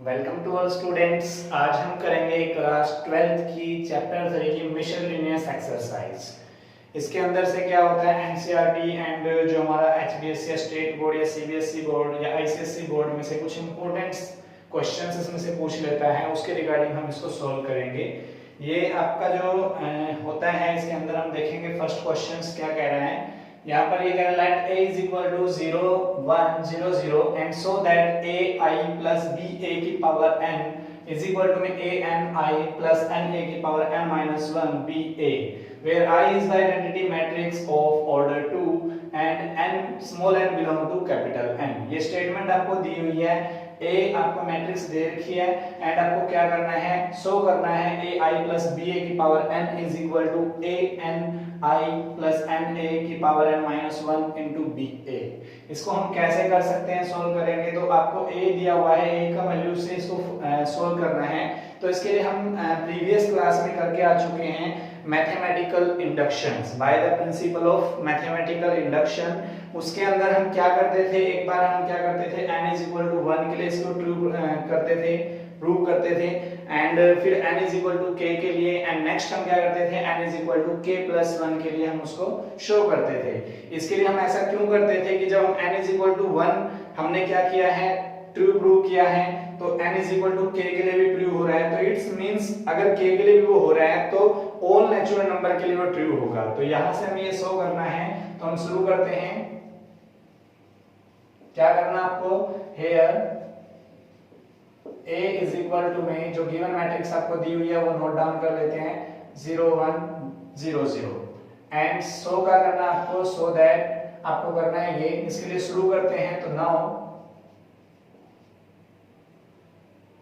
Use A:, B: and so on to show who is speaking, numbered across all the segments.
A: Welcome to all students. आज हम करेंगे क्लास 12th की चैप्टर 3 की मिसलेनियस एक्सरसाइज। इसके अंदर से क्या होता है एनसीईआरटी एंड जो हमारा एचबीएससी स्टेट बोर्ड या सीबीएसई बोर्ड या आईसीएसई बोर्ड में से कुछ इंपॉर्टेंट क्वेश्चंस इसमें से पूछ लेता है, उसके रिगार्डिंग हम इसको सॉल्व करेंगे। ये आपका जो होता है इसके अंदर हम देखेंगे फर्स्ट क्वेश्चंस क्या कह रहा है। यहाँ पर ये कह रहा है let a is equal to 0 1 0 0 and so that a I plus b a की power n is equal to में a n I plus n a की power n minus 1 b a where I is the identity matrix of order 2 and n small n belong to capital N। ये statement आपको दी हुई है, a आपको matrix दे रखी है एंड आपको क्या करना है, शो करना है a I plus b a की power n is equal to a n I plus N A की power n minus 1 into B A. इसको हम कैसे कर सकते हैं, सोल्व करेंगे तो आपको a दिया हुआ है, a का वैल्यू से इसको सोल्व करना है। तो इसके लिए हम प्रीवियस क्लास में करके आ चुके हैं mathematical inductions bye the principle of mathematical induction. उसके अंदर हम क्या करते थे, एक बार हम क्या करते थे n इज इक्वल टू 1 के लिए इसको ट्रू करते थे, प्रूव करते थे एंड फिर n is equal to k के लिए एंड नेक्स्ट हम क्या करते थे n is equal to k plus 1 के लिए हम उसको शो करते थे। इसके लिए हम ऐसा क्यों करते थे कि जब हम n इज इक्वल टू 1 हमने क्या किया है, ट्रू प्रूव किया है, तो n is equal to k के लिए भी प्रूव हो रहा है, तो इट्स मींस अगर k के लिए भी वो हो रहा है तो ऑल नेचुरल नंबर के लिए वो ट्रू होगा। तो यहां से हमें ये शो करना है, तो हम शुरू करते हैं। क्या करना आपको, here a is equal to में जो गिवन मैट्रिक्स आपको दी हुई है वो नोट डाउन कर लेते हैं 0 1 0 0 एंड शो का करना आपको, सो दैट आपको करना है ये। इसके लिए शुरू करते हैं, तो now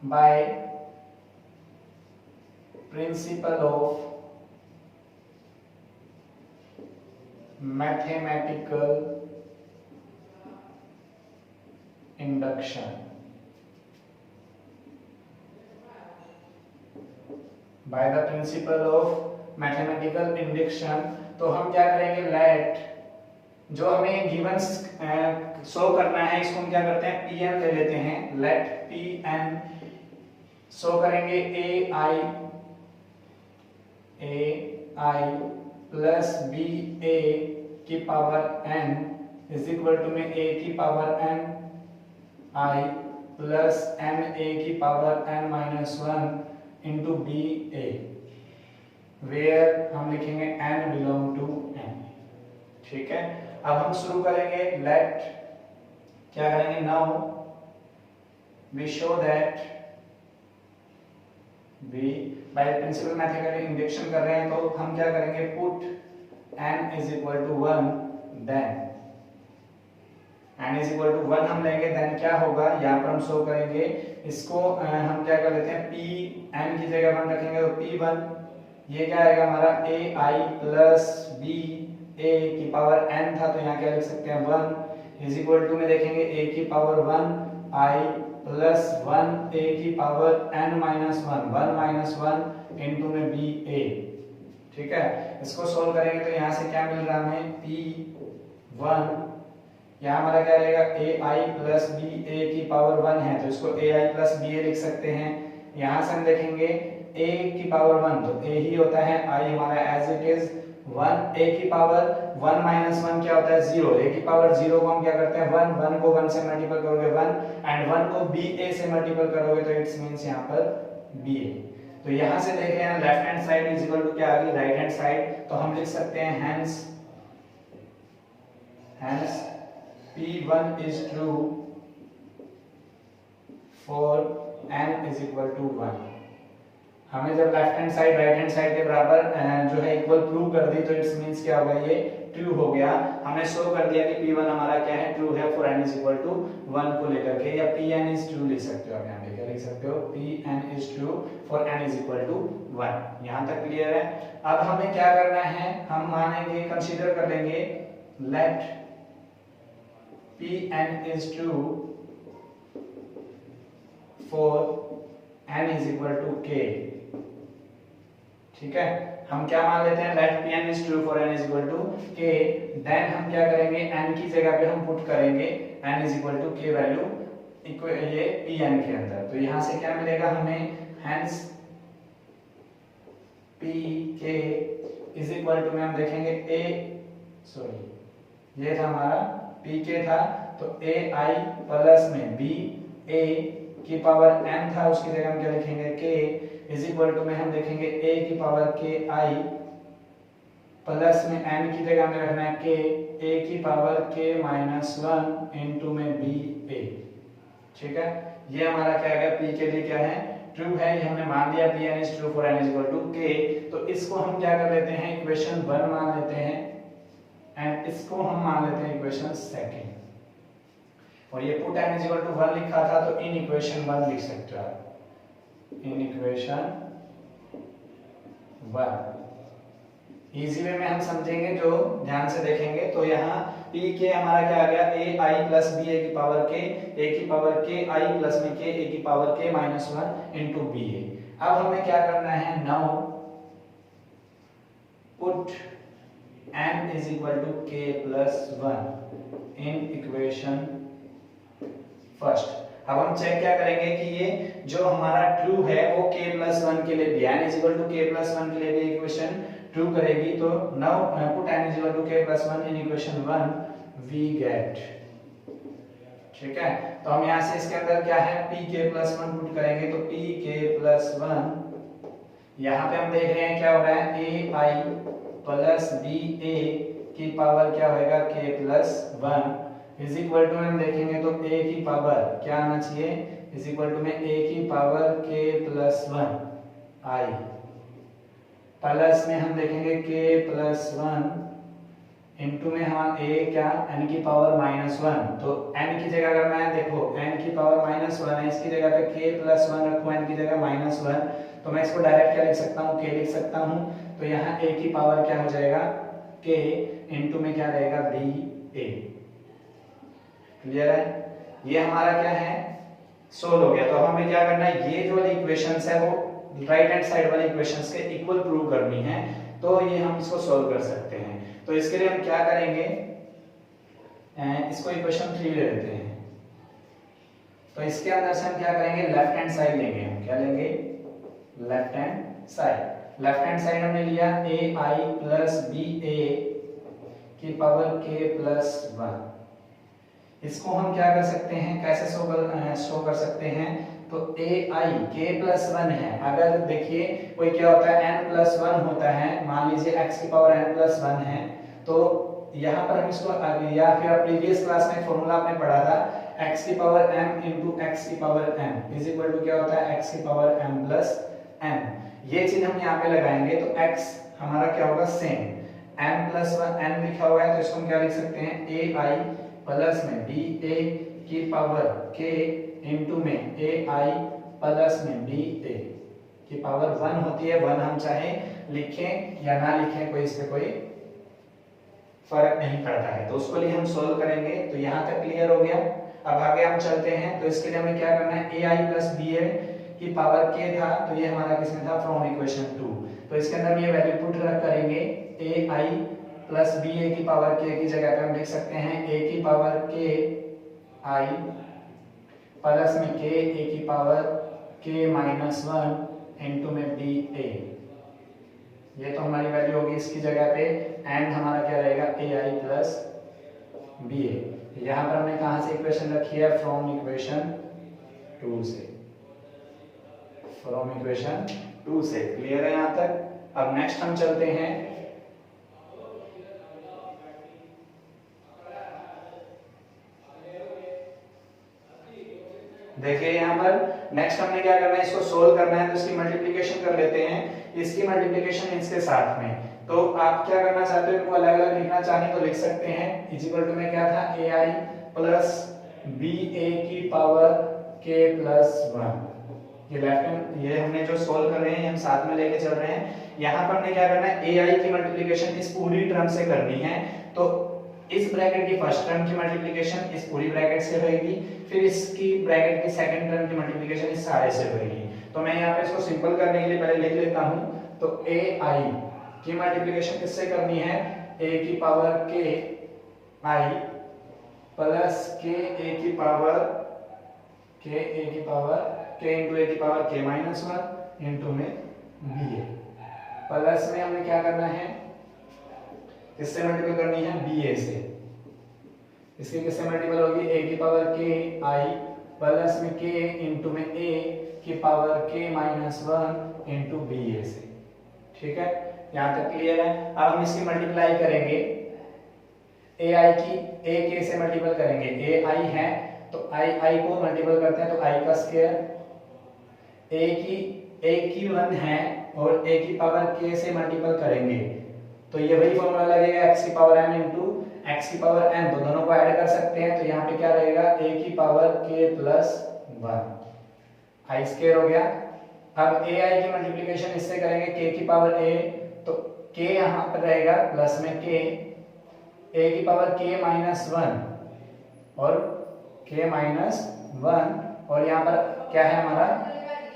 A: by principle of mathematical induction, by the principle of mathematical induction, तो हम क्या करेंगे, लेट जो हमें गिवन शो करना है इसको हम क्या करते हैं pn ले लेते हैं। लेट pn शो करेंगे ai प्लस ba की power n is equal to में a की power n I plus n a की power n minus 1 into B A, where हम लिखेंगे n बिलोंग टू n। ठीक है, अब हम शुरू करेंगे। लेट क्या करेंगे, now we show that we by principle mathematical induction कर रहे हैं, तो हम क्या करेंगे, put n is equal to 1 then n is equal to 1 हम लेंगे, देन क्या होगा, यहाँ पर हम शो करेंगे इसको हम क्या कर लेते हैं p n की जगह 1 रखेंगे तो p1, ये क्या आएगा हमारा a I plus b a की पावर n था, तो यहाँ क्या लिख सकते हैं 1 इज इक्वल टू में देखेंगे a की पावर 1 I प्लस 1 a की power n minus 1 1 minus 1 into में b a। ठीक है, इसको सोल्व करेंगे तो यहाँ से क्या मिल रहा है हमें p1, यहाँ हमारा क्या रहेगा a I plus b a की पावर 1 है, तो इसको a I plus b a लिख सकते हैं। यहाँ से हम देखेंगे a की पावर 1 तो a ही होता है, I हमारा एज इट इज 1, a की पावर 1 माइनस 1 क्या होता है 0, a की पावर 0 को हम क्या करते हैं 1, 1 को 1 से मल्टीपल करोगे 1 एंड 1 को ba से मल्टीपल करोगे तो इट्स मींस यहाँ पर ba। तो यहाँ से देख रहे हैं left hand side is equal to क्या आ गई, राइट हैंड साइड, तो हम लिख सकते हैं hence P1 is true for n is equal to 1। हमें जब left hand side right hand side के बराबर जो है इक्वल प्रूव कर दी तो इट्स मींस क्या होगा, ये ट्रू हो गया। हमने शो कर दिया कि P1 हमारा क्या है, ट्रू है for n is equal to 1 को लेकर के, या Pn is true लिख सकते हो आप, यहाँ पे क्या लिख सकते हो, Pn is true for n is equal to 1। यहाँ तक क्लियर है। अब हमें क्या करना है, हम मानेंगे कंसीडर कर लेंगे late Pn is true for n is equal to k। ठीक है, हम क्या मान लेते हैं, late Pn is true for n is equal to k, then हम क्या करेंगे n की जगह पे हम पुट करेंगे n is equal to k value ये Pn के अंदर। तो यहां से क्या मिलेगा हमें, hence Pk is equal to में हम देखेंगे ये था हमारा Pk था, तो Ai प्लस में Ba की पावर n था, उसकी जगह हम क्या लिखेंगे K इज इक्वल टू में हम देखेंगे A की पावर Ki प्लस में n की जगह में रखना है K, A की पावर K माइनस 1 इंटू में Ba। ठीक है, ये हमारा क्या है, P के लिए क्या है, ट्रू है, ये हमने मान लिया Pn is true for n is equal to K। तो इसको हम क्या कर लेते हैं, इक्वेशन 1 मान लेते हैं एंड इसको हम मान लेते हैं इक्वेशन सेकंड। और ये put n is equal to 1 लिखा था, तो इन इक्वेशन 1 लिख सकते हो आप, इन इक्वेशन 1। इजी वे में हम समझेंगे, जो ध्यान से देखेंगे तो यहाँ p के हमारा क्या आ गया, a i plus b a की पावर k, a की पावर k i प्लस में k, a की power k minus 1 into b a। अब हमें क्या करना है, now put n is equal to k plus 1 in equation first. अब हम चेक क्या करेंगे कि ये जो हमारा ट्रू है वो k प्लस 1 के लिए भी, n is equal to k plus 1 के लिए भी इक्वेशन ट्रू करेगी। तो now put n is equal to k plus 1 in equation 1 we get, ठीक है। तो हम यहाँ से इसके अंदर क्या है, pk प्लस 1 पुट करेंगे, तो pk प्लस 1 यहाँ पे हम देख रहे हैं क्या हो रहा है, ai प्लस ba की पावर क्या होएगा, k plus 1 is equal to हम देखेंगे तो a की पावर क्या आना चाहिए, इज इक्वल टू में a की power k plus 1 i plus में हम देखेंगे k प्लस 1 इंटू में हम a क्या, n की पावर माइनस 1। तो n की जगह अगर मैं देखो n की पावर माइनस 1 है, इसकी जगह पे k प्लस 1 रखूं, n की जगह माइनस 1, तो मैं इसको डायरेक्ट क्या लिख सकता हूँ, k लिख सकता हूँ। तो यहाँ a की पावर क्या हो जाएगा, k इंटू में क्या रहेगा, ba। क्लियर है, ये हमारा क्या है, सोल्व हो गया। तो अब हमें क्या करना है, ये जो वाली इक्वेशंस है वो राइट हैंड साइड वाली इक्वेशंस के इक्वल प्रूव करनी है, तो ये हम इसको सोल्व कर सकते हैं। तो इसके लिए हम क्या करेंगे, इसको इक्वेशन 3 ले लेते हैं। तो इसके अंदर से हम क्या करेंगे, लेफ्ट हैंड साइड लेंगे, हम क्या लेंगे, left hand side. Left hand side हमने लिया ai प्लस ba की पावर k प्लस 1। इसको हम क्या कर सकते हैं, कैसे शो कर सकते हैं, तो ai k प्लस 1 है। अगर देखिए कोई क्या होता है, n प्लस 1 होता है, मान लीजिए x की पावर n प्लस 1 है, तो यहाँ पर हम इसको, या फिर प्रीवियस क्लास में फॉर्मूला आपने पढ़ा था, x की पावर m इंटू x की power n is equal to क्या होता है, x की पावर m प्लस n। ये चीज हम यहाँ पे लगाएंगे तो x हमारा क्या होगा, सेम m प्लस 1 n लिखा हुआ है, तो इसको हम क्या लिख सकते हैं, ai प्लस में ba की पावर k इंटू में ai प्लस में ba की पावर 1 होती है। 1 हम चाहे लिखें या ना लिखें, कोई इससे कोई फर्क नहीं पड़ता है। तो उसको लिए हम सोल्व करेंगे। तो यहाँ तक क्लियर हो गया। अब आगे हम चलते हैं। तो इसके लिए हमें क्या करना है, ai प्लस ba की पावर k था, तो ये हमारा किसमें था, फ्रॉम इक्वेशन 2। तो इसके अंदर ये वैल्यू पुट करेंगे, ai प्लस ba की पावर k की जगह पे हम लिख सकते हैं a की पावर k i प्लस में k a की पावर k माइनस 1 इंटू में ba। ये तो हमारी वैल्यू होगी इसकी जगह पे, एंड हमारा क्या रहेगा, ai प्लस ba। यहाँ पर हमने कहाँ से इक्वेशन रखी है, फ्रॉम इक्वेशन 2 से, फ्रॉम इक्वेशन 2 से। क्लियर है यहाँ तक। अब नेक्स्ट हम चलते हैं, देखिए यहाँ पर नेक्स्ट हमने क्या करना है, इसको सोल्व करना है, तो इसकी मल्टीप्लिकेशन कर लेते हैं। इसकी मल्टीप्लिकेशन इसके साथ में, तो आप क्या करना चाहते हो, इनको अलग अलग लिखना चाहें तो लिख सकते हैं। इक्वल टू में क्या था, ai प्लस ba की पावर k प्लस 1। ये लेफ्ट हैंड, ये हमने जो सोल्व कर रहे हैं हम साथ में लेके चल रहे हैं। यहाँ पर हमने क्या करना है, ai की मल्टीप्लिकेशन इस पूरी टर्म से करनी है। तो इस ब्रैकेट की फर्स्ट टर्म की मल्टीप्लिकेशन इस पूरी ब्रैकेट से होगी, फिर इसकी ब्रैकेट की सेकंड टर्म की मल्टीप्लिकेशन इस सारे से होगी। तो मैं यहाँ पे इसको सिंपल करने के लिए पहले लिख लेता हूँ। तो ai की मल्टीप्लिकेशन किससे करनी है, a की power k i plus k a की पावर के ए की पावर के इंटू ए की पावर के माइनस वन इंटू में बी ए, प्लस में हमें क्या करना है, किससे मल्टीपल करनी है, बी ए से। इसकी किससे मल्टीपल होगी, ए की पावर के आई प्लस में के इंटू में ए की पावर के माइनस वन इंटू बी ए से। ठीक है, यहाँ तक क्लियर है। अब हम इसकी मल्टीप्लाई करेंगे, ए आई की ए के से मल्टीपल करेंगे, ए आई है तो आई को मल्टीपल करते हैं तो आई का स्क्वायर, ए की वन है और ए की पावर के से मल्टीपल करेंगे तो ये वही फॉर्मूला लगेगा एक्स की पावर एन इंटू एक्स की पावर एन, तो दोनों को ऐड कर सकते हैं तो यहाँ पे क्या रहेगा, ए की पावर के प्लस वन, आई स्क्वायर हो गया। अब ए आई की मल्टीप्लिकेशन इससे करेंगे, के की पावर ए, तो के यहाँ पर रहेगा प्लस में के, ए की पावर के माइनस वन और के माइनस वन, और यहाँ पर क्या है हमारा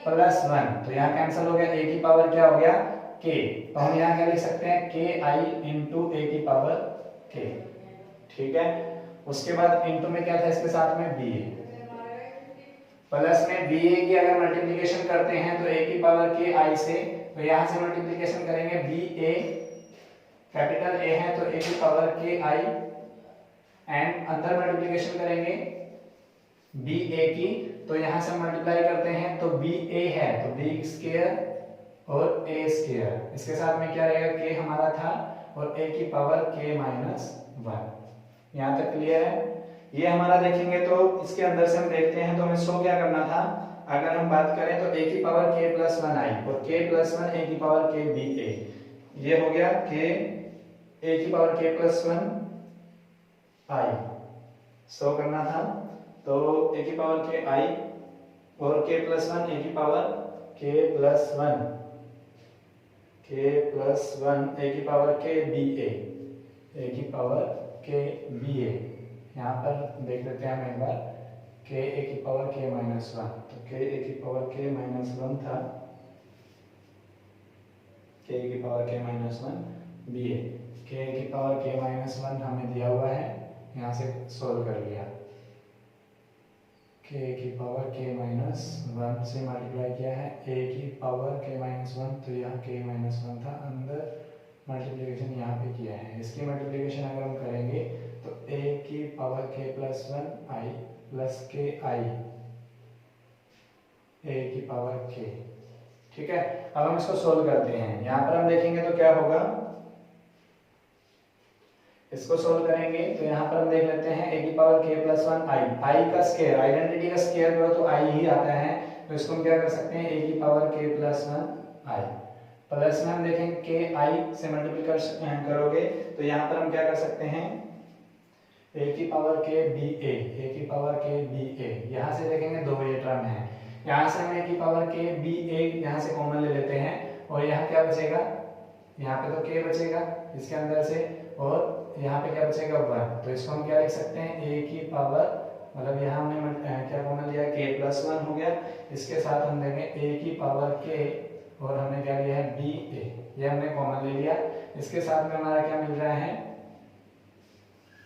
A: प्लस वन, तो यहाँ कैंसिल हो गया, ए की पावर क्या हो गया के, तो हम यहाँ क्या लिख सकते हैं, के आई इंटू ए की पावर के। ठीक है, उसके बाद इंटू में क्या था इसके साथ में बी ए, प्लस में बी ए की अगर मल्टीप्लिकेशन करते हैं तो ए की पावर के आई से, तो यहाँ से मल्टीप्लिकेशन करेंगे बी ए, कैपिटल ए है तो ए की पावर के आई, एंड अंदर मल्टीप्लिकेशन करेंगे बी ए की, तो यहाँ से मल्टीप्लाई करते हैं तो बी ए है तो बी स्क्वायर और ए स्क्वायर, इसके साथ में क्या रहेगा, के हमारा था और ए की पावर के माइनस वन। यहाँ तक क्लियर है। ये हमारा देखेंगे तो इसके अंदर से हम देखते हैं तो हमें शो क्या करना था, अगर हम बात करें तो ए की पावर के प्लस वन आई और के प्लस वन ए की पावर के बी ए, ये हो गया के ए की पावर के प्लस वन आई शो करना था, तो ए की पावर के आई और के प्लस वन ए की पावर के प्लस वन, के प्लस वन ए की पावर के बी ए की पावर के बी ए, यहाँ पर देख लेते हैं हम एक बार, के ए की पावर के माइनस वन, तो के ए की पावर के माइनस वन था, के ए की पावर के माइनस वन बी ए, के ए की पावर के माइनस वन हमें दिया हुआ है, यहाँ से सोल्व कर लिया, के की पावर के माइनस वन से मल्टीप्लाई किया है ए की पावर के माइनस वन, तो यहाँ के माइनस वन था, अंदर मल्टीप्लिकेशन यहाँ पे किया है, इसकी मल्टीप्लिकेशन अगर हम करेंगे तो ए की पावर के प्लस वन आई प्लस के आई ए की पावर के। ठीक है, अब हम इसको सोल्व करते हैं, यहाँ पर हम देखेंगे तो क्या होगा, इसको सोल्व करेंगे तो यहाँ पर हम देख लेते हैं ए की पावर के प्लस वन आई, आई का स्क्वायर, आइडेंटिटी का स्क्वायर करो तो आई ही आता है, तो इसको हम क्या कर सकते हैं, ए की पावर के प्लस वन आई, प्लस में हम देखेंगे के आई से मल्टीप्लाई करोगे तो यहाँ पर हम क्या कर सकते हैं, ए की पावर के बी ए की पावर के बी ए, यहाँ से देखेंगे दो ये टर्म है, यहाँ से हम ए की पावर के बी ए यहाँ से कॉमन ले लेते हैं और यहाँ क्या बचेगा, यहाँ पे तो के बचेगा इसके अंदर से और यहाँ पे क्या बचेगा वन, तो इसको हम क्या लिख सकते हैं, ए की पावर, मतलब यहाँ हमने क्या कॉमन लिया, के प्लस वन हो गया, इसके साथ हम देंगे ए की पावर के और हमने क्या लिया है बी ए, ये हमने कॉमन ले लिया, इसके साथ में हमारा क्या मिल रहा है,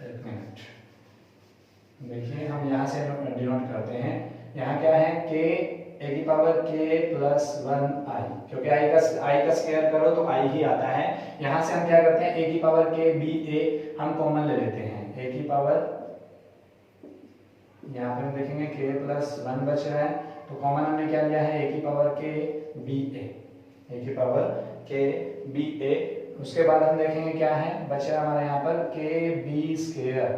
A: एक मिनट देखिए हम यहाँ से डिनोट करते हैं, यहाँ क्या है के ए की पावर के प्लस वन आई, क्योंकि आई का स्क्वायर करो तो आई ही आता है, यहाँ से हम क्या करते हैं ए की पावर के बी ए हम कॉमन ले लेते हैं, ए की पावर यहाँ पे हम देखेंगे के प्लस वन बच रहा है तो कॉमन हमने क्या लिया है, ए की पावर के बी ए की पावर के बी ए, उसके बाद हम देखेंगे क्या है बच रहा हमारा यहाँ पर के बी स्क्वायर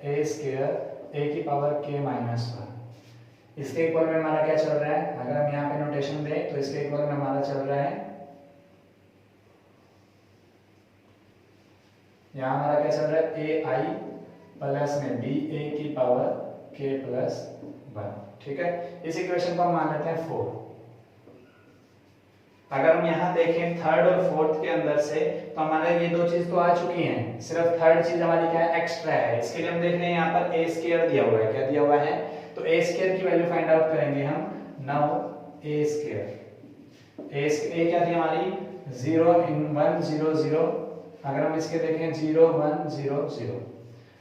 A: ए स्क्वायर ए की पावर के माइनस वन, इसके इक्वल में हमारा क्या चल रहा है, अगर हम यहाँ पे नोटेशन दें तो इसके इक्वल में हमारा चल रहा है, यहाँ हमारा क्या चल रहा है, ए आई प्लस में बी ए की पावर के प्लस वन। ठीक है, इस इक्वेशन को हम मान लेते हैं 4। अगर हम यहाँ देखें थर्ड और फोर्थ के अंदर से तो हमारे ये दो चीज तो आ चुकी हैं, सिर्फ थर्ड चीज हमारी क्या है, एक्स्ट्रा है, इसके लिए हम देख रहे हैं यहाँ पर ए स्क्वायर दिया हुआ है, क्या दिया हुआ है, तो ए स्क्वायर की वैल्यू फाइंड आउट करेंगे हम, नाउ ए स्क्वायर, ए क्या थी हमारी 0 इन 1 0 0, अगर हम इसके देखें 0 1 0 0,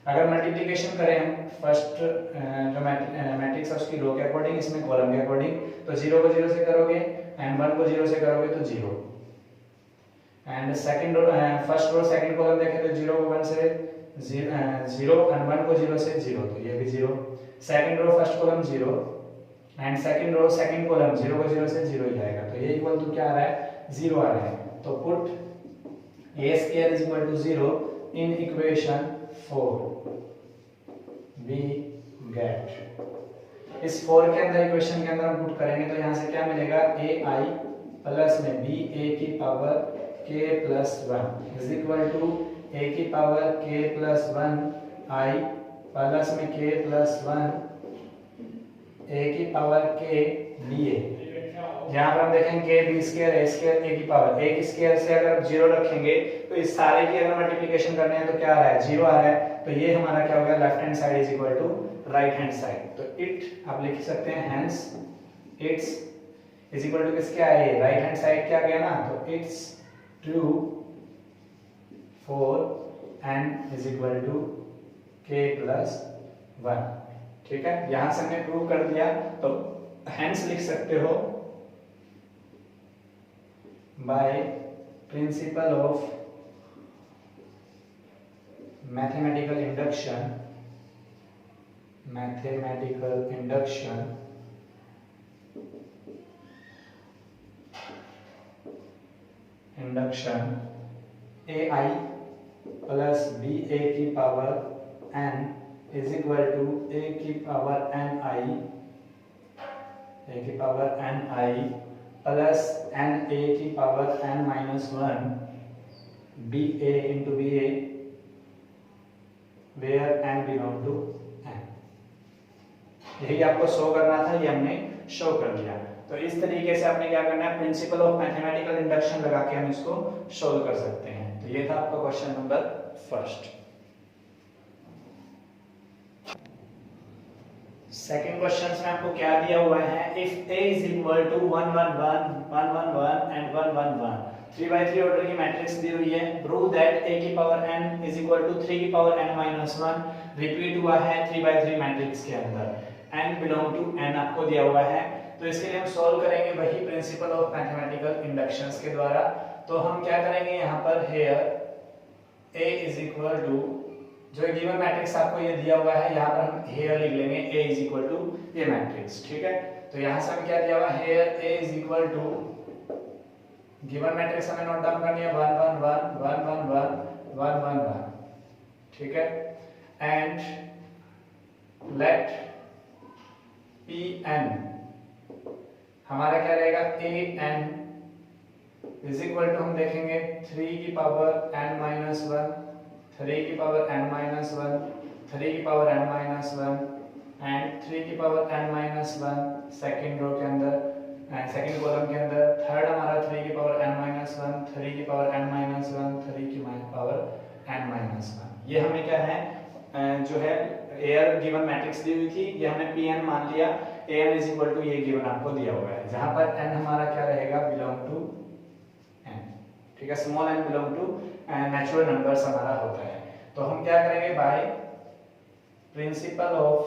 A: अगर मल्टीप्लिकेशन करें हम फर्स्ट जो मैट्रिक्स है उसकी रो के अकॉर्डिंग, इसमें कॉलम के अकॉर्डिंग, तो 0 को 0 से करोगे एंड 1 को 0 से करोगे तो 0, and second row first row second column देखें तो 0 को 1 से 0 एंड 1 को 0 से 0, तो ये भी 0, second row first column 0 and second row second column 0 को 0 से 0 ही आएगा, तो ये इक्वल टू क्या आ रहा है 0 आ रहा है। तो put a square is equal to 0 in equation 4 we get, इस 4 के अंदर इक्वेशन के अंदर हम पुट करेंगे तो यहाँ से क्या मिलेगा ai प्लस में b a की power k plus 1 is equal to a की power k plus 1 i plus में k प्लस 1 a की पावर k ba। यहाँ पर हम देखेंगे b square a square a की पावर a की स्क्वायर से अगर 0 रखेंगे तो इस सारे की अगर मल्टीप्लिकेशन करने हैं तो क्या आ रहा है 0 आ रहा है, तो ये हमारा क्या हो गया left hand side is equal to right hand side. तो इट आप लिख सकते हैं hence it's is equal to किसके आए राइट हैंड साइड क्या गया ना, तो it's 2 4 and is equal to k plus 1। ठीक है, यहां से हमने प्रूव कर दिया, तो हेंस लिख सकते हो by principle of mathematical induction ai plus ba की power n is equal to a की पावर ni प्लस n a की power n minus 1 b a into B A where n belong to n। यही आपको show करना था, ये हमने शो कर दिया। तो इस तरीके से आपने क्या करना है प्रिंसिपल ऑफ मैथमेटिकल इंडक्शन लगा के हम इसको सोल्व कर सकते हैं। तो ये था आपका question number first. Second question में आपको क्या दिया हुआ है, if a is equal to 1 1 1 1 1 1 and 1 1 1 3 by 3 order की मैट्रिक्स दी हुई है, प्रूव दैट a की power n is equal to 3 की पावर n minus 1 रिपीट हुआ है 3 by 3 मैट्रिक्स के अंदर, n belong to n आपको दिया हुआ है। तो इसके लिए हम सॉल्व करेंगे वही प्रिंसिपल ऑफ मैथमेटिकल इंडक्शंस के द्वारा। तो हम क्या करेंगे यहाँ पर here a is equal to जो गिवन मैट्रिक्स आपको ये दिया हुआ है यहाँ पर हम हेयर लिख लेंगे a is equal to ये मैट्रिक्स। ठीक है, तो यहाँ से हम क्या दिया हुआ है here a is equal to given matrix हमें नोट डाउन करनी है 1 1 1 1 1 1 1 1 1। ठीक है, एंड लेट Pn हमारा क्या रहेगा an इज इक्वल टू हम देखेंगे 3 की पावर n माइनस 1 3 की पावर n माइनस 1 3 की पावर n माइनस 1 एंड 3 की power n minus 1 second row के अंदर सेकेंड कॉलम के अंदर, थर्ड हमारा 3 की पावर n माइनस 1 3 की पावर n माइनस 1 3 की पावर n माइनस 1। ये हमें क्या है जो है एयर गिवन मैट्रिक्स दी हुई थी, ये हमने Pn मान लिया, An इज इक्वल टू ये गिवन आपको दिया हुआ है, जहां पर n हमारा क्या रहेगा बिलोंग टू n। ठीक है, small n belong to natural numbers हमारा होता है। तो हम क्या करेंगे by principle of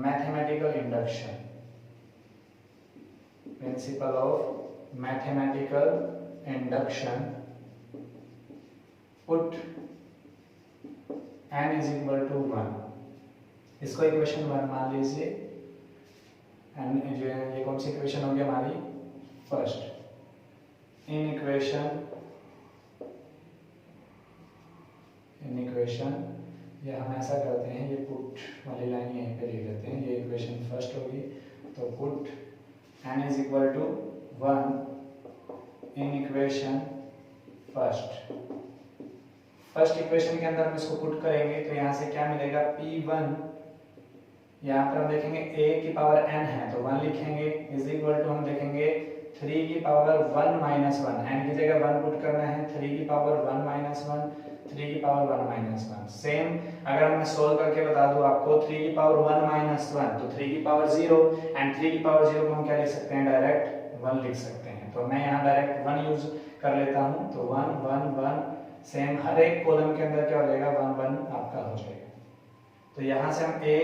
A: mathematical induction, principle of mathematical induction put n is equal to 1, इसको इक्वेशन 1 मान लीजिए, एंड जो ये कौन सी इक्वेशन होगी हमारी फर्स्ट। इन इक्वेशन ये हम ऐसा करते हैं, ये पुट वाली लाइन यहीं पे लिख देते हैं, ये इक्वेशन फर्स्ट होगी। तो put n is equal to 1 in equation first. First equation के अंदर हम इसको पुट करेंगे तो यहाँ से क्या मिलेगा P1, यहाँ पर हम देखेंगे a की पावर n है तो 1 लिखेंगे इज इक्वल टू हम देखेंगे 3 की पावर 1 माइनस 1, n की जगह 1 पुट करना है, 3 की पावर 1 माइनस 1 3 की पावर 1 माइनस 1। सेम अगर मैं सोल्व करके बता दूं आपको 3 की पावर 1 माइनस 1 तो 3 की पावर 0 एंड 3 की पावर 0 को हम क्या लिख सकते हैं डायरेक्ट 1 लिख सकते हैं। तो मैं यहाँ डायरेक्ट 1 यूज कर लेता हूँ, तो 1 1 1 सेम हर एक कॉलम के अंदर क्या हो जाएगा 1 1 आपका हो जाएगा। तो यहाँ से हम a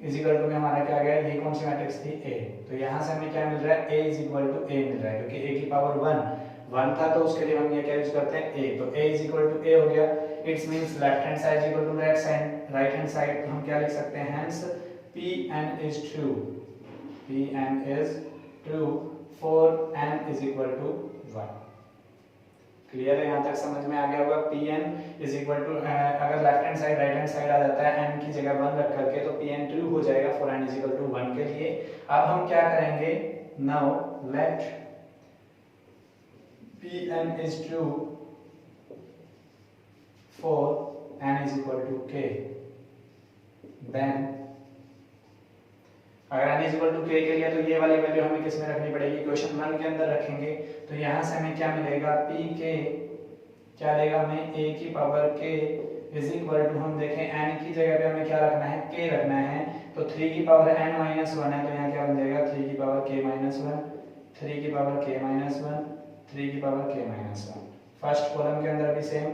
A: इज इक्वल टू में हमारा क्या आ गया, ये कौन सी मैट्रिक्स थी a, तो यहाँ से हमें क्या मिल रहा है a is equal to a मिल रहा है क्योंकि a की पावर 1 था, तो उसके लिए हम ये क्या यूज करते हैं a, तो a is equal to a हो गया। It's means left hand side is equal to right hand side, तो हम क्या लिख सकते हैं hence Pn is true, Pn is true for n is equal to 1। Clear है, यहाँ तक समझ में आ गया होगा। Pn is equal to अगर left hand side right hand side आ जाता है n की जगह 1 रख करके, तो Pn true हो जाएगा for n is equal to 1 के लिए। अब हम क्या करेंगे, now let Pn is true for n is equal to k, then अगर n is equal to k के लिए तो ये वाली वैल्यू हमें किस में रखनी पड़ेगी, इक्वेशन 1 के अंदर रखेंगे। तो यहाँ से हमें क्या मिलेगा, pk क्या देगा हमें a की power k is equal to, हम देखें n की जगह पे हमें क्या रखना है, k रखना है, तो 3 की पावर n माइनस 1 है, तो यहाँ क्या बन जाएगा 3 की पावर k माइनस 1, 3 की पावर k माइनस 1, 3 की power k minus 1। First column के अंदर भी सेम,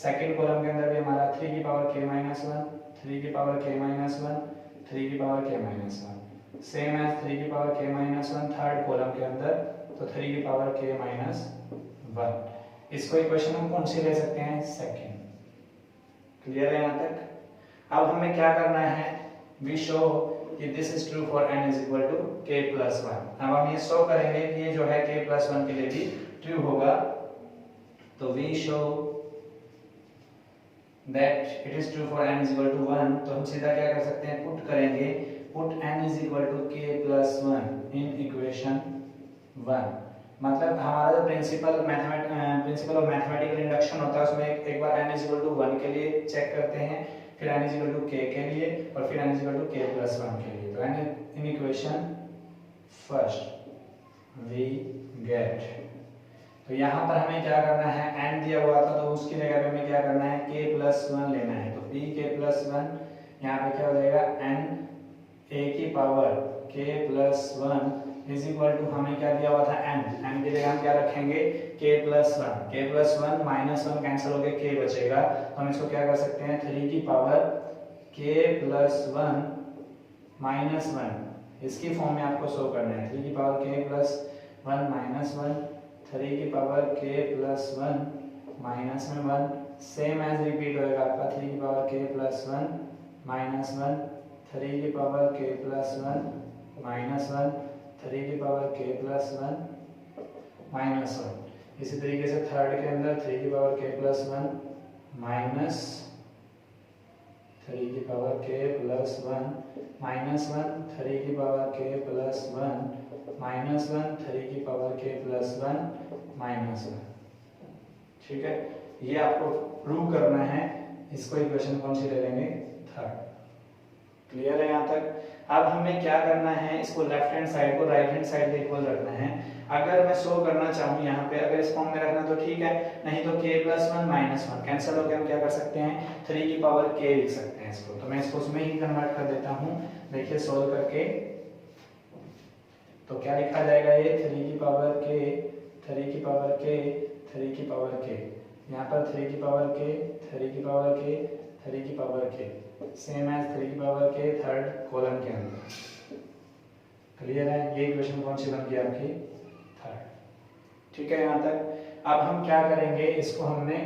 A: सेकंड कॉलम के अंदर भी हमारा 3 की पावर k माइनस 1, 3 की पावर k माइनस 1, 3 की power k minus 1, same as 3 की power k minus 1 third column के अंदर, तो 3 की पावर k माइनस 1। इसको इक्वेशन हम कौन सी ले सकते हैं, सेकंड। क्लियर है यहाँ तक। अब हमें क्या करना है, वी शो कि this is true for n is equal to k plus 1। अब हम ये शो करेंगे कि ये जो है k प्लस 1 के लिए भी ट्रू होगा, तो we show that it is true for n is equal to 1। तो हम सीधा क्या कर सकते हैं, पुट करेंगे, put n is equal to k plus 1 in equation 1। मतलब हमारा जो प्रिंसिपल ऑफ मैथमेटिकल इंडक्शन होता है उसमें एक बार n is equal to 1 के लिए चेक करते हैं, फिर n is equal to k के लिए, और फिर n is equal to k plus 1 के लिए। तो in equation first we get, तो यहाँ पर हमें क्या करना है, n दिया हुआ था तो उसकी जगह पे हमें क्या करना है, k plus 1 लेना है, तो pk plus 1 यहाँ पे क्या हो जाएगा, n a की power k plus 1 is equal to, हमें क्या दिया हुआ था n की जगह हम क्या रखेंगे, k प्लस 1 माइनस 1 कैंसिल हो गया, k बचेगा, तो हम इसको क्या कर सकते हैं, 3 की पावर k प्लस 1 माइनस 1, इसकी फॉर्म में आपको शो करना है, 3 की पावर k प्लस 1 माइनस 1, 3 की पावर k प्लस 1 माइनस में 1, सेम एज रिपीट होएगा आपका 3 की पावर k प्लस 1 माइनस 1, 3 की पावर k प्लस 1 माइनस 1, 3 की पावर k प्लस 1 माइनस 1। इसी तरीके से थर्ड के अंदर 3 की पावर k प्लस 1 माइनस 3 की पावर k प्लस 1 माइनस 1, 3 की पावर k प्लस 1 माइनस 1, 3 की पावर k प्लस 1 माइनस 1। ठीक है, ये आपको प्रूव करना है। इसको इक्वेशन कौन सी ले लेंगे, थर्ड। क्लियर है यहाँ तक। अब हमें क्या करना है, इसको लेफ्ट हैंड साइड को राइट हैंड साइड के इक्वल रखना है। अगर मैं शो करना चाहूँ यहाँ पे, अगर इस फॉर्म में रखना तो ठीक है, नहीं तो k प्लस 1 माइनस 1 कैंसिल हो गया, हम क्या कर सकते हैं, 3 की पावर k लिख सकते हैं इसको। तो मैं इसको उसमें ही कन्वर्ट कर देता हूँ। देखिए सोल्व करके तो क्या लिखा जाएगा, ये 3 की पावर k, 3 की पावर k, 3 की पावर k, यहाँ पर 3 की पावर k, 3 की पावर k, 3 की पावर k, सेम एज 3 की पावर k थर्ड कॉलम के अंदर। क्लियर है, ये इक्वेशन कौन सी बन गई आपकी, थर्ड। ठीक है यहाँ तक। अब हम क्या करेंगे, इसको हमने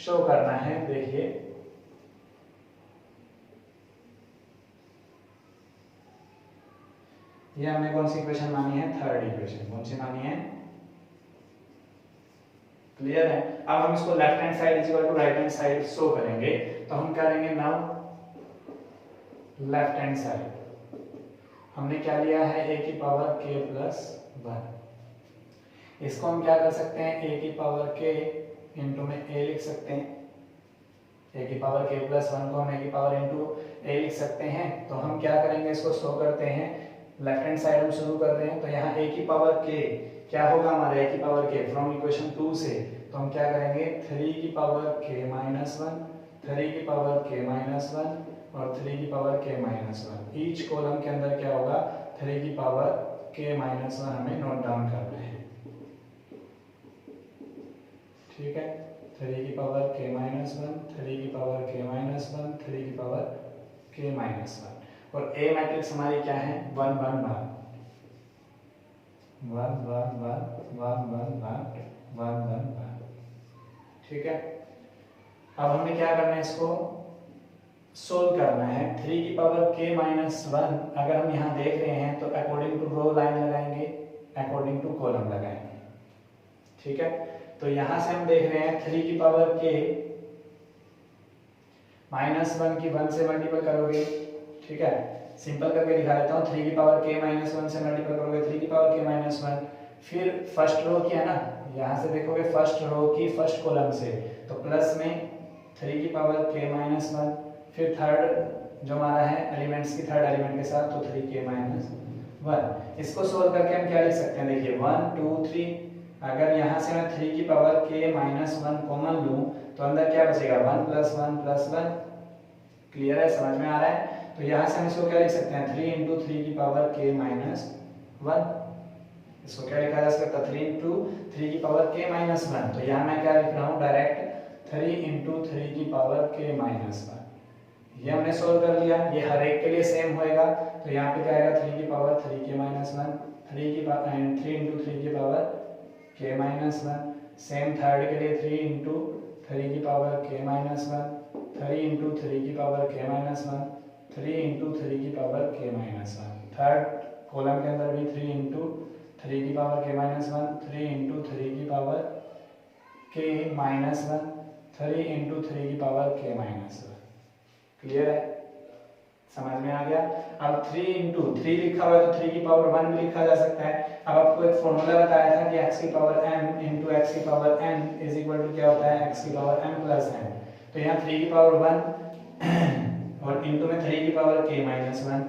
A: शो करना है। देखिए ये हमने कौन सी इक्वेशन मानी है, थर्ड इक्वेशन। कौन सी मानी है, क्लियर है। अब हम इसको left hand side is equal to right hand side show करेंगे। तो हम करेंगे नाउ लेफ्ट हैंड साइड हमने क्या लिया है, a की पावर k प्लस 1। इसको हम क्या कर सकते हैं, a की पावर k इंटू में a लिख सकते हैं। a की पावर k प्लस 1 को हम a की पावर इंटू a लिख सकते हैं। तो हम क्या करेंगे, इसको शो करते हैं। लेफ्ट हैंड साइड हम शुरू कर रहे हैं, तो यहाँ a की पावर k क्या होगा हमारे, a की पावर k फ्रॉम इक्वेशन 2 से। तो हम क्या करेंगे, 3 की पावर k माइनस 1, 3 की पावर k माइनस 1 और 3 की power k minus 1। Each column के अंदर क्या होगा, 3 की पावर k माइनस 1 हमें नोट डाउन करना है। ठीक है, 3 की पावर k माइनस 1, 3 की पावर k माइनस 1, 3 की पावर k माइनस 1। और A मैट्रिक्स हमारी क्या है? 1 1 1 1 1 1 1 1 1 1 1 1। ठीक है, अब हमें क्या करना है, इसको सोल्व करना है। 3 की पावर k माइनस 1 अगर हम यहाँ देख रहे हैं तो अकॉर्डिंग टू रो लाइन लगाएंगे, अकॉर्डिंग टू कॉलम लगाएंगे। ठीक है, तो यहाँ से हम देख रहे हैं 3 की पावर k माइनस 1 की 1 से मल्टीपल करोगे। ठीक है, सिंपल करके दिखा देता हूँ। 3 की पावर k माइनस 1 से मल्टीपल करोगे, 3 की पावर k माइनस 1, फिर फर्स्ट रो की है ना, यहाँ से देखोगे फर्स्ट रो की फर्स्ट कॉलम से, तो प्लस में 3 की पावर k माइनस 1, फिर थर्ड जो हमारा है एलिमेंट्स की थर्ड एलिमेंट के साथ, तो 3k माइनस 1। इसको सोल्व करके हम क्या लिख सकते हैं, देखिए 1 2 3। अगर यहाँ से मैं 3 की पावर k माइनस 1 कॉमन लूँ तो अंदर क्या बचेगा, 1 प्लस 1 प्लस 1। क्लियर है, समझ में आ रहा है? तो यहाँ से हम इसको क्या लिख सकते हैं, 3 इंटू 3 की पावर k माइनस 1। इसको क्या लिखा जा सकता है, 3 इंटू 3 की पावर k माइनस 1। तो यहाँ मैं क्या लिख रहा हूँ, डायरेक्ट 3 इंटू 3 की पावर k माइनस 1। ये हमने सोल्व कर लिया। ये हर एक के लिए सेम होएगा, तो यहाँ पे क्या आएगा, 3 की पावर 3k माइनस 1, 3 इंटू 3 की power k minus 1। Same third के लिए 3 इंटू 3 की पावर k माइनस 1, 3 इंटू 3 की पावर k माइनस 1, 3 इंटू 3 की power k minus 1। Third column के अंदर भी 3 इंटू 3 की पावर k माइनस 1, 3 इंटू 3 की पावर k माइनस 1, 3 इंटू 3 की पावर k माइनस 1। क्लियर है, समझ में आ गया? अब 3 इंटू 3 लिखा हुआ है तो 3 की पावर 1 भी लिखा जा सकता है। अब आपको एक फॉर्मूला बताया था कि x की पावर m इंटू x की power n is equal to क्या होता है, x की पावर m प्लस n। तो यहाँ 3 की पावर 1 और इंटू में 3 की पावर k माइनस 1,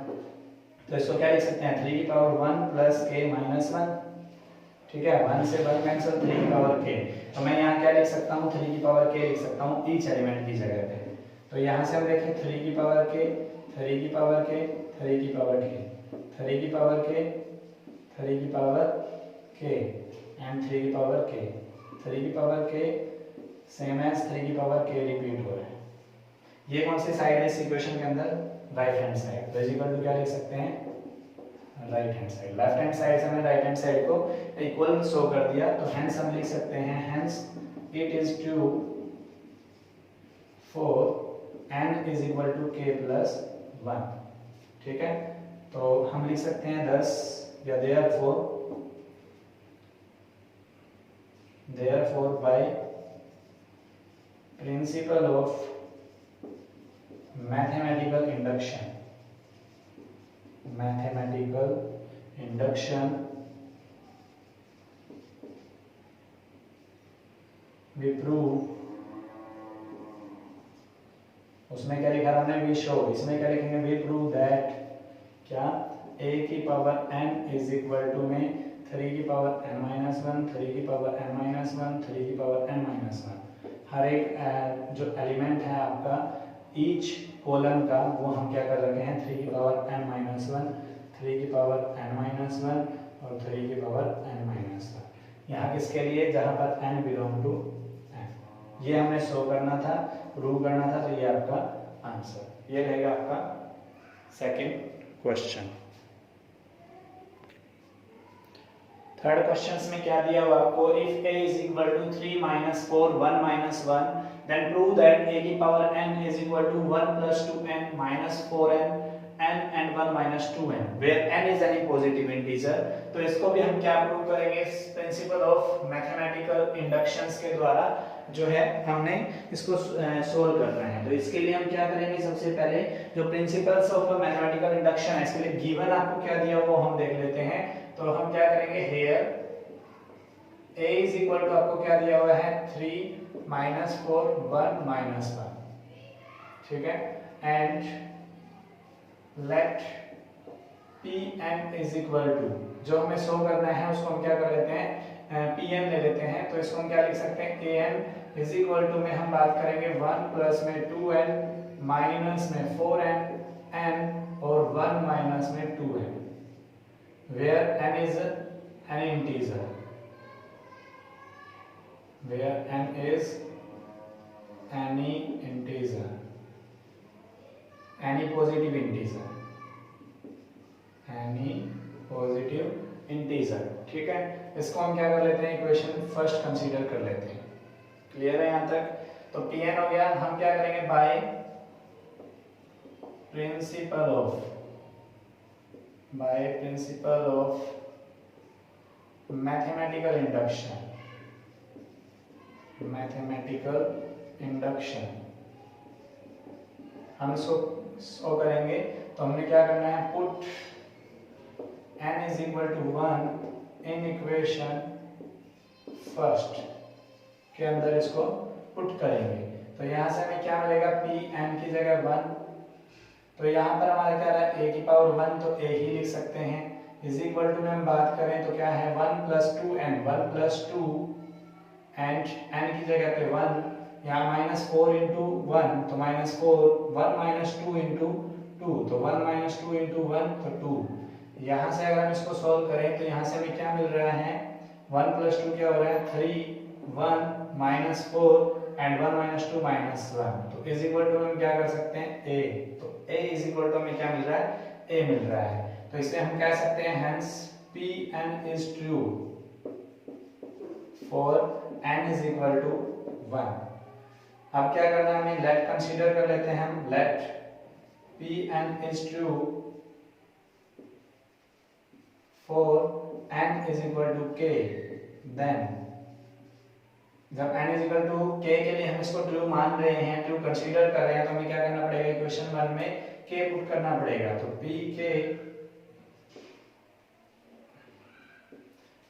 A: तो इसको क्या लिख सकते हैं, 3 की पावर 1 प्लस k माइनस 1। ठीक है, 1 से 1 कैंसिल, 3 की पावर k। तो मैं यहाँ क्या लिख सकता हूँ, 3 की पावर k लिख सकता हूँ ईच एलिमेंट की जगह पे। तो यहाँ से हम देखें 3 की पावर k, 3 की पावर k, 3 की पावर k, 3 की पावर k, 3 की पावर k एंड 3 की पावर k, 3 की पावर k सेम एज 3 की पावर k रिपीट हो रहा है। ये कौन सी साइड है इस इक्वेशन के अंदर, राइट हैंड साइड। तो इक्वल टू क्या लिख सकते हैं, right hand side. Left hand side से हमने राइट हैंड साइड को इक्वल शो कर दिया, तो हेंस हम लिख सकते हैं, hence it is true for n is equal to k plus 1। ठीक है, तो हम लिख सकते हैं 10 या therefore by principle of mathematical induction we prove, उसमें क्या लिखा हमने, वी शो, इसमें क्या लिखेंगे, वी प्रूव दैट क्या, a की power n is equal to में 3 की पावर n माइनस 1, 3 की पावर n माइनस 1, 3 की पावर n माइनस 1। हर एक जो एलिमेंट है आपका ईच कॉलम का, वो हम क्या कर रखे हैं, 3 की पावर n माइनस 1, 3 की पावर n माइनस 1 और 3 की पावर n माइनस 1। यहाँ किसके लिए, जहाँ पर n बिलोंग टू n। ये हमें शो करना था, प्रूव करना था, तो ये आपका आंसर, ये रहेगा आपका सेकंड क्वेश्चन। थर्ड क्वेश्चन में क्या दिया हुआ आपको, if a is equal to 3 minus 4 1 minus 1 then prove that a की power n is equal to 1 plus 2n minus 4n n and 1 minus 2n where n is any positive integer। तो इसको भी हम क्या प्रूव करेंगे, principal of mathematical inductions के द्वारा जो है हमने इसको सोल्व करना है। तो इसके लिए हम क्या करेंगे, सबसे पहले जो प्रिंसिपल्स ऑफ मैथमेटिकल इंडक्शन है, इसके लिए गिवन आपको क्या दिया वो हम देख लेते हैं। तो हम क्या करेंगे, here a is equal to आपको क्या दिया हुआ है, 3 माइनस 4 1 माइनस 1। ठीक है, and let Pn is equal to, जो हमें शो करना है उसको हम क्या कर लेते हैं, Pn ले लेते हैं। तो इसको हम क्या लिख सकते हैं, An इज इक्वल टू में हम बात करेंगे 1 प्लस में 2n माइनस में 4n n और 1 माइनस में 2n where n is an integer, where n is any integer, any positive integer, any positive integer। ठीक है, इसको हम क्या कर लेते हैं, इक्वेशन फर्स्ट कंसीडर कर लेते हैं। क्लियर है यहां तक? तो Pn हो गया। हम क्या करेंगे, by principle of mathematical induction हम इसको सो करेंगे। तो हमने क्या करना है, put n is equal to 1 in equation first के अंदर इसको पुट करेंगे। तो यहाँ से हमें क्या मिलेगा, Pn की जगह 1, तो यहाँ पर हमारा क्या रहा है, a की पावर 1, तो a ही लिख सकते हैं। इज इक्वल टू में हम बात करें तो क्या है, 1 plus 2n, 1 plus 2 and n की जगह पे 1, यहाँ माइनस 4 इंटू 1 तो माइनस 4, 1 माइनस 2 इंटू 2 तो 1 माइनस 2 इंटू 1 तो 2। यहाँ से अगर हम इसको सॉल्व करें तो यहाँ से हमें क्या मिल रहा है, 1 प्लस 2 क्या हो रहा है, 3, 1 माइनस 4 एंड 1 माइनस 2 माइनस 1, तो इज इक्वल टू हम क्या कर सकते हैं, a। तो a इज इक्वल टू हमें क्या मिल रहा है, a मिल रहा है। तो इसलिए हम कह सकते हैं hence Pn is true for n is equal to 1। अब क्या करना है, हमें लेट कंसीडर कर लेते हैं हम, let Pn is true for n is equal to k, then जब n is equal to k के लिए हम इसको ट्रू मान रहे हैं, ट्रू कंसीडर कर रहे हैं, तो हमें क्या करना पड़ेगा, इक्वेशन 1 में k पुट करना पड़ेगा। तो pk,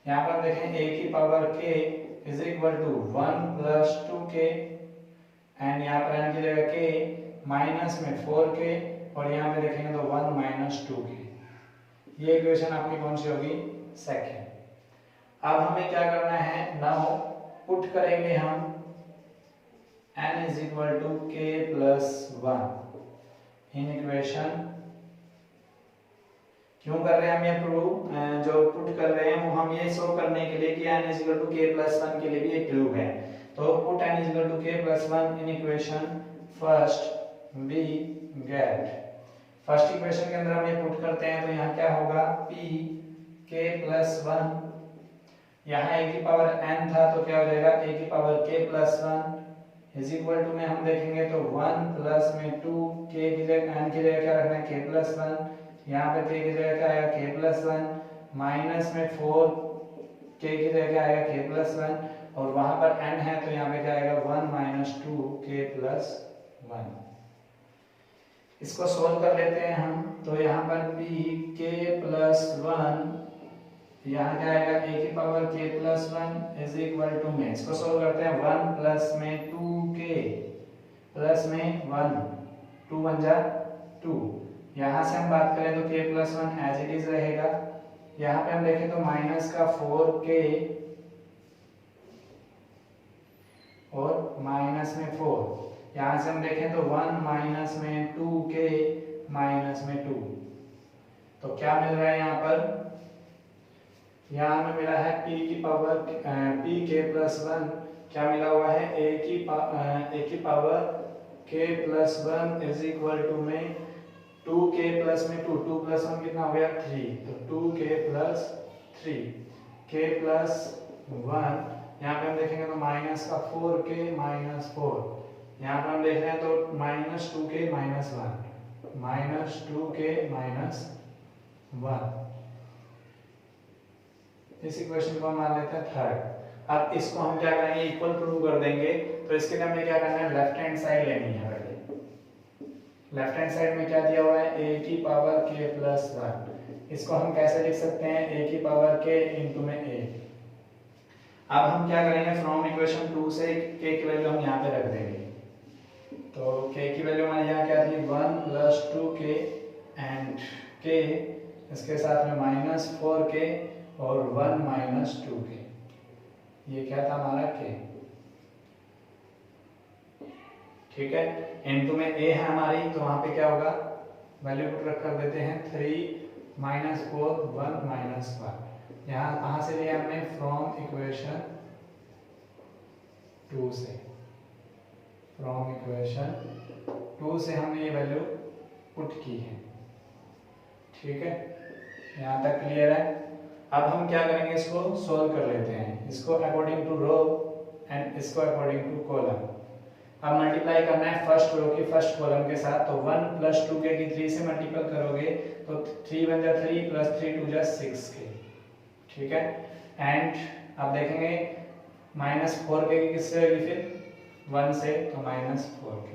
A: यहाँ पर देखें a की power k is equal to 1 plus 2k and यहाँ पर n की जगह k माइनस में 4k और यहाँ पे देखेंगे तो 1 माइनस 2k। ये इक्वेशन आपकी कौन सी होगी, सेकेंड। अब हमें क्या करना है, नाउ पुट करेंगे हम n is equal to k plus 1 in equation. क्यों कर रहे हैं हम ये प्रूव, जो पुट कर रहे हैं वो हम ये शो करने के लिए कि n is equal to k plus 1 के लिए भी एक प्रूव है। तो put n is equal to k plus 1 in equation first, we get, first equation के अंदर हम ये पुट करते हैं तो यहाँ क्या होगा, p k प्लस 1, यहाँ a की पावर n था तो क्या हो जाएगा, a की power k plus 1 is equal to में हम देखेंगे तो 1 प्लस में 2 k की जगह n की जगह क्या रखना है, k प्लस 1, यहाँ पे k की जगह क्या आएगा, k प्लस 1 माइनस में 4 k की जगह क्या आएगा, k प्लस 1 और वहां पर n है तो यहाँ पे क्या आएगा, 1 माइनस 2 k प्लस 1। इसको सोल्व कर लेते हैं हम। तो यहाँ पर p k प्लस 1, यहाँ क्या आएगा, a की power k plus 1 is equal to में, इसको सोल्व करते हैं, 1 प्लस में 2k प्लस में 1, 2 बन जा 2। यहाँ से हम बात करें तो k plus 1 as it is रहेगा। यहाँ पे हम देखें तो माइनस का 4k और माइनस में 4, यहाँ से हम देखें तो 1 माइनस में 2k माइनस में 2, तो क्या मिल रहा है यहाँ पर, यहाँ हमें मिला है p की पावर pk प्लस 1, क्या मिला हुआ है, a की power k plus 1 is equal to में 2k प्लस में 2, 2 प्लस 1 कितना हो गया, 3, तो 2k प्लस 3, k प्लस 1, यहाँ पे हम देखेंगे तो माइनस का 4k माइनस 4, यहाँ पर हम देख रहे हैं तो minus 2k minus 1, minus 2k minus 1। इस इक्वेशन को हम मान लेते हैं थर्ड। अब इसको हम क्या करेंगे, इक्वल प्रूव कर देंगे। तो इसके लिए हमें क्या करना है, लेफ्ट हैंड साइड लेनी है पहले। लेफ्ट हैंड साइड में क्या दिया हुआ है, a की पावर k प्लस 1, इसको हम कैसे लिख सकते हैं, a की पावर k इंटू में a। अब हम क्या करेंगे, फ्रॉम इक्वेशन 2 से k की वैल्यू हम यहाँ पे रख देंगे। तो k की वैल्यू हमारे यहाँ क्या थी, 1 प्लस 2k एंड k, इसके साथ में माइनस 4k और 1 माइनस 2k, ये क्या था हमारा k। ठीक है, इनटू में a है हमारी, तो वहां पे क्या होगा, वैल्यू पुट रख कर देते हैं 3 माइनस 4 1 माइनस 1। यहाँ कहाँ से लिया हमने, फ्रॉम इक्वेशन 2 से। फ्रॉम इक्वेशन 2 से हमने ये वैल्यू पुट की है। ठीक है, यहाँ तक क्लियर है। अब हम क्या करेंगे, इसको सोल्व कर लेते हैं, इसको अकॉर्डिंग टू रो एंड इसको अकॉर्डिंग टू कॉलम। अब मल्टीप्लाई करना है फर्स्ट रो की फर्स्ट कॉलम के साथ, तो 1 + 2k की 3 से मल्टीपल करोगे तो 3 बन जा 3 + 3 2 जा 6k। ठीक है, एंड अब देखेंगे -4k की किससे होगी, फिर 1 से, तो -4k।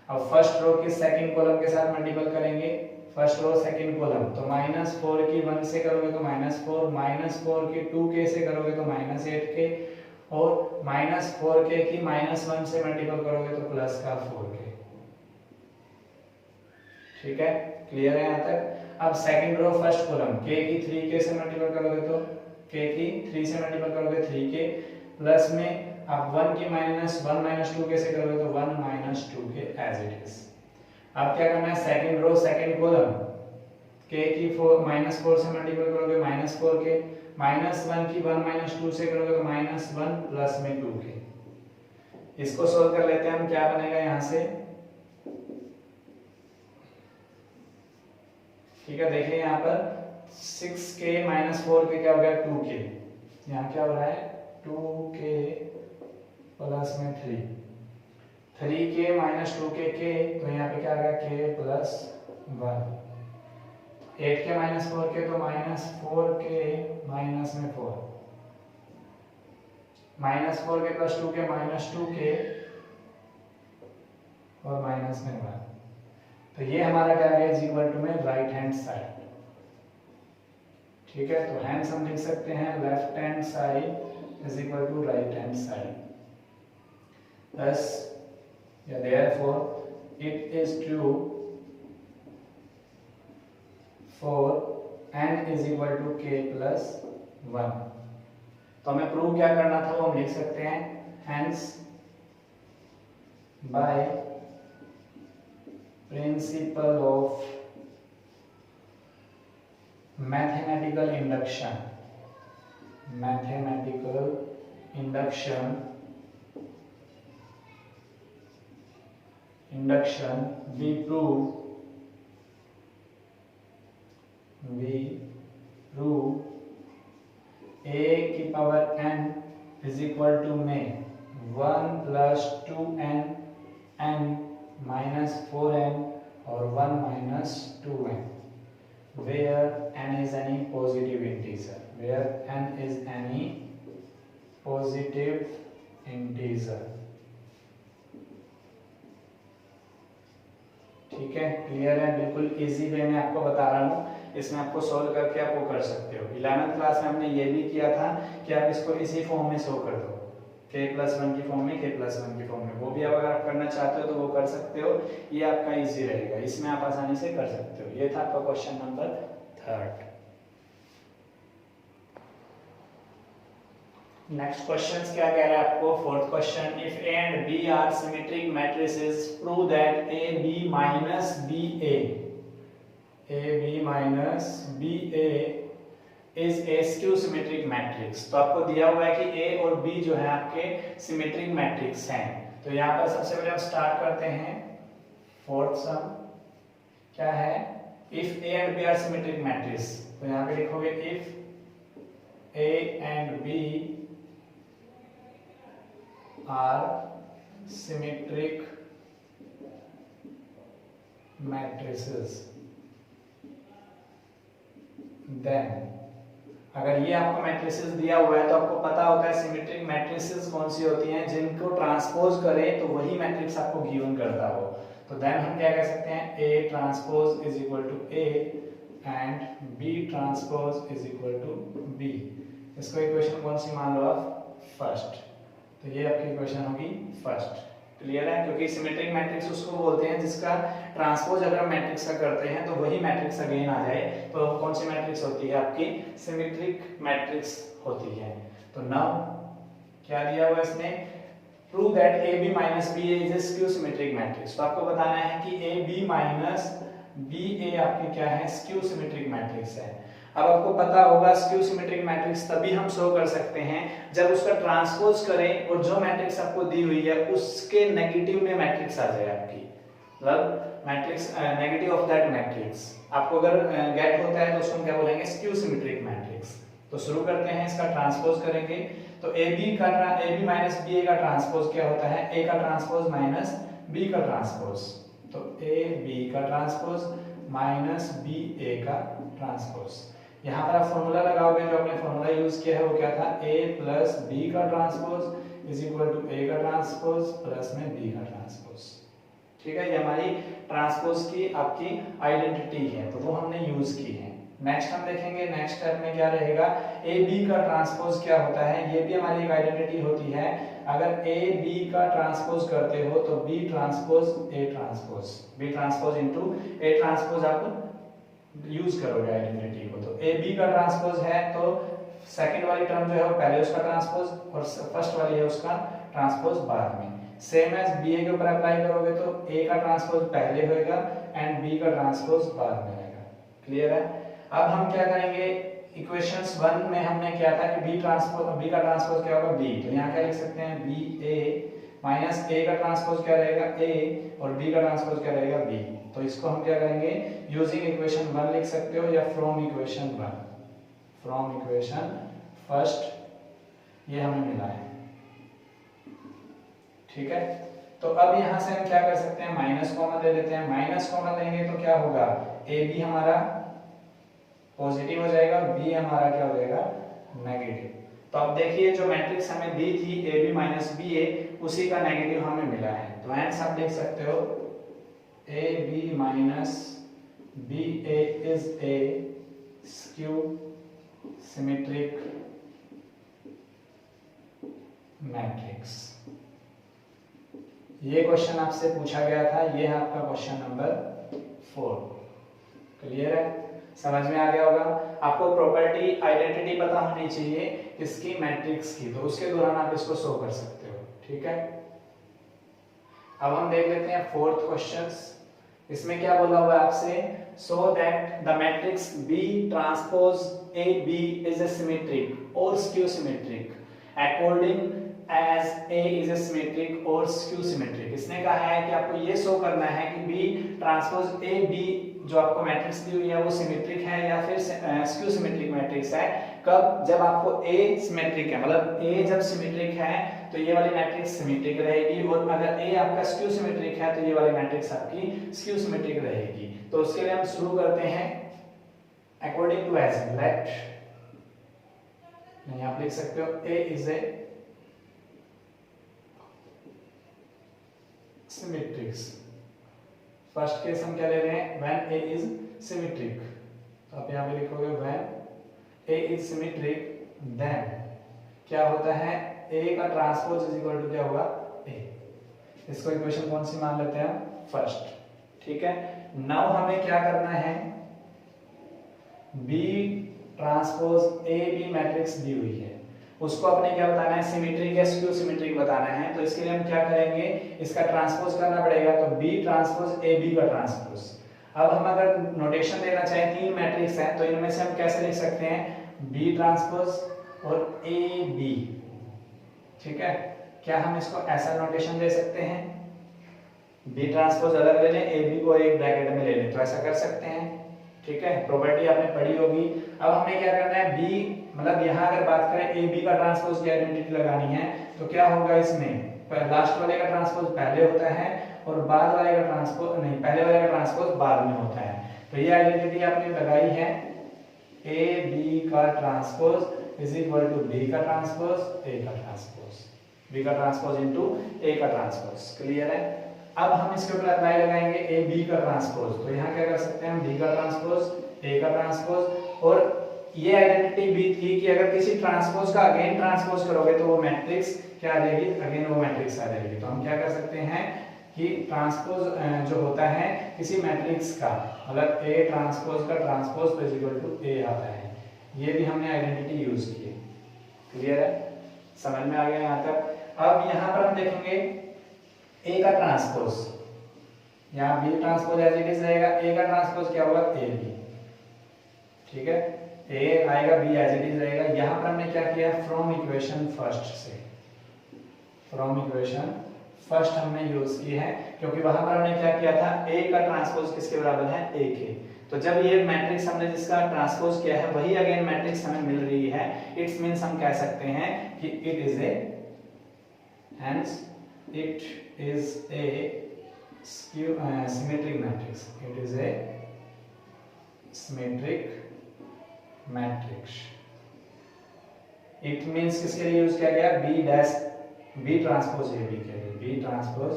A: अब फर्स्ट रो की सेकंड कॉलम के साथ मल्टीपल करेंगे, फर्स्ट रो सेकंड कॉलम, तो -4 की 1 से करोगे तो -4, -4 की 2k से करोगे तो -8k, और -4k की -1 से मल्टीपल करोगे तो प्लस का 4k। ठीक है, क्लियर है यहाँ तक। अब second row first column, k की 3k से मल्टीपल करोगे तो k की 3 से मल्टीपल करोगे 3k, प्लस में अब 1 की -1 2k से करोगे तो 1 - 2k एज इट इज। अब क्या करना है, second row second column, k की -4 से मल्टीपल करोगे -4k, -1 की 1 - 2 से करोगे तो -1 प्लस में 2k। इसको सोल्व कर लेते हैं हम, क्या बनेगा यहाँ से। ठीक है, देखिए यहाँ पर 6k - 4k क्या हो गया, 2k। यहाँ क्या हो रहा है, 2k प्लस में 3k - 2k k, तो यहाँ पे क्या आ गया, k + 1। 8k - 4k तो -4k माइनस में 4, -4k + 2k -2k और माइनस में 1। तो ये हमारा क्या है, इज इक्वल टू में राइट हैंड साइड। ठीक है, तो हैंड्स हम लिख सकते हैं left hand side is equal to right hand side. thus therefore it is true for n is equal to k + 1। तो हमें प्रूव क्या करना था, वो हम लिख सकते हैं, hence by principle of mathematical induction we prove a की power n is equal to में 1 + 2n n -4n और 1 - 2n, where n is any positive integer। ठीक है, क्लियर है, बिल्कुल इजी वे में आपको बता रहा हूँ, इसमें आपको सोल्व करके आप वो कर सकते हो। 11th क्लास में हमने ये भी किया था कि आप इसको इसी फॉर्म में शो कर दो, k + 1 की फॉर्म में, k + 1 की फॉर्म में, वो भी अगर आप करना चाहते हो तो वो कर सकते हो, ये आपका इजी रहेगा, इसमें आप आसानी से कर सकते हो। ये था आपका क्वेश्चन नंबर 3। नेक्स्ट क्वेश्चन क्या कह रहा है आपको, 4th question, if a and b are symmetric matrices prove that ab minus ba is a skew symmetric matrix। तो आपको दिया हुआ है कि a और b जो है आपके सिमेट्रिक मैट्रिक्स हैं। तो यहाँ पर सबसे पहले हम स्टार्ट करते हैं 4th सम, क्या है, if a and b are symmetric matrix, तो यहाँ पे लिखोगे if a and b are symmetric matrices, then अगर ये आपको मैट्रिसेस दिया हुआ है तो आपको पता होता है सिमेट्रिक मैट्रिसेस कौन सी होती हैं, जिनको ट्रांसपोज करें तो वही मैट्रिक्स आपको गिवन करता हो। तो देन हम क्या कह सकते हैं, A transpose is equal to A and B transpose is equal to B। इसको इक्वेशन कौन सी मान लो आप, फर्स्ट। तो ये आपकी इक्वेशन होगी फर्स्ट। क्लियर है, क्योंकि सिमेट्रिक मैट्रिक्स उसको बोलते हैं जिसका ट्रांसपोज अगर मैट्रिक्स का करते हैं तो वही मैट्रिक्स अगेन आ जाए। तो कौन सी मैट्रिक्स होती है आपकी, सिमेट्रिक मैट्रिक्स होती है। तो नाउ क्या दिया हुआ इसमें, prove that AB - BA is a skew symmetric matrix. तो आपको बताना है कि AB - BA आपकी क्या है, स्क्यू सिमेट्रिक मैट्रिक्स है। अब आपको पता होगा स्क्यू सिमेट्रिक मैट्रिक्स तभी हम शो कर सकते हैं जब उसका ट्रांसपोज करें और जो मैट्रिक्स आपको दी हुई है उसके नेगेटिव में मैट्रिक्स आ जाए आपकी, मतलब matrix negative of that matrix आपको अगर गेट होता है तो उसको हम क्या बोलेंगे, स्क्यू सिमेट्रिक मैट्रिक्स। तो शुरू करते हैं, इसका ट्रांसपोज करेंगे। तो AB माइनस BA का ट्रांसपोज क्या होता है, A का ट्रांसपोज माइनस B का ट्रांसपोज। तो AB का ट्रांसपोज माइनस BA का ट्रांसपोज। यहाँ पर आप फॉर्मूला लगाओगे, जो आपने फॉर्मूला यूज किया है वो क्या था, A प्लस B का transpose is equal to A का ट्रांसपोज प्लस में B का ट्रांसपोज। ठीक है, ये हमारी ट्रांसपोज की आपकी आइडेंटिटी है, तो वो हमने यूज की है। नेक्स्ट हम देखेंगे, नेक्स्ट स्टेप में क्या रहेगा, ए बी का ट्रांसपोज क्या होता है, ये भी हमारी एक आइडेंटिटी होती है। अगर ए बी का ट्रांसपोज करते हो तो B transpose A transpose, B transpose into A transpose आप यूज करोगे आइडेंटिटी को। तो ए बी का ट्रांसपोज है तो सेकंड वाली टर्म जो है वो पहले उसका ट्रांसपोज और फर्स्ट वाली है उसका ट्रांसपोज बाद में। सेम एज बी ए के ऊपर अप्लाई करोगे तो ए का ट्रांसपोज पहले होएगा एंड बी का ट्रांसपोज बाद में रहेगा। क्लियर है। अब हम क्या करेंगे, इक्वेशंस 1 में हमने क्या था कि बी का ट्रांसपोज क्या होगा, बी। तो यहाँ क्या लिख सकते हैं, बी ए माइनस ए का ट्रांसपोज क्या रहेगा, ए, और बी का ट्रांसपोज क्या रहेगा, बी। तो इसको हम क्या करेंगे, यूजिंग इक्वेशन 1 लिख सकते हो या from equation 1, from equation first, ये हमें मिला है। ठीक है, तो अब यहाँ से हम क्या कर सकते हैं, माइनस कॉमन ले लेते हैं। माइनस कॉमन लेंगे तो क्या होगा, ए बी हमारा पॉजिटिव हो जाएगा और बी हमारा क्या हो जाएगा, नेगेटिव। तो अब देखिए जो मैट्रिक्स हमें दी थी ए बी माइनस बी ए, उसी का नेगेटिव हमें मिला है। तो हेंस आप लिख सकते हो A B minus B A is a skew symmetric matrix. ये क्वेश्चन आपसे पूछा गया था, ये है आपका क्वेश्चन नंबर 4। क्लियर है, समझ में आ गया होगा। आपको प्रॉपर्टी आइडेंटिटी पता होनी चाहिए इसकी मैट्रिक्स की, तो उसके दौरान आप इसको शो कर सकते हो। ठीक है, अब हम देख लेते हैं 4th क्वेश्चन। इसमें क्या बोला हुआ है आपसे, so that the matrix B transpose A B is a symmetric और skew symmetric according as A is a symmetric और skew symmetric। इसने कहा है कि आपको ये शो करना है कि B ट्रांसपोज A B जो आपको मैट्रिक्स दी हुई है वो सिमेट्रिक है या फिर स्क्यू सिमेट्रिक मैट्रिक्स है। कब, जब आपको A सिमेट्रिक है, मतलब A जब सिमेट्रिक है तो ये वाली मैट्रिक्स सिमेट्रिक रहेगी, और अगर A आपका स्क्यू सिमेट्रिक है तो ये वाली मैट्रिक्स आपकी स्क्यू सिमेट्रिक रहेगी। तो उसके लिए हम शुरू करते हैं अकॉर्डिंग टू एज, लेट, नहीं आप लिख सकते हो A is a symmetric. First case हम क्या ले रहे हैं, व्हेन A इज सिमेट्रिक। तो आप यहाँ पे लिखोगे when A is symmetric then क्या होता है, A का ट्रांसपोज इज इक्वल टू क्या होगा, A। इसको इक्वेशन कौन सी मान लेते हैं, फर्स्ट। ठीक है, नाउ हमें क्या करना है, B transpose A B matrix दी हुई है, उसको अपने क्या बताना है, सिमेट्रिक या स्क्यू सिमेट्रिक बताना है। तो इसके लिए हम क्या करेंगे, इसका ट्रांसपोज करना पड़ेगा। तो B ट्रांसपोज ए बी का ट्रांसपोज। अब हम अगर नोटेशन देना चाहें, 3 मैट्रिक्स हैं तो इनमें से हम कैसे लिख सकते हैं, B ट्रांसपोज और ए बी। ठीक है, क्या हम इसको ऐसा नोटेशन दे सकते हैं, B ट्रांसपोज अलग ले लें, ए बी को एक ब्रैकेट में ले लें, तो ऐसा कर सकते हैं। ठीक है, प्रॉपर्टी आपने पढ़ी होगी। अब हमें क्या करना है, बी मतलब यहाँ अगर बात करें ए बी का ट्रांसपोज की आइडेंटिटी लगानी है तो क्या होगा, इसमें लास्ट वाले का ट्रांसपोज पहले होता है और बाद वाले का ट्रांसपोज नहीं, पहले वाले का ट्रांसपोज बाद में होता है। तो ये आइडेंटिटी आपने लगाई है, ए बी का transpose is equal to B का ट्रांसपोज ए का ट्रांसपोज, बी का ट्रांसपोज इनटू ए का ट्रांसपोज। क्लियर है। अब हम इसके ऊपर अप्लाई लगाएंगे ए बी का ट्रांसपोज। तो यहाँ क्या कर सकते हैं हम, बी का ट्रांसपोज ए का ट्रांसपोज, और ये आइडेंटिटी भी थी कि अगर किसी ट्रांसपोज का अगेन ट्रांसपोज करोगे तो वो मैट्रिक्स क्या आ जाएगी, अगेन वो मैट्रिक्स आ जाएगी। तो हम क्या कर सकते हैं कि ट्रांसपोज जो होता है किसी मैट्रिक्स का, मतलब ए ट्रांसपोज का ट्रांसपोज तो इज इक्वल टू ए आता है। ये भी हमने आइडेंटिटी यूज की है। क्लियर है, समझ में आ गया यहाँ तक। अब यहाँ पर हम देखेंगे ए का ट्रांसपोज, यहाँ B transpose as it is रहेगा, ए का ट्रांसपोज क्या होगा, ए बी। ठीक है, ए आएगा, बी एज इट इज रहेगा। यहाँ पर हमने क्या किया है, फ्रॉम इक्वेशन फर्स्ट से, फ्रॉम इक्वेशन फर्स्ट हमने यूज की है, क्योंकि वहां पर हमने क्या किया था, ए का ट्रांसपोज किसके बराबर है, ए के। तो जब ये मैट्रिक्स हमने जिसका ट्रांसपोज किया है वही अगेन मैट्रिक्स हमें मिल रही है, इट्स मींस हम कह सकते हैं कि it is a, hence it is a symmetric matrix, it is a symmetric matrix. It means किसके लिए यूज किया गया, B dash B transpose A B के लिए, बी ट्रांसपोज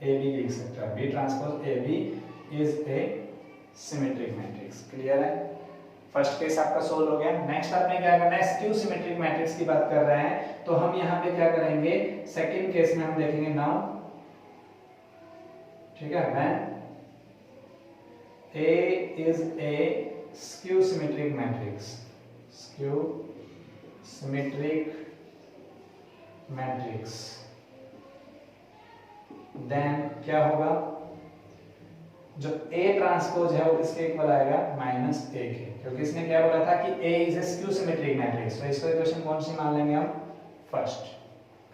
A: ए बी लिख सकते हैं, B transpose A B is a symmetric matrix. Clear है, फर्स्ट केस आपका सोल्व हो गया। नेक्स्ट आपने क्या करना है, स्क्यू सिमेट्रिक मैट्रिक्स की बात कर रहे हैं, तो हम यहाँ पे क्या करेंगे, सेकंड केस में हम देखेंगे नाउ, ठीक है, when A is a skew symmetric matrix, skew symmetric matrix, then क्या होगा, जो A ट्रांसपोज है वो किसके इक्वल आएगा, माइनस A के, क्योंकि इसने क्या बोला था कि A is a skew symmetric matrix, तो इसको इक्वेशन कौन सी मान लेंगे हम, फर्स्ट।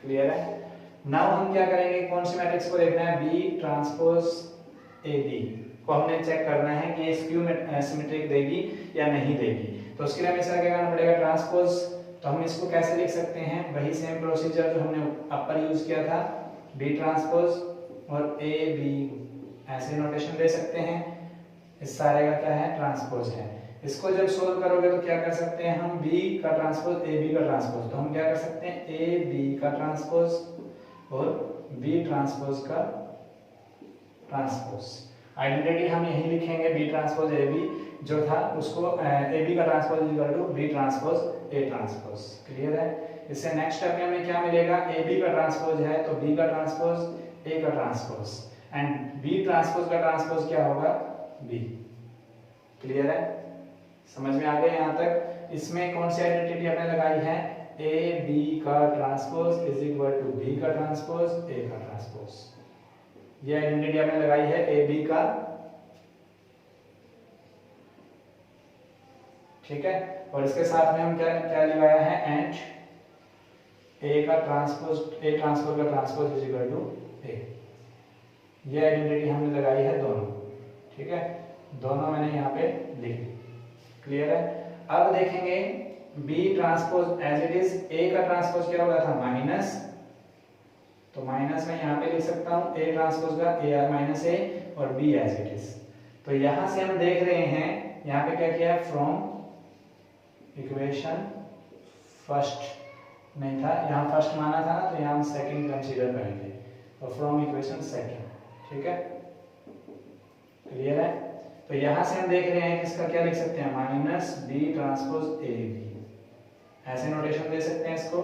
A: क्लियर है, नाउ हम क्या करेंगे, कौन सी मैट्रिक्स को देखना है, B ट्रांसपोज A B को हमने चेक करना है कि ये स्क्यू सिमेट्रिक देगी या नहीं देगी। तो उसके लिए हमें इसका क्या करना पड़ेगा, ट्रांसपोज। तो हम इसको कैसे लिख सकते हैं, वही सेम प्रोसीजर जो हमने अपर यूज किया था, बी ट्रांसपोज और ए बी, ऐसे नोटेशन दे सकते हैं। इस सारे का क्या है, ट्रांसपोज है। इसको जब सोल्व करोगे तो क्या कर सकते हैं हम, बी का ट्रांसपोज ए बी का ट्रांसपोज, तो हम क्या कर सकते हैं, ए बी का ट्रांसपोज और बी ट्रांसपोज का ट्रांसपोज। आइडेंटिटी हम यही लिखेंगे, बी ट्रांसपोज ए बी जो था उसको ए बी का transpose equal to B transpose A transpose. Clear है, इससे नेक्स्ट स्टेप में हमें क्या मिलेगा, ए बी का ट्रांसपोज है तो बी का ट्रांसपोज ए का ट्रांसपोज, एंड बी ट्रांसपोज का ट्रांसपोज क्या होगा, बी। क्लियर है, समझ में आ गया यहाँ तक। इसमें कौन सी आइडेंटिटी हमने लगाई है, ए बी का transpose is equal to B का ट्रांसपोज ए का ट्रांसपोज, ये आइडेंटिटी हमने लगाई है ए बी का, ठीक है। और इसके साथ में हम क्या क्या लगाया है, एंड ए का ट्रांसपोज, ए ट्रांसपोज का ट्रांसपोज इज इक्वल टू ए, ये आइडेंटिटी हमने लगाई है दोनों, ठीक है, दोनों मैंने यहाँ पे लिख दी। क्लियर है, अब देखेंगे B transpose as it is, A का ट्रांसपोज क्या होगा था, माइनस, तो माइनस में यहाँ पे लिख सकता हूँ ए ट्रांसपोज का, ए आर माइनस ए और बी एज इट इज। तो यहाँ से हम देख रहे हैं, यहाँ पे क्या किया है, फ्रॉम इक्वेशन फर्स्ट नहीं था, यहाँ फर्स्ट माना था ना, तो यहाँ हम सेकंड कंसीडर करेंगे, और फ्रॉम इक्वेशन सेकंड, ठीक है। क्लियर है, तो यहाँ से हम देख रहे हैं कि इसका क्या लिख सकते हैं, minus B transpose A B, ऐसे नोटेशन दे सकते हैं इसको।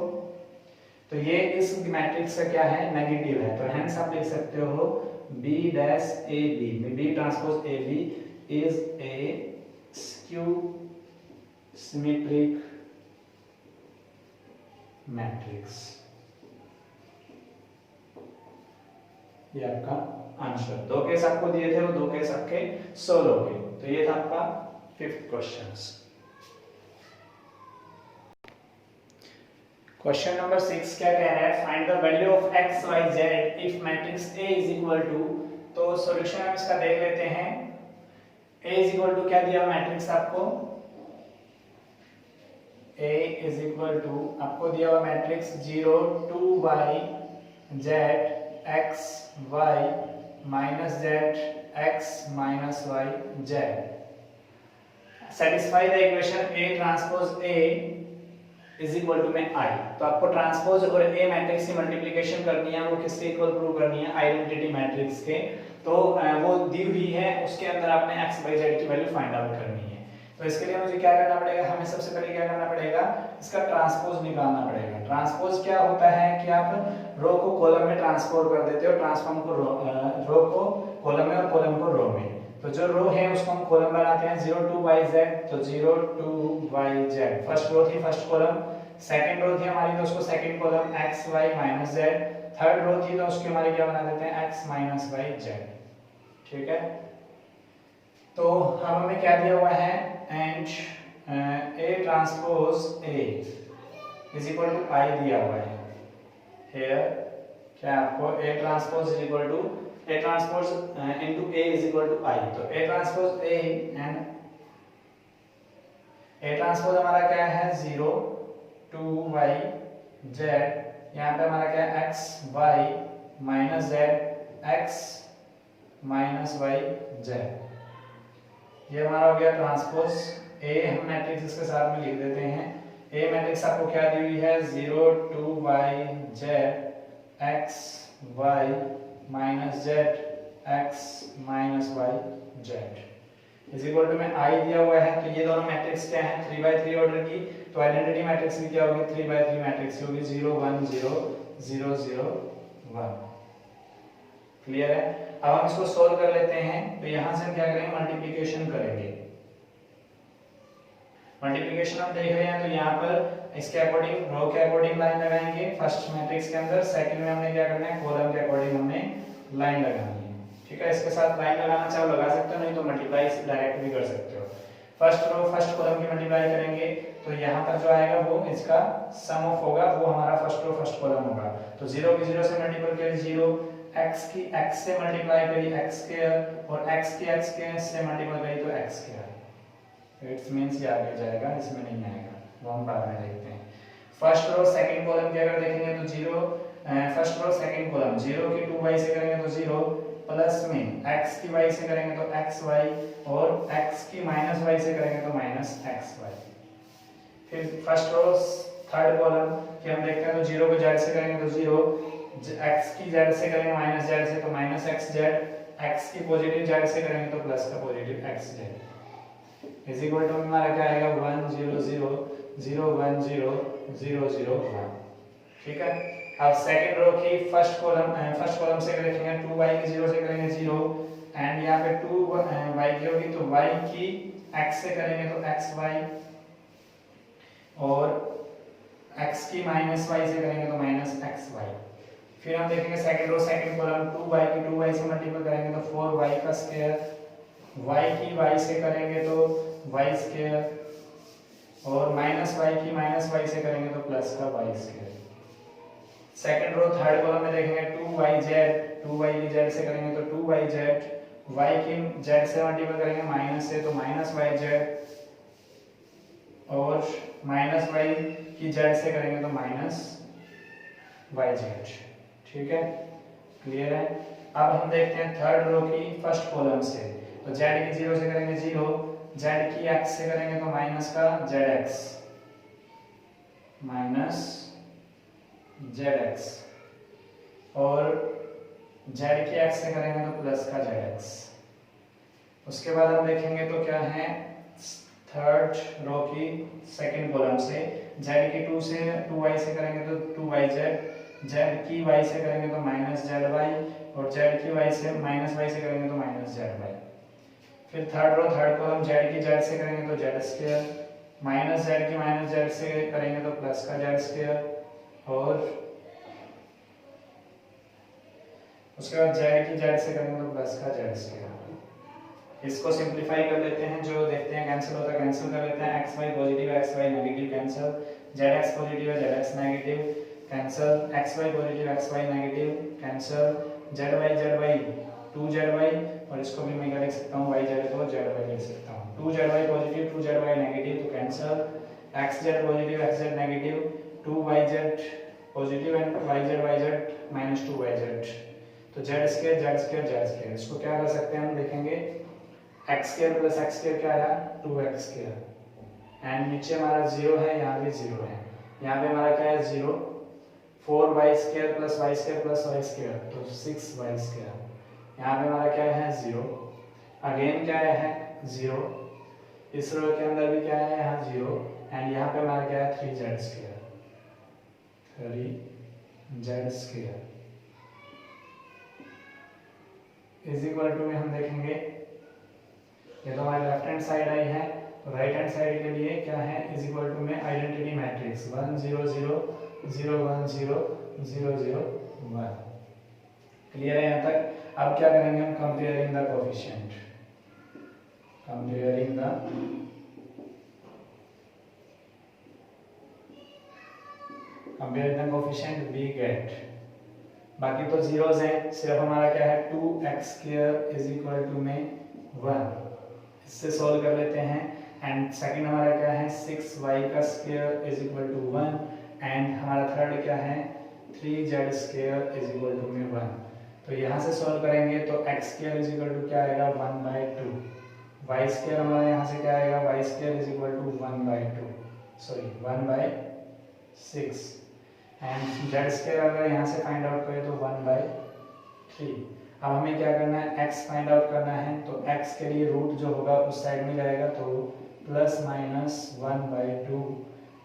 A: तो ये इस मैट्रिक्स का क्या है, नेगेटिव है, तो हेंस आप लिख सकते हो b dash A B, B transpose A B is a skew symmetric matrix. ये आपका आंसर, दो केस आपको दिए थे, वो दो केस आपके सोल्व हो गए। तो ये था आपका फिफ्थ क्वेश्चन। क्वेश्चन नंबर 6 क्या कह रहा है, find the value of x y z if matrix A is equal to, तो सॉल्यूशन हम इसका देख लेते हैं। A इज इक्वल टू क्या दिया मैट्रिक्स आपको, A इज इक्वल टू आपको दिया हुआ matrix 0 2 y z x y minus z x minus y z। Satisfy the equation A transpose A is equal to में आई। तो आपको ट्रांसपोज और ए मैट्रिक्स की मल्टीप्लिकेशन करनी है, वो किसके इक्वल प्रूव करनी है, आइडेंटिटी मैट्रिक्स के। तो वो दी हुई है, उसके अंदर आपने x y z की वैल्यू फाइंड आउट करनी है। तो इसके लिए मुझे क्या करना पड़ेगा, हमें सबसे पहले क्या करना पड़ेगा, इसका ट्रांसपोज निकालना पड़ेगा। ट्रांसपोज क्या होता है कि आप रो को कॉलम में ट्रांसपोज कर देते हो, ट्रांसफॉर्म को रो को कॉलम में और कॉलम को रो में। तो जो रो है उसको हम कॉलम बनाते हैं, 0 2 yz, तो 0 2 yz फर्स्ट रो थी फर्स्ट कॉलम, सेकंड रो थी हमारी तो उसको second column x y minus z, third row थी तो उसकी हमारी क्या बना देते हैं x माइनस y z। ठीक है, तो हम हमें क्या दिया हुआ है, and A transpose A is equal to I दिया हुआ है हेयर, क्या आपको A transpose is equal to A transpose into A is equal to I. तो A transpose A and A transpose हमारा क्या है 0 2 y z, यहाँ पे हमारा क्या है x y minus z x minus y z, ये हमारा हो गया ट्रांसपोज ए। हम मैट्रिक्स इसके साथ में लिख देते हैं। ए मैट्रिक्स आपको क्या दी हुई है 0 2 y z x y minus z x minus y z is equal to में आई दिया हुआ है। तो ये दोनों मैट्रिक्स क्या है 3x3 ऑर्डर की, तो आइडेंटिटी मैट्रिक्स भी क्या होगी 3x3 मैट्रिक्स होगी 0 1 0 0 0 1। क्लियर है। अब हम इसको सोल्व कर लेते हैं। तो यहां से हम क्या करेंगे मल्टीप्लिकेशन करेंगे। मल्टीप्लिकेशन हम देख रहे हैं तो यहाँ पर इसके अकॉर्डिंग रो के अकॉर्डिंग लाइन लगाएंगे फर्स्ट मैट्रिक्स के अंदर, सेकंड में हमने क्या करना है कॉलम के अकॉर्डिंग हमने लाइन लगानी है। ठीक है, इसके साथ लाइन लगाना चाहो लगा सकते हो, नहीं तो मल्टीप्लाई डायरेक्ट भी कर सकते हो। फर्स्ट रो फर्स्ट कॉलम की मल्टीप्लाई करेंगे तो यहाँ पर जो आएगा वो इसका सम ऑफ होगा, वो हमारा फर्स्ट रो फर्स्ट कॉलम होगा। तो 0 की 0 से मल्टीपल करिए 0, x की x से मल्टीप्लाई करिए x स्क्वायर और x की x स्क्वायर से मल्टीपल करिए तो x स्क्वायर। इट्स मींस ये आगे जाएगा, इसमें नहीं आएगा, वो हम बाद में देखते हैं। फर्स्ट रो सेकंड कॉलम की अगर देखेंगे तो 0 फर्स्ट रो सेकंड कॉलम 0 की 2y से करेंगे तो 0 प्लस में x की y से करेंगे तो xy और x की माइनस y से करेंगे तो माइनस xy। फिर फर्स्ट रो थर्ड कॉलम कि हम देखते हैं तो 0 को z से करेंगे तो 0, x की z से करेंगे माइनस z से तो माइनस xz, x की पॉजिटिव z से करेंगे तो प्लस का positive xz is equal to हमारा क्या आएगा 1 0 0 0 1 0 0 0 1। ठीक है। अब सेकंड रो की फर्स्ट कॉलम से देखेंगे 2y की 0 से करेंगे 0 एंड यहाँ पे 2y की होगी तो y की x से करेंगे तो xy और x की माइनस y से करेंगे तो माइनस xy। फिर हम देखेंगे second row second column 2y की 2y से मल्टीपल करेंगे तो 4y का स्क्वायर, y की y से करेंगे तो y स्क्वायर और माइनस y की माइनस y से करेंगे तो प्लस का y square. Second row third column में देखेंगे 2y की z से करेंगे तो 2yz, y की z से मल्टीपल करेंगे माइनस से तो माइनस yz और माइनस y की z से करेंगे तो माइनस yz। ठीक है, क्लियर है। अब हम देखते हैं थर्ड रो की फर्स्ट कॉलम से, तो z की 0 से करेंगे 0, z की x से करेंगे तो माइनस का zx माइनस zx और z की x से करेंगे तो प्लस का zx। उसके बाद हम देखेंगे तो क्या है थर्ड रो की सेकंड कॉलम से z की 2 से 2y से करेंगे तो 2yz, z की y से करेंगे तो माइनस zy और z की y से माइनस y से करेंगे तो माइनस zy। फिर third row third column z की z से करेंगे तो z स्क्वायर, माइनस z की माइनस z से करेंगे तो प्लस का z स्क्वायर और उसके बाद z की z से करेंगे तो प्लस का z स्क्वायर। इसको सिंपलीफाई कर लेते हैं, जो देखते हैं कैंसिल होता है कैंसिल कर लेते हैं। xy positive xy negative cancel, zx positive है zx negative cancel, xy positive xy negative cancel, zy 2zy और इसको भी मैं क्या लिख सकता हूँ yz को zy लिख सकता हूँ। 2zy पॉजिटिव 2zy नेगेटिव तो cancel, xz positive xz negative 2yz positive and yz minus 2yz तो z स्क्वायर इसको क्या कर सकते हैं हम देखेंगे x square plus x square क्या आया 2x स्क्वायर एंड नीचे हमारा 0 है, यहाँ भी 0 है, यहाँ पे हमारा क्या है 0, 4y square plus y square plus y square तो 6y स्क्वायर, यहाँ पे हमारा क्या है 0, अगेन क्या है 0, इस रो के अंदर भी क्या है यहाँ 0 एंड यहाँ पे हमारा क्या है 3z square, 3z square is equal to में हम देखेंगे ये तो हमारी लेफ्ट हैंड साइड आई है, तो राइट हैंड साइड के लिए क्या है इज इक्वल टू में आइडेंटिटी मैट्रिक्स 1 0 0 0 1 0 0 0 1। क्लियर है यहाँ तक। अब क्या करेंगे हम comparing the coefficient, comparing the compare the coefficient we get, बाकी तो जीरोज हैं, सिर्फ हमारा क्या है 2x² इज इक्वल टू में 1, इससे सॉल्व कर लेते हैं। एंड सेकंड हमारा क्या है 6y² is equal to 1 and हमारा थर्ड क्या है 3z² इज इक्वल टू में 1। तो यहाँ से सॉल्व करेंगे तो x² इज इक्वल टू क्या आएगा 1/2, y² हमारा यहाँ से क्या आएगा y² is equal to 1/6 and z² अगर यहाँ से फाइंड आउट करें तो 1/3। अब हमें क्या करना है x फाइंड आउट करना है, तो x के लिए रूट जो होगा उस साइड में जाएगा, तो ±1/2।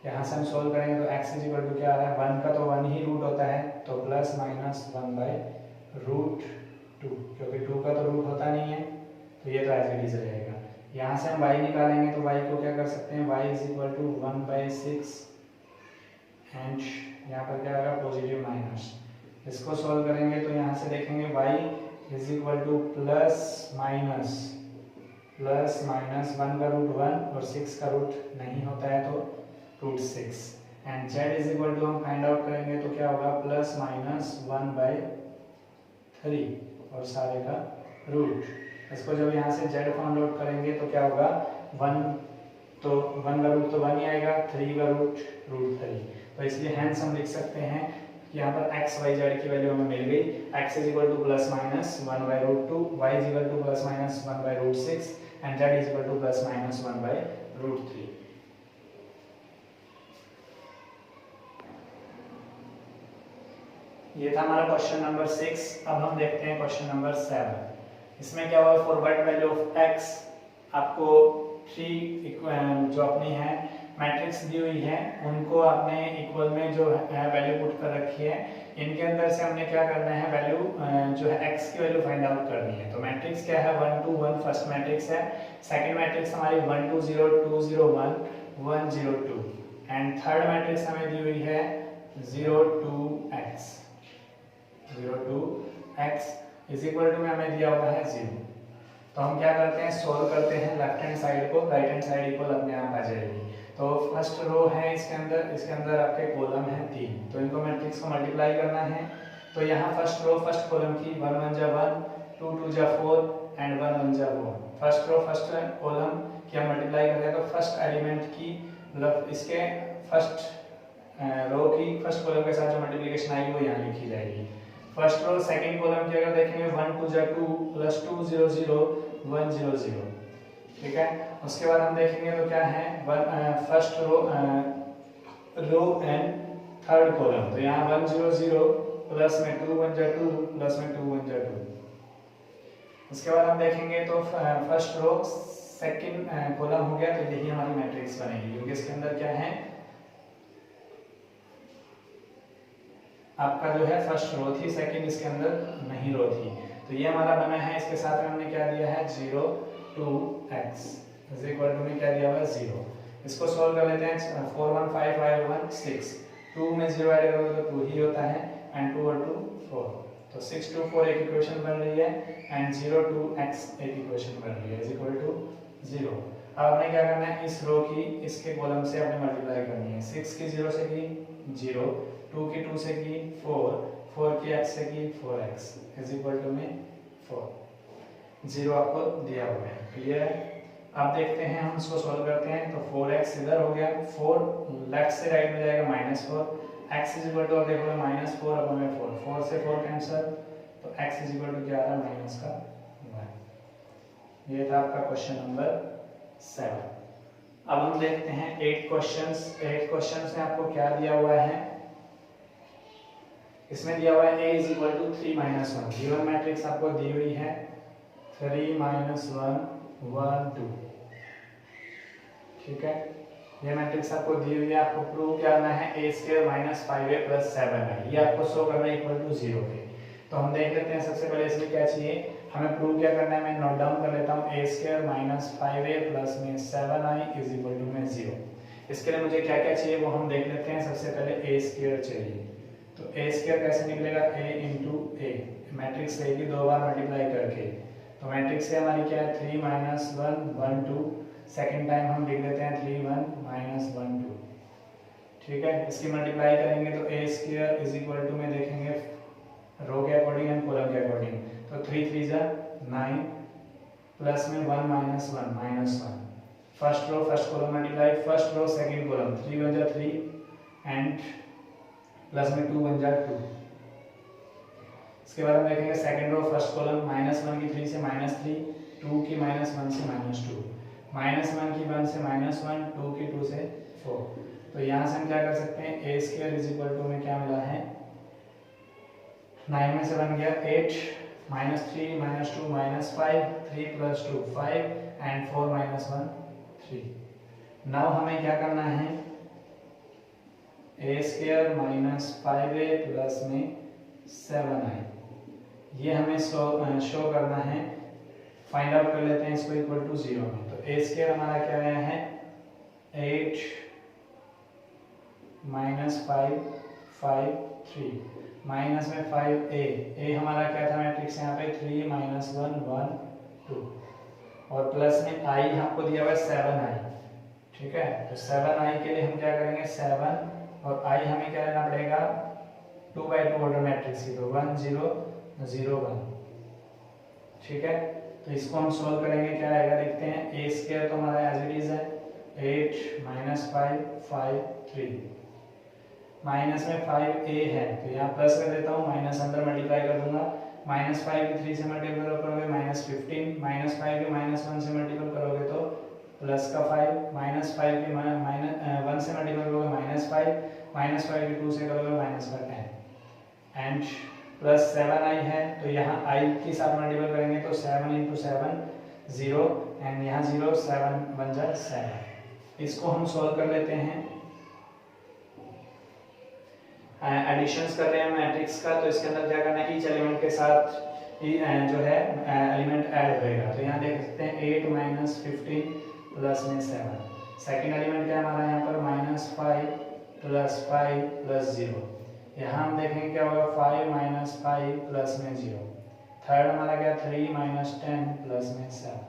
A: यहाँ से हम सोल्व करेंगे तो x इज इक्वल टू क्या आ रहा है 1 का तो 1 ही रूट होता है, तो ±1/√2, क्योंकि 2 का तो रूट होता नहीं है तो ये तो एज इट इज रहेगा। यहाँ से हम y निकालेंगे तो y को क्या कर सकते हैं y is equal to 1/6 and यहाँ पर क्या आएगा पॉजिटिव माइनस। इसको सॉल्व करेंगे तो यहाँ से देखेंगे y is equal two plus minus 1 का रूट 1 और 6 का रूट नहीं होता है तो √6 and z is equal to हम फाइंड आउट करेंगे तो क्या होगा ±1/3 और सारे का रूट। इसको जब यहाँ से z फाइंड आउट करेंगे तो क्या होगा 1 का रूट तो 1 ही आएगा, 3 का रूट √3। तो इसलिए हैंस हम लिख सकते हैं कि यहाँ पर x y z की वैल्यू हमें मिल गई, x is equal to ±1/√2, y is equal to ±1/√6 and z is equal to ±1/√3। ये था हमारा क्वेश्चन नंबर 6। अब हम देखते हैं क्वेश्चन नंबर 7। इसमें क्या हुआ for what value of x, आपको 3 जो अपनी है मैट्रिक्स दी हुई है उनको आपने इक्वल में जो है वैल्यू पुट कर रखी है, इनके अंदर से हमने क्या करना है वैल्यू जो है x की वैल्यू फाइंड आउट करनी है। तो मैट्रिक्स क्या है 1 2 1 फर्स्ट मैट्रिक्स है, सेकंड मैट्रिक्स हमारी 1 2 0 2 0 1 1 0 2 एंड थर्ड मैट्रिक्स हमें दी हुई है 0 2 x इज इक्वल टू में हमें दिया हुआ है 0। तो हम क्या करते हैं सॉल्व करते हैं लेफ्ट हैंड साइड को, राइट हैंड साइड इक्वल अपने आप आ जाएगी। तो फर्स्ट रो है इसके अंदर आपके कॉलम है 3, तो इनको मैट्रिक्स को मल्टीप्लाई करना है। तो यहाँ फर्स्ट रो फर्स्ट कॉलम की 1 1 जा 1 2 2 जा 4 एंड 1 1 जा 4। फर्स्ट रो फर्स्ट कॉलम की हम मल्टीप्लाई कर रहे हैं तो फर्स्ट एलिमेंट की मतलब इसके फर्स्ट रो की फर्स्ट कॉलम के साथ जो मल्टीप्लिकेशन आएगी वो यहाँ लिखी जाएगी। फर्स्ट रो सेकंड कॉलम की अगर देखेंगे 1 2 जा 2 प्लस 2 0 0 1 0 0, ठीक है। उसके बाद हम देखेंगे तो क्या है first row and third column, तो यहाँ 1 0 0 प्लस में 2 1 जा 2 प्लस में 2 1 जा 2। उसके बाद हम देखेंगे तो फर्स्ट रो सेकंड कॉलम हो गया, तो यही हमारी मैट्रिक्स बनेगी क्योंकि इसके अंदर क्या है आपका जो है फर्स्ट रो थी, सेकंड इसके अंदर नहीं रो थी, तो ये हमारा बना है। इसके साथ में हमने क्या दिया है 0 2 x इज इक्वल टू में क्या दिया हुआ है 0। इसको सॉल्व कर लेते हैं 4 1 5 5 1 6, 2 में 0 ऐड करोगे तो 2 ही होता है एंड 2 और 2 4, तो 6 2 4 एक इक्वेशन बन रही है एंड 0 2 x एक इक्वेशन बन रही है इज इक्वल टू 0। अब हमने क्या करना है इस रो की इसके कॉलम से हमने मल्टीप्लाई करनी है, 6 की 0 से की 0, 2 की 2 से की 4, 4 की x से की 4x इज इक्वल टू में 4, 0 आपको दिया हुआ है, क्लियर है। अब देखते हैं हम इसको सॉल्व करते हैं तो 4x इधर हो गया, 4 लेफ्ट से राइट में जाएगा -4, x इज इक्वल टू अब देखोगे -4 अपॉन में 4, 4 से 4 कैंसिल, तो x इज इक्वल टू क्या आ रहा है -1। ये था आपका क्वेश्चन नंबर 7। अब हम देखते हैं 8 क्वेश्चंस में आपको क्या दिया हुआ है। इसमें दिया हुआ है a is equal to 3 -1, given matrix आपको दी हुई है 3 -1 1 2, ठीक है। ये मैट्रिक्स आपको दी हुई है, आपको प्रूव करना है a² - 5a + 7a, ये आपको शो करना है इक्वल टू 0 पे। तो हम देख लेते हैं सबसे पहले इसमें क्या चाहिए हमें प्रूव क्या करना है, मैं नोट डाउन कर लेता हूँ a² - 5a + में 7i इज इक्वल टू में 0। इसके लिए मुझे क्या क्या चाहिए वो हम देख लेते हैं। सबसे पहले a² चाहिए, तो a² कैसे निकलेगा a into a, matrix a की 2 बार मल्टीप्लाई करके, तो मैट्रिक्स से हमारी क्या है 3 -1 1 2, सेकेंड टाइम हम लिख देते हैं 3 1 -1 2, ठीक है। इसकी मल्टीप्लाई करेंगे तो A square is equal to में देखेंगे रो के अकॉर्डिंग एंड कॉलम के अकॉर्डिंग, तो 3 3 जा 9 प्लस में 1 minus 1 minus 1, first row first column multiply first row second column, 3 बन जा 3 एंड प्लस में 2 बन जा 2। इसके बाद हम देखेंगे सेकंड रो फर्स्ट कॉलम -1 की 3 से -3, 2 की -1 से -2, -1 की 1 से -1, 2 की 2 से 4। तो यहाँ से हम क्या कर सकते हैं, ए स्क्वायर इज इक्वल टू में क्या मिला है 9 में से बन गया 8, -3 -2 -5, 3 + 2 5 एंड 4 - 1 3। नाउ हमें क्या करना है, ए स्क्वायर -5a प्लस में 7i, ये हमें शो करना है, फाइंड आउट कर लेते हैं इसको इक्वल टू 0 में। तो ए स्क्वायर हमारा क्या आया है 8 -5 5 3 माइनस में 5a, ए हमारा क्या था मैट्रिक्स यहाँ पे 3 -1 1 2 और प्लस में i आपको दिया हुआ है 7i, ठीक है। तो 7i के लिए हम क्या करेंगे 7 और i हमें क्या लेना पड़ेगा 2/2 ऑर्डर मैट्रिक्स की, तो 1 0 0 1, ठीक है। तो इसको हम सॉल्व करेंगे, क्या आएगा देखते हैं। ए स्क्वायर तो हमारा एज इट इज है 8 -5 5 3, माइनस में 5a है तो यहाँ प्लस कर देता हूँ, माइनस अंदर मल्टीप्लाई कर दूंगा, -5 की 3 से मल्टीपल करोगे -15, -5 के -1 से मल्टीपल करोगे तो प्लस का 5, -5 के -1 से मल्टीपल करोगे -5, -5 के 2 से करोगे -10 एंड प्लस 7i है, तो यहाँ i के साथ मल्टीपल करेंगे तो 7 × 7 0 एंड यहाँ 0 7 बन जाए 7। इसको हम सॉल्व कर लेते हैं, एडिशंस कर रहे हैं मैट्रिक्स का, तो इसके अंदर क्या करना है ईच एलिमेंट के साथ जो है एलिमेंट ऐड होएगा। तो यहाँ देख सकते हैं 8 - 15 प्लस में 7, सेकेंड एलिमेंट क्या हमारा यहाँ पर -5 + 5 + 0, यहाँ हम देखेंगे क्या होगा 5 - 5 प्लस में 0, थर्ड हमारा क्या 3 - 10 प्लस में 7,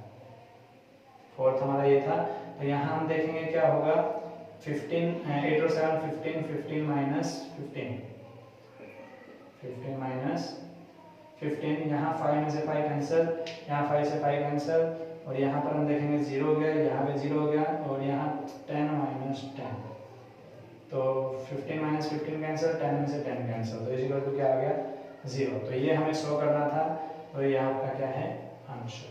A: फोर्थ हमारा ये था। तो यहाँ हम देखेंगे क्या होगा 15 8 और 7 15 15 -15, यहाँ 5 में से 5 कैंसिल, यहाँ 5 से 5 कैंसिल और यहाँ पर हम देखेंगे 0 हो गया, यहाँ पे 0 हो गया और यहाँ 10 - 10, तो 15 - 15 कैंसिल, 10 में से 10 कैंसिल, तो इसी को क्या आ गया 0। तो ये हमें शो करना था, तो ये आपका क्या है आंसर,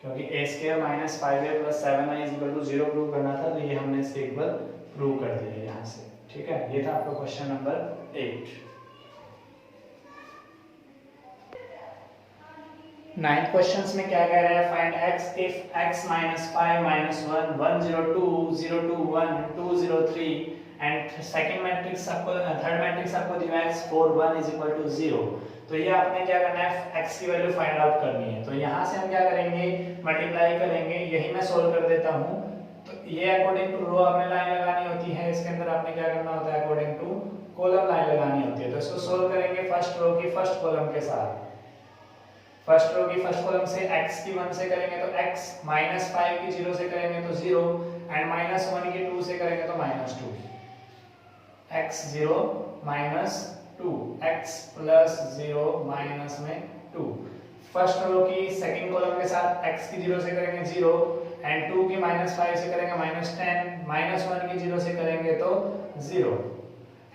A: क्योंकि a square -5a + 7i = 0 prove करना था, तो ये हमने इसके इक्वल प्रूव कर दिया यहाँ से, ठीक है। ये था आपका क्वेश्चन नंबर 8। 9th क्वेश्चंस में क्या कह रहा है, find x if x - 5 - 1 1 0 2 0 2 1 2 0 3 and second matrix आपको थर्ड मैट्रिक्स आपको दिया है x 4 1 = 0। तो ये आपने क्या करना है x की वैल्यू फाइंड आउट करनी है। तो यहाँ से हम क्या करेंगे मल्टीप्लाई करेंगे, यही मैं सोल्व कर देता हूँ। तो ये अकॉर्डिंग टू रो आपने लाइन लगानी होती है, इसके अंदर आपने क्या करना होता है अकॉर्डिंग टू कॉलम लाइन लगानी होती है। तो इसको सोल्व करेंगे फर्स्ट रो की फर्स्ट कॉलम के साथ, फर्स्ट रो की फर्स्ट कॉलम से x की 1 से करेंगे तो x, -5 की 0 से करेंगे तो 0 एंड -1 की 2 से करेंगे तो -2, x 0 -2 x + 0 माइनस में 2। फर्स्ट रो की सेकंड कॉलम के साथ x की 0 से करेंगे 0 एंड 2 की -5 से करेंगे -10, -1 की 0 से करेंगे तो 0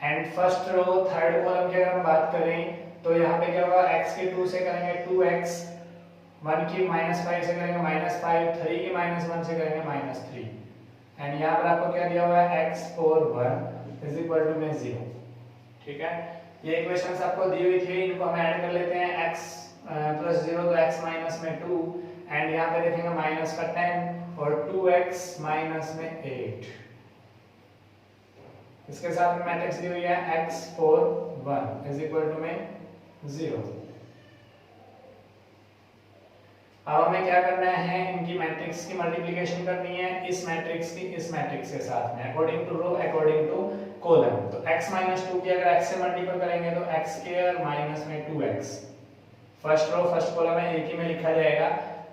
A: and first row third column की अगर हम बात करें तो यहाँ पे क्या होगा x की 2 से करेंगे 2x, 1 की -5 से करेंगे -5, 3 की -1 से करेंगे -3 एंड यहाँ पर आपको क्या दिया हुआ है x 4 1 = 0, ठीक है। ये इक्वेशंस आपको दी हुई थी, इनको हम ऐड कर लेते हैं x + 0 तो x माइनस में 2 एंड यहाँ पे देखेंगे माइनस का 10 और 2x माइनस में 8, इसके साथ में मैट्रिक्स दी हुई है x 4 1 = 0। अब हमें क्या करना है इनकी मैट्रिक्स की मल्टीप्लिकेशन करनी है इस मैट्रिक्स की इस मैट्रिक्स के साथ में according to row according to column. तो x - 2 की अगर x से मल्टीपल करेंगे तो x² माइनस में 2x, first row first column है एक ही में लिखा जाएगा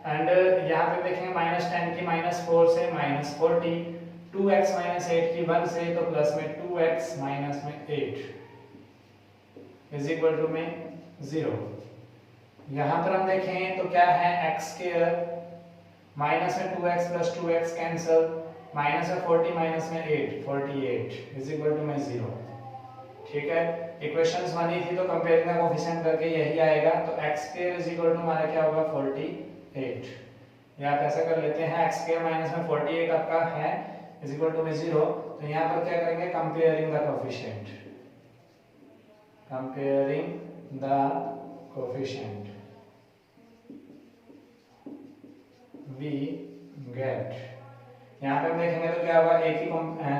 A: एंड यहाँ पे देखेंगे -10 की -4 से -40, 2x माइनस 8 की 1 से तो प्लस में 2x माइनस में 8 इज इक्वल टू में 0। यहां पर हम देखें तो क्या है x स्क्वायर माइनस में 2x plus 2x cancel minus में 40 माइनस में 8 48 इज इक्वल टू में 0। ठीक है, इक्वेशंस बनी थी तो कंपेयरिंग का कोएफिशिएंट करके यही आएगा। तो x square is equal to हमारा क्या होगा 48। या आप ऐसा कर लेते हैं x स्क्वायर माइनस में 48 आपका है इज इक्वल टू में 0। तो यहाँ पर क्या करेंगे comparing the coefficient, comparing the coefficient we get, यहाँ पे हम देखेंगे तो क्या होगा एक ही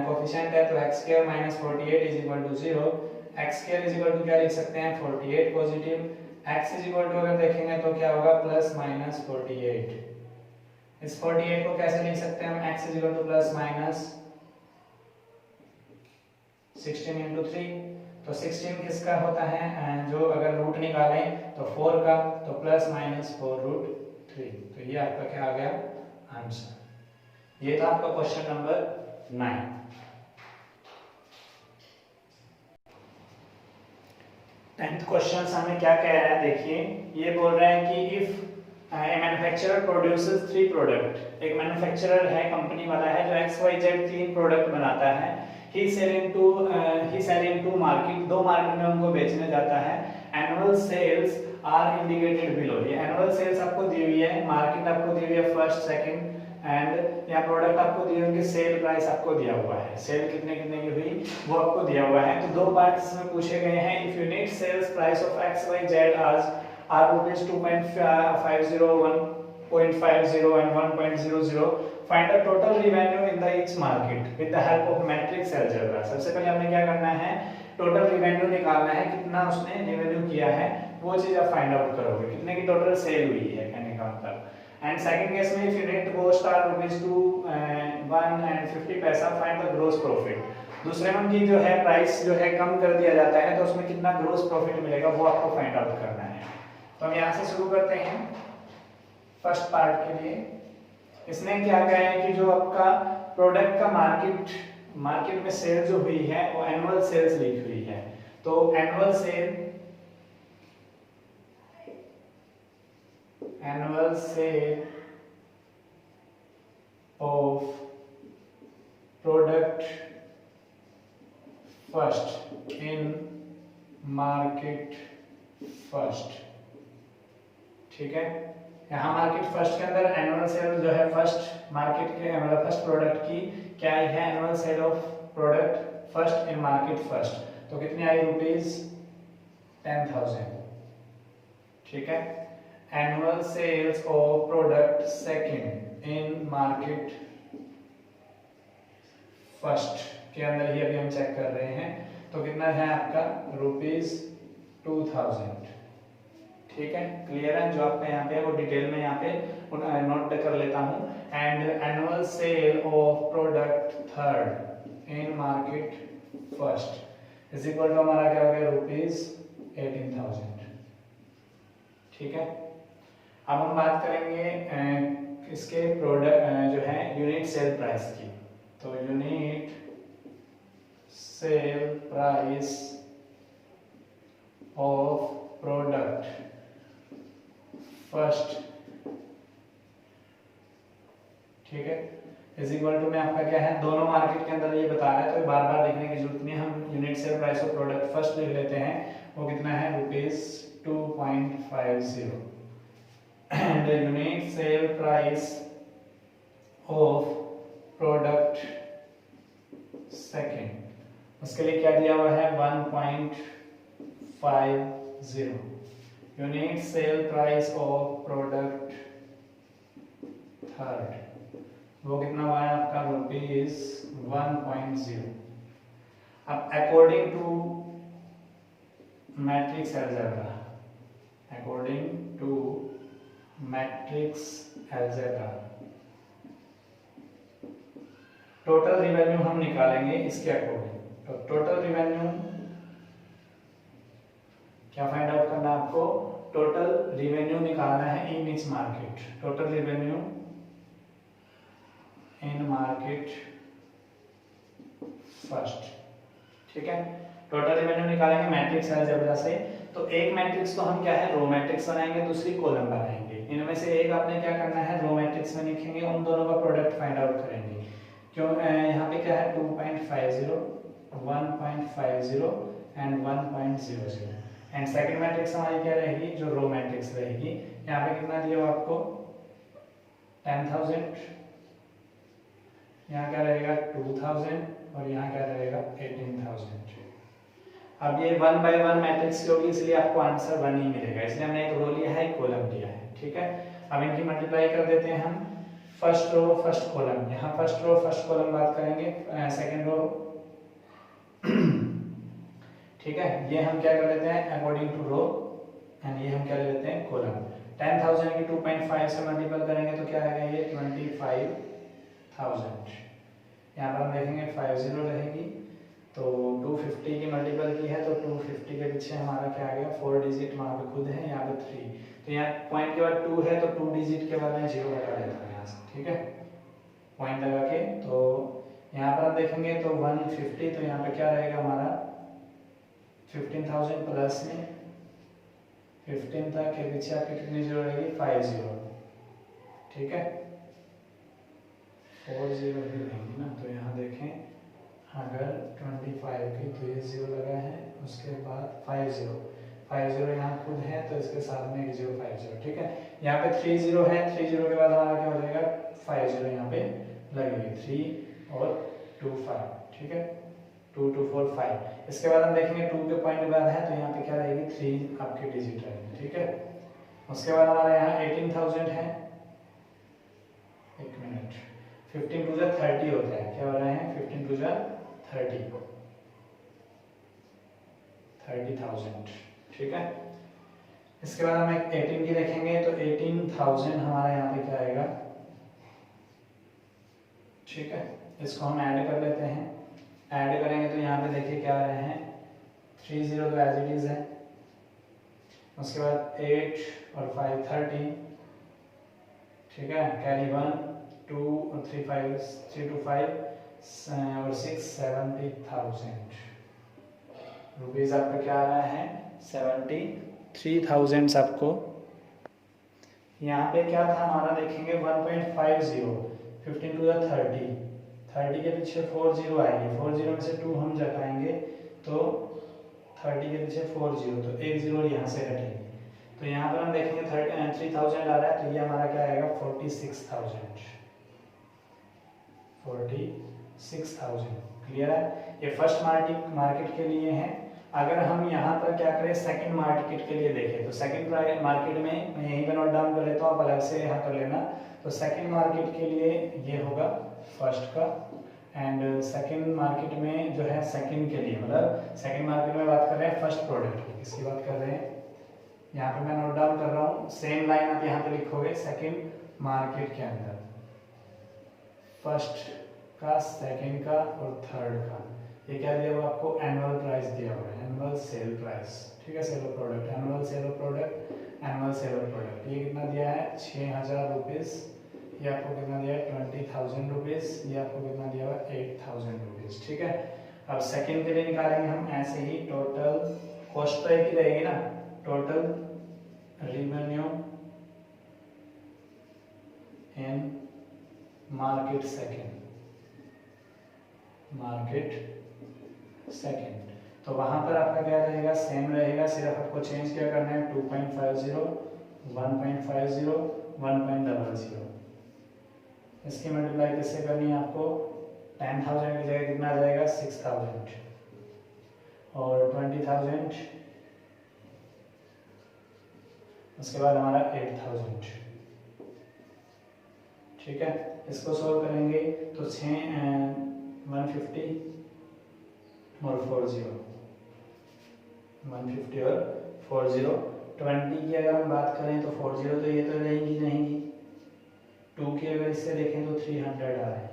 A: कोएफिशिएंट है तो x square minus 48 is equal to 0। x square is equal to क्या लिख सकते हैं 48 positive, x is equal to अगर देखेंगे तो क्या होगा प्लस माइनस 48। इस 48 को कैसे लिख सकते हैं हम x is equal two plus minus 16 into 3। तो 16 किसका होता है जो अगर रूट निकालें तो 4 का, तो प्लस माइनस 4 रूट 3। तो ये आपका क्या आ गया आंसर। ये था आपका क्वेश्चन नंबर 9। 10th क्वेश्चन हमें क्या कह रहा है देखिए, ये बोल रहा है कि if a manufacturer produces 3 product, एक मैन्युफैक्चरर है कंपनी वाला है जो XYZ 3 प्रोडक्ट बनाता है। He sell into market, 2 market में उनको बेचने जाता है। Annual sales are indicated below, ये एनुअल सेल्स आपको दी हुई है, मार्केट आपको दी हुई है फर्स्ट सेकंड, एंड या प्रोडक्ट आपको दी हुई है, सेल प्राइस आपको दिया हुआ है, सेल कितने कितने की हुई वो आपको दिया हुआ है। तो 2 पार्ट्स में पूछे गए हैं। If unit sales price of XYZ are rupees 2.50, 1.50 and 1.00, find the total revenue in the each market with the help of matrix algebra. सबसे पहले हमने क्या करना है टोटल रिवेन्यू निकालना है, कितना उसने रिवेन्यू किया है वो चीज आप फाइंड आउट करोगे, कितने की टोटल सेल हुई है कहने का मतलब। एंड सेकंड केस में if unit cost are rupees 1 and 50 पैसा, फाइंड द ग्रॉस प्रॉफिट। दूसरे में की जो है प्राइस जो है कम कर दिया जाता है तो उसमें कितना ग्रॉस प्रॉफिट मिलेगा वो आपको फाइंड आउट करना है। तो हम यहाँ से शुरू करते हैं फर्स्ट पार्ट के लिए। इसने क्या कहा है कि जो आपका प्रोडक्ट का मार्केट में सेल जो हुई है वो एनुअल सेल्स लिखी हुई है। तो annual sale of product first in market first, ठीक है। यहाँ मार्केट फर्स्ट के अंदर एनुअल सेल जो है फर्स्ट मार्केट के मतलब फर्स्ट प्रोडक्ट की क्या आई है annual sale of product first in market first, तो कितनी आई रुपीज 10,000, ठीक है। Annual sales of product second in market first के अंदर ही अभी हम चेक कर रहे हैं, तो कितना है आपका रुपीज 2000, ठीक है। क्लियर है, जो आपका यहाँ पे वो डिटेल में यहाँ पे नोट कर लेता हूँ। And annual sale of product third in market first is equal to हमारा क्या हो गया रुपीज 18,000, ठीक है। अब हम बात करेंगे इसके प्रोडक्ट जो है यूनिट सेल प्राइस की। तो unit sale price of product first, ठीक है, इज इक्वल टू में आपका क्या है दोनों मार्केट के अंदर ये बता रहा है तो बार बार लिखने की जरूरत नहीं, हम unit sale price of product first लिख लेते हैं। वो कितना है rupees 2.50 and unit sale price of product second, उसके लिए क्या दिया हुआ है 1.50। Unit sale price of product third वो कितना हुआ है आपका रुपीज 1.0। अब according to matrix algebra, according to matrix algebra total revenue हम निकालेंगे इसके अकॉर्डिंग। तो टोटल रिवेन्यू क्या फाइंड आउट करना है आपको, टोटल रिवेन्यू निकालना है in each market, total revenue in market ठीक है। टोटल रेवेन्यू निकालेंगे मैट्रिक्स अलजेब्रा से। तो एक मैट्रिक्स को हम क्या है रो मैट्रिक्स बनाएंगे, दूसरी कॉलम बनाएंगे। इनमें से एक आपने क्या करना है रो मैट्रिक्स में लिखेंगे, उन दोनों का प्रोडक्ट फाइंड आउट करेंगे। क्यों यहाँ पे क्या है 2.50 1.50 एंड 1.00 एंड सेकंड मैट्रिक्स हमारी क्या रहेगी जो रो मैट्रिक्स रहेगी। यहाँ पे कितना दिया हुआ आपको 10,000, यहाँ क्या रहेगा 2,000 और यहाँ क्या रहेगा 18,000। अब ये 1 बाय 1 मैट्रिक्स की होगी इसलिए आपको आंसर 1 ही मिलेगा, इसलिए हमने एक रो लिया है एक कॉलम लिया है, ठीक है। अब इनकी मल्टीप्लाई कर देते हैं हम, फर्स्ट रो फर्स्ट कॉलम, यहाँ फर्स्ट रो फर्स्ट कॉलम बात करेंगे, सेकंड रो ठीक है। ये हम क्या कर लेते हैं अकॉर्डिंग टू रो एंड ये हम क्या ले लेते हैं कॉलम। 10,000 की 2.5 से मल्टीपल करेंगे तो क्या आएगा ये 25,000। यहाँ पर हम देखेंगे 50 रहेगी, तो 250 की मल्टीपल की है तो 250 के पीछे हमारा क्या आ गया 4 डिजिट वहाँ पे खुद है, यहाँ पे 3, तो यहाँ पॉइंट के बाद 2 है तो 2 डिजिट के बाद में 0 लगा देता है यहाँ से, ठीक है पॉइंट लगा के। तो यहाँ पर हम देखेंगे तो 150, तो यहाँ पे क्या रहेगा हमारा 15,000 प्लस में 15 तक के पीछे आपकी कितनी जीरो रहेगी 50, ठीक है 4 जीरो ही रहेंगी ना। तो यहाँ देखें अगर 25 की तो ये 0 लगा है, उसके बाद 50 यहाँ खुद है तो इसके साथ में 050, ठीक है। यहाँ पे 30 है, 30 के बाद हमारा क्या हो जाएगा 50 यहाँ पे लगेगी 3 और 25, ठीक है 2 2 4 5। इसके बाद हम देखेंगे 2 के पॉइंट के बाद है तो यहाँ पे क्या रहेगी 3 आपकी डिजिट रहेगी, ठीक है। उसके बाद हमारा यहाँ 18,000 है, एक मिनट 15 टू 30 होता है, क्या हो रहा है 15 टू 30,000, ठीक है। इसके बाद हम 18 की देखेंगे तो 18,000 हमारा यहाँ पे क्या आएगा, ठीक है। इसको हम ऐड कर लेते हैं, ऐड करेंगे तो यहाँ पे देखिए क्या आ रहे हैं 30 तो एज इट इज है, उसके बाद 8 और 5 13, ठीक है कैरी 1 2 और 3 5 3 2 5 और 6 70,000 रुपीज आपका क्या आ रहा है 73,000 आपको। यहाँ पे क्या था हमारा देखेंगे 1.50 15 टू 30 के पीछे 40 आएंगे, 40 में से 2 हम जताएंगे तो 30 के पीछे 40 तो एक 0 यहाँ से घटेंगे, तो यहाँ पर हम देखेंगे 3,000 आ रहा है तो ये हमारा क्या आएगा 46,000। क्लियर है, ये फर्स्ट मार्केट के लिए है। अगर हम यहाँ पर क्या करें सेकंड मार्केट के लिए देखें तो सेकंड मार्केट में मैं यहीं पे नोट डाउन कर लेता हूँ, आप अलग से यहाँ कर लेना। तो सेकंड मार्केट के लिए ये होगा फर्स्ट का, एंड सेकंड मार्केट में जो है सेकंड के लिए मतलब सेकंड मार्केट में बात कर रहे हैं फर्स्ट प्रोडक्ट की, किसकी बात कर रहे हैं यहाँ पे मैं नोट डाउन कर रहा हूँ। सेम लाइन आप यहाँ पे लिखोगे सेकंड मार्केट के अंदर फर्स्ट का सेकंड का और थर्ड का, ये क्या दिया हुआ आपको एनुअल प्राइस दिया हुआ है, एनुअल सेल प्राइस, ठीक है sale of product, annual sale of product, annual sale of product. ये कितना दिया है 6,000 रुपीज़, ये आपको कितना दिया है 20,000 रुपीज़, ये आपको कितना दिया हुआ है 8,000 रुपीज़, ठीक है। अब सेकंड के लिए निकालेंगे हम ऐसे ही, टोटल कॉस्ट तो एक ही रहेगी ना, total revenue in market second, तो वहां पर आपका क्या रहेगा सेम रहेगा, सिर्फ आपको चेंज क्या करना है 2.50 1.50 1.00। इसकी मल्टीप्लाई किससे करनी है आपको 10,000 की जगह कितना आ जाएगा 6,000 और 20,000, उसके बाद हमारा 8,000, ठीक है। इसको सोल्व करेंगे तो 150 और 40 150 और 40 20 की अगर हम बात करें तो 40 तो ये तो रहेंगी 2 की अगर इससे देखें तो 300 आ रहा है,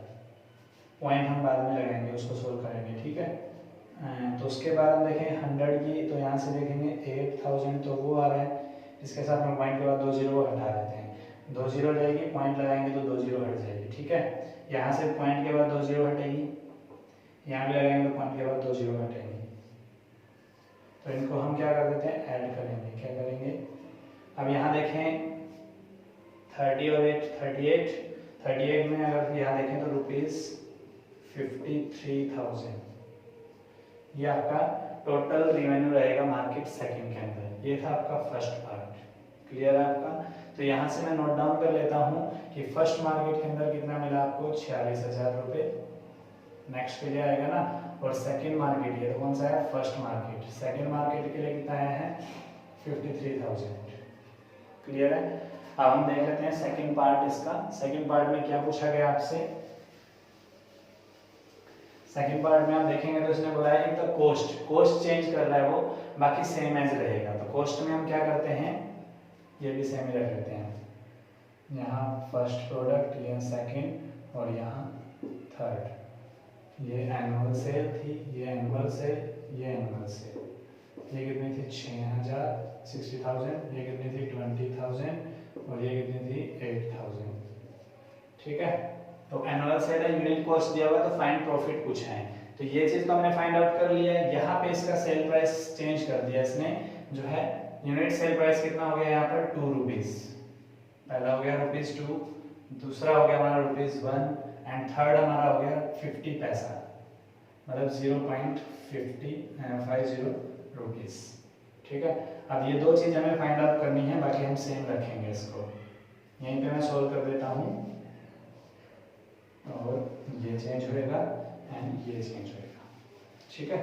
A: पॉइंट हम बाद में लगाएंगे उसको सोल्व करेंगे, ठीक है। तो उसके बाद हम देखें 100 की, तो यहाँ से देखेंगे 8,000 तो वो आ रहा है, इसके साथ हम पॉइंट के बाद 2 0 हटा देते हैं, 2 0 जाएगी पॉइंट लगाएंगे तो 2 0 हट जाएगी, ठीक है। यहाँ से पॉइंट के बाद 2 0 हटेगी, यहाँ भी लगाएंगे तो पॉइंट के बाद 2 जीरो घटेंगे, तो इनको हम क्या कर देते हैं, ऐड करेंगे। क्या करेंगे, अब यहाँ देखें 30 और 8 38 में अगर यहाँ देखें तो ₹53,000 ये आपका टोटल रेवेन्यू रहेगा मार्केट सेकंड के अंदर। ये था आपका फर्स्ट पार्ट, क्लियर है आपका। तो यहाँ से मैं नोट डाउन कर लेता हूँ कि फर्स्ट मार्केट के अंदर कितना मिला आपको, 46,000 रुपये। नेक्स्ट के लिए आएगा ना, और सेकंड मार्केट, ये तो कौन सा है, फर्स्ट मार्केट। सेकंड मार्केट के लिए कितना आया है, 53,000, क्लियर है। अब हम देख लेते हैं सेकंड पार्ट इसका। सेकंड पार्ट में क्या पूछा गया आपसे, सेकंड पार्ट में आप देखेंगे तो इसने बोला है कि कोस्ट चेंज कर रहा है वो, बाकी सेम एज रहेगा। तो कोस्ट में हम क्या करते हैं, ये भी सेम ही रख लेते हैं, यहाँ फर्स्ट प्रोडक्ट, यहाँ सेकंड और यहाँ थर्ड। ये एनुअल सेल थी, ये एनुअल सेल, ये एनुअल सेल। ये कितनी थी, 60,000, ये कितनी थी 20,000 और ये कितनी थी 8,000, ठीक है। तो एनुअल सेल है, यूनिट कॉस्ट दिया हुआ है, तो फाइंड प्रॉफिट पूछा है। तो ये चीज तो हमने फाइंड आउट कर लिया है। यहाँ पे इसका सेल प्राइस चेंज कर दिया इसने, जो है यूनिट सेल प्राइस कितना हो गया यहाँ पर, 2 रुपीज। पहला हो गया ₹2, दूसरा हो गया हमारा ₹1 एंड थर्ड हमारा हो गया 50 पैसा, मतलब 0.50 रुपीज, ठीक है। अब ये दो चीज हमें फाइंड आउट करनी है, बाकी हम सेम रखेंगे इसको। यहीं पे मैं सोल्व कर देता हूँ, और ये चेंज होएगा एंड ये चेंज होएगा, ठीक है।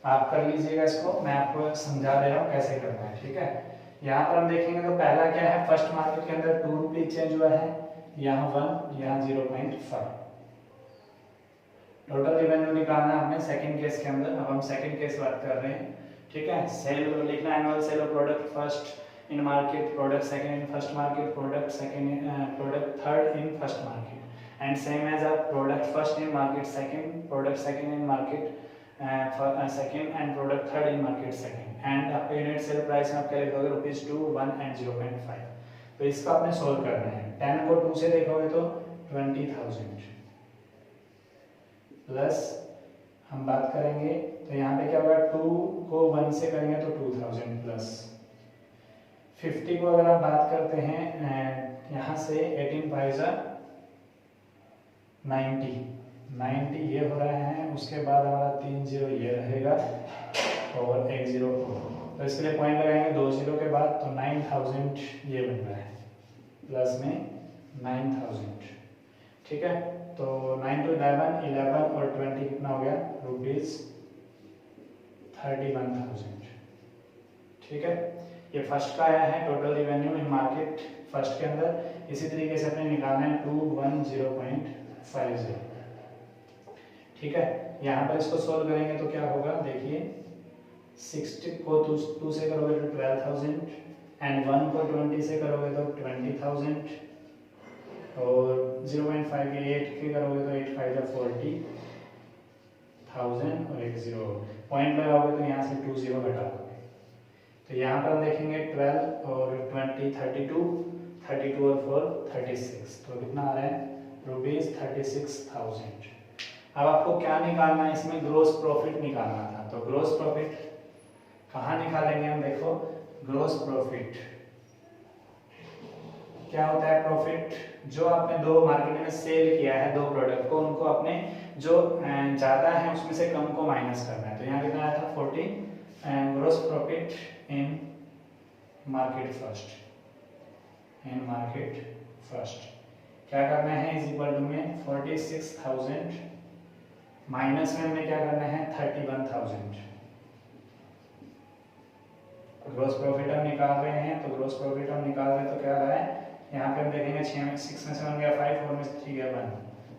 A: आप कर लीजिएगा इसको, मैं आपको समझा दे रहा हूँ कैसे करना है, ठीक है। यहाँ पर हम देखेंगे तो पहला क्या है, फर्स्ट मार्केट के अंदर 2 रुपीज चेंज हुआ है, यहाँ 1, यहाँ 0.5। टोटल रेवेन्यू निकालना है हमने सेकंड केस के अंदर। अब हम सेकंड केस बात कर रहे हैं, ठीक है। सेल लिखना, annual sale of product first in market, product second in first market, product third in first market, and same as a product first in market second, product second in market second and product third in market second, and आपके unit sale price में आप क्या लिखोगे, ₹2, 1 and 0.5। तो इसका आपने solve करना है। 10 को 2 से देखोगे तो 20,000 प्लस हम बात करेंगे तो यहाँ पे क्या होगा, 2 को 1 से करेंगे तो 2,000 प्लस 50 को अगर आप बात करते हैं यहाँ से 18 5 90 ये हो रहा है। उसके बाद हमारा 3 जीरो ये रहेगा और 1 जीरो, तो इसके लिए पॉइंट लगाएंगे 2 जीरो के बाद, तो 9,000 ये बन रहा है, प्लस में 9,000, ठीक है। तो 9 to 11 और 20 कितना हो गया, ₹31,000, ठीक है। ये फर्स्ट का आया है total revenue in market first के अंदर। इसी तरीके से अपने निकालना है 210.50, ठीक है। यहाँ पर इसको सोल्व करेंगे तो क्या होगा, देखिए 60 को 2 से करोगे तो 12,000 एंड 1 को 20 से करोगे तो 20,000 और 0.5 के 8 के करोगे तो 8 5 40,000 और 1 जीरो पॉइंट लगाओगे तो यहाँ से 2 जीरो घटा दोगे। तो यहाँ पर देखेंगे 12 और 20 32 और 4 36, तो कितना आ रहा है, ₹36,000। अब आपको क्या निकालना है इसमें, ग्रोस प्रॉफिट निकालना था। तो ग्रोस प्रॉफिट कहाँ निकालेंगे हम, देखो ग्रोस प्रॉफिट क्या होता है, प्रॉफिट जो आपने दो मार्केट में सेल किया है, दो प्रोडक्ट को, उनको अपने जो ज्यादा है उसमें से कम को माइनस करना है। तो यहाँ कितना आया था 40, gross profit in market first क्या करना है, इज इक्वल टू में 46,000 माइनस में हमें क्या करना है 31,000। ग्रोस प्रॉफिट हम निकाल रहे हैं, तो ग्रोस प्रॉफिट हम निकाल रहे हैं तो क्या आ रहा है, यहाँ पे हम देखेंगे 6 में 6 में से 1 गया 5, 4 में से 3 गया 1,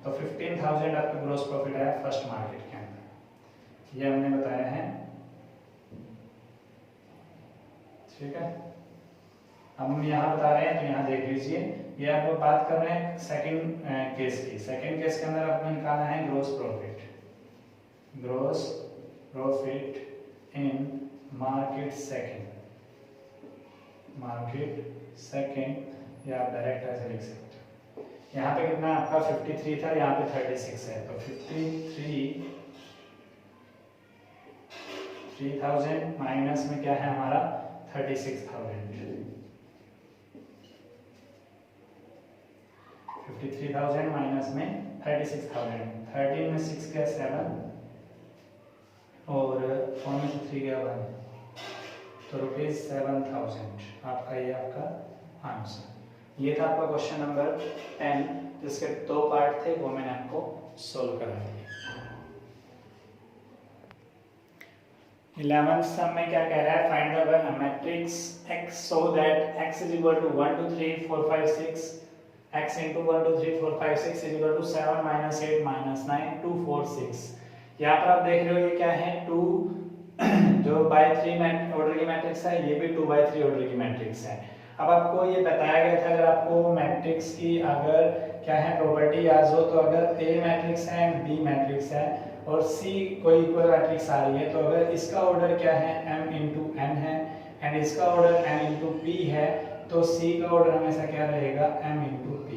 A: तो 15,000 आपका ग्रोस प्रॉफिट आया फर्स्ट मार्केट के अंदर, ये हमने बताया है, ठीक है। अब हम यहाँ बता रहे हैं तो यहाँ देख लीजिए, ये आपको बात कर रहे हैं सेकंड केस की। सेकंड केस के अंदर आपको निकालना है gross profit in market second, या आप डायरेक्ट ऐसे लिख सकते हो। यहाँ पे कितना आपका 53 था, यहाँ पे 36 है, तो 53,000 माइनस में क्या है हमारा 36,000। 53,000 माइनस में 36,000, 13 में 6 गया 7 और 4 में से 3 गया 1, तो ₹7,000 आपका ये आपका आंसर। ये था आपका क्वेश्चन नंबर 10, जिसके 2 पार्ट थे, वो मैंने आपको सोल्व करा दिए। 11th सम में क्या कह रहा है, find the matrix x so that x is equal to 1 2 3 4 5 6, x into 1 2 3 4 5 6 is equal to 7 minus 8 minus 9 2 4 6। यहाँ पर आप देख रहे हो ये क्या है, 2 जो बाय 3 ऑर्डर की मैट्रिक्स है, ये भी 2 बाय 3 ऑर्डर की मैट्रिक्स है। अब आपको ये बताया गया था, अगर आपको मैट्रिक्स की अगर क्या है प्रॉपर्टी याद हो, तो अगर A मैट्रिक्स है एंड B मैट्रिक्स है और C कोई इक्वल मैट्रिक्स आ रही है, तो अगर इसका ऑर्डर क्या है m into n है एंड इसका ऑर्डर n into p है, तो C का ऑर्डर हमेशा क्या रहेगा m into p।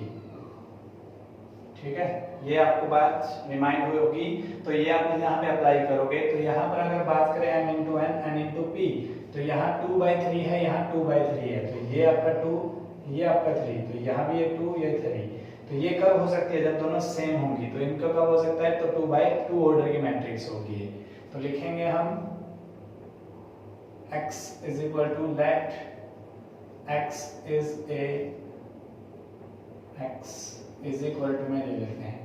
A: ठीक है, ये आपको बात रिमाइंड हुई होगी, तो ये आप यहाँ पे अप्लाई करोगे, तो यहाँ पर अगर बात करें m into n n into p, तो यहाँ 2/3 है, यहाँ 2/3 है, तो ये आपका 2, ये आपका 3, तो यहाँ भी ये 2 ये 3, तो ये कब हो सकती है, जब दोनों सेम होंगी, तो इनका कब हो सकता है, तो 2/2 ऑर्डर की मैट्रिक्स होगी। तो लिखेंगे हम x is equal to let x is equal to में ले लेते हैं,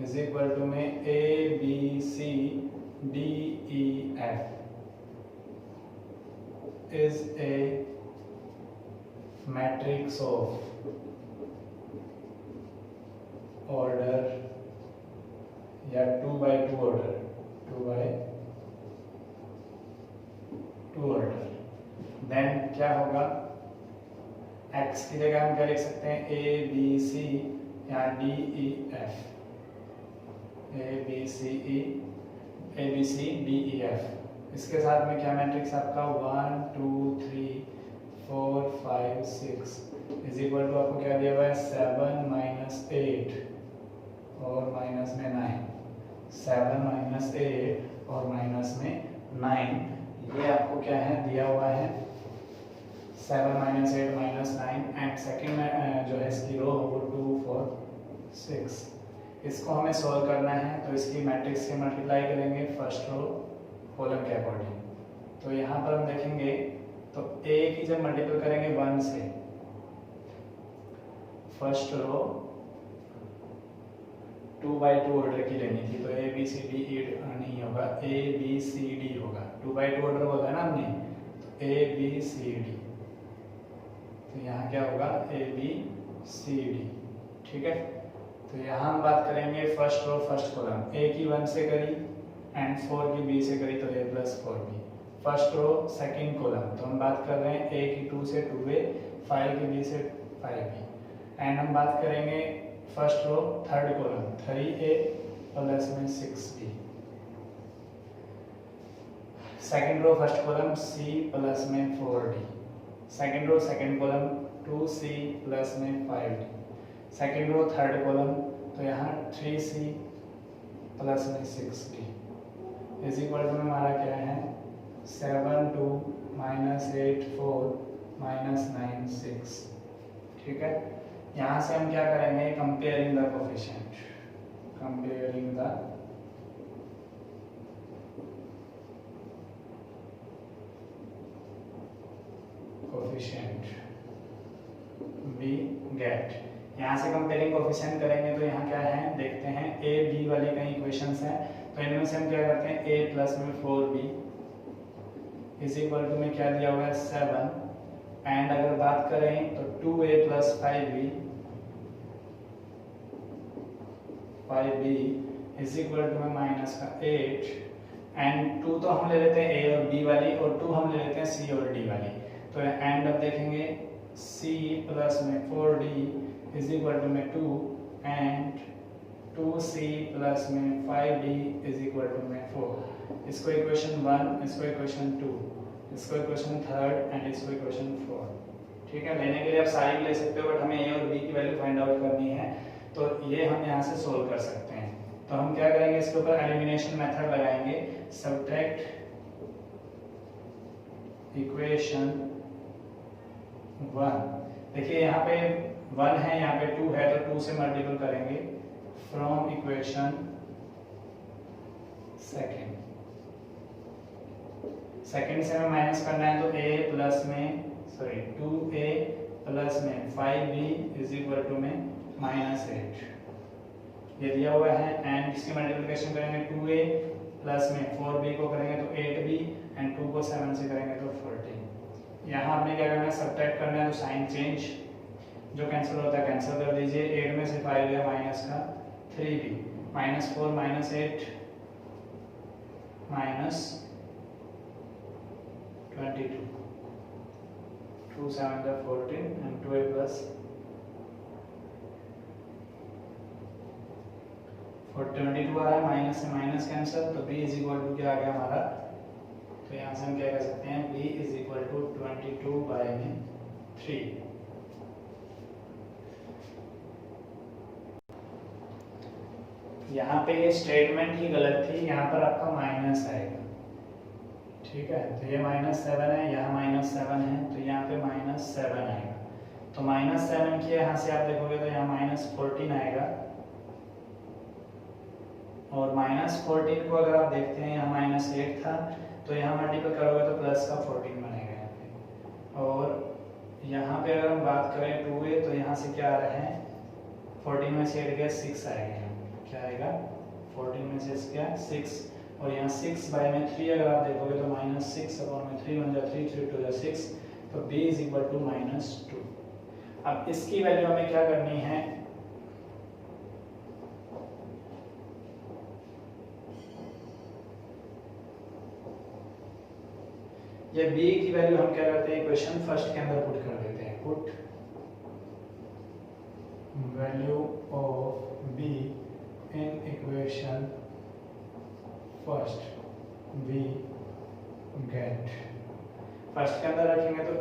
A: is equal to में a b c d e f is a matrix of order या 2/2 ऑर्डर, 2/2 ऑर्डर, देन क्या होगा, x की जगह हम क्या लिख सकते हैं, a b c या d e f, a b c d e f। इसके साथ में क्या मैट्रिक्स आपका 1 2 3 4 5 6 इज इक्वल टू आपको क्या दिया हुआ है 7 minus 8 और माइनस में 9, 7 minus 8 और माइनस में 9, ये आपको क्या है दिया हुआ है 7 minus 8 minus 9 एंड सेकंड में जो है इसकी रो वो 2 4 6। इसको हमें सॉल्व करना है, तो इसकी मैट्रिक्स से मल्टीप्लाई करेंगे फर्स्ट रो कॉलम के अकॉर्डिंग। तो यहाँ पर हम देखेंगे, तो a की जब मल्टीपल करेंगे 1 से, फर्स्ट रो 2/2 ऑर्डर की लेनी थी, तो a b c d e नहीं होगा, a b c d होगा, 2/2 ऑर्डर बोला है ना हमने, तो a b c d, तो यहाँ क्या होगा a b c d। ठीक है, तो यहाँ हम बात करेंगे first row first column, a की 1 से करी एंड 4 की b से करी, तो a + 4b। First row second column, तो हम बात कर रहे हैं a की 2 से 2a, 5 की b से 5b, एंड हम बात करेंगे first row third column 3a + में 6b। Second row first column c + में 4d, second row second column 2c + में 5d, second row third column, तो यहाँ 3c + में 6d इज इक्वल टू में हमारा क्या है 7 2 -8 4 -9 6। ठीक है, यहाँ से हम क्या करेंगे, comparing the coefficient, comparing the coefficient we get. यहाँ से कंपेयरिंग कोफिशिएंट करेंगे, तो यहाँ क्या है देखते हैं, a b वाली कई इक्वेशंस हैं, तो इनमें से हम क्या करते हैं a + में 4b इज इक्वल टू में क्या दिया हुआ है 7, एंड अगर बात करें तो 2a + 5b is equal to में -8, एंड 2 तो हम ले लेते हैं a और b वाली, और 2 हम ले लेते हैं c और d वाली, तो एंड अब देखेंगे c + में 4d इज इक्वल टू में 2 एंड 2c + में 5d इज इक्वल टू में 4। इसको इक्वेशन 1, इसको इक्वेशन 2, इसको इक्वेशन 3 एंड इसको इक्वेशन 4। ठीक है, लेने के लिए आप सारी भी ले सकते हो, बट हमें ए और बी की वैल्यू फाइंड आउट करनी है, तो ये हम यहाँ से सोल्व कर सकते हैं। तो हम क्या करेंगे, इसके ऊपर एलिमिनेशन मेथड लगाएंगे, सब्ट्रैक्ट इक्वेशन 1। देखिए यहाँ पे 1 है, यहाँ पे 2 है, तो 2 से मल्टीपल करेंगे फ्रॉम इक्वेशन सेकंड से हमें माइनस करना है, तो a प्लस में 2a प्लस में 5b इज इक्वल टू में -8 ये दिया हुआ है। एंड इसकी मल्टीप्लिकेशन करेंगे 2a प्लस में 4b को करेंगे तो 8b एंड 2 को 7 से करेंगे तो 14। यहाँ आपने क्या करना है, सब्ट्रैक्ट करना है, तो साइन चेंज, जो कैंसिल होता है कैंसिल कर दीजिए। 8 में से 5 गया माइनस का 3b, -4 -8 -22, 2 7 14 and 2a plus 22 आ रहा है, माइनस से माइनस कैंसिल, तो b इज इक्वल टू क्या आ गया हमारा, तो यहाँ से हम क्या कर सकते हैं, b इज इक्वल टू 22/3। यहाँ पे ये स्टेटमेंट ही गलत थी, यहाँ पर आपका माइनस आएगा, ठीक है। तो ये -7 है, यहाँ -7 है, तो यहाँ पे -7 आएगा। तो -7 की यहाँ से आप देखोगे तो यहाँ -14 आएगा, और -14 को अगर आप देखते हैं यहाँ -8 था, तो यहाँ मल्टीपल करोगे तो प्लस का 14 बनेगा यहाँ पे। और यहाँ पे अगर हम बात करें 2a, तो यहाँ से क्या आ रहा है, 14 में से 8 गया 6 आएगा, क्या आएगा 14 में से क्या 6, और यहाँ 6/3 अगर आप देखोगे तो -6/3 बन जाए 3 3 2 6, तो b इज इक्वल टू -2। अब इसकी वैल्यू हमें क्या करनी है, ये b की वैल्यू हम क्या करते हैं, इक्वेशन फर्स्ट के अंदर पुट कर देते हैं, put value of b in equation first we get, first के अंदर रखेंगे तो a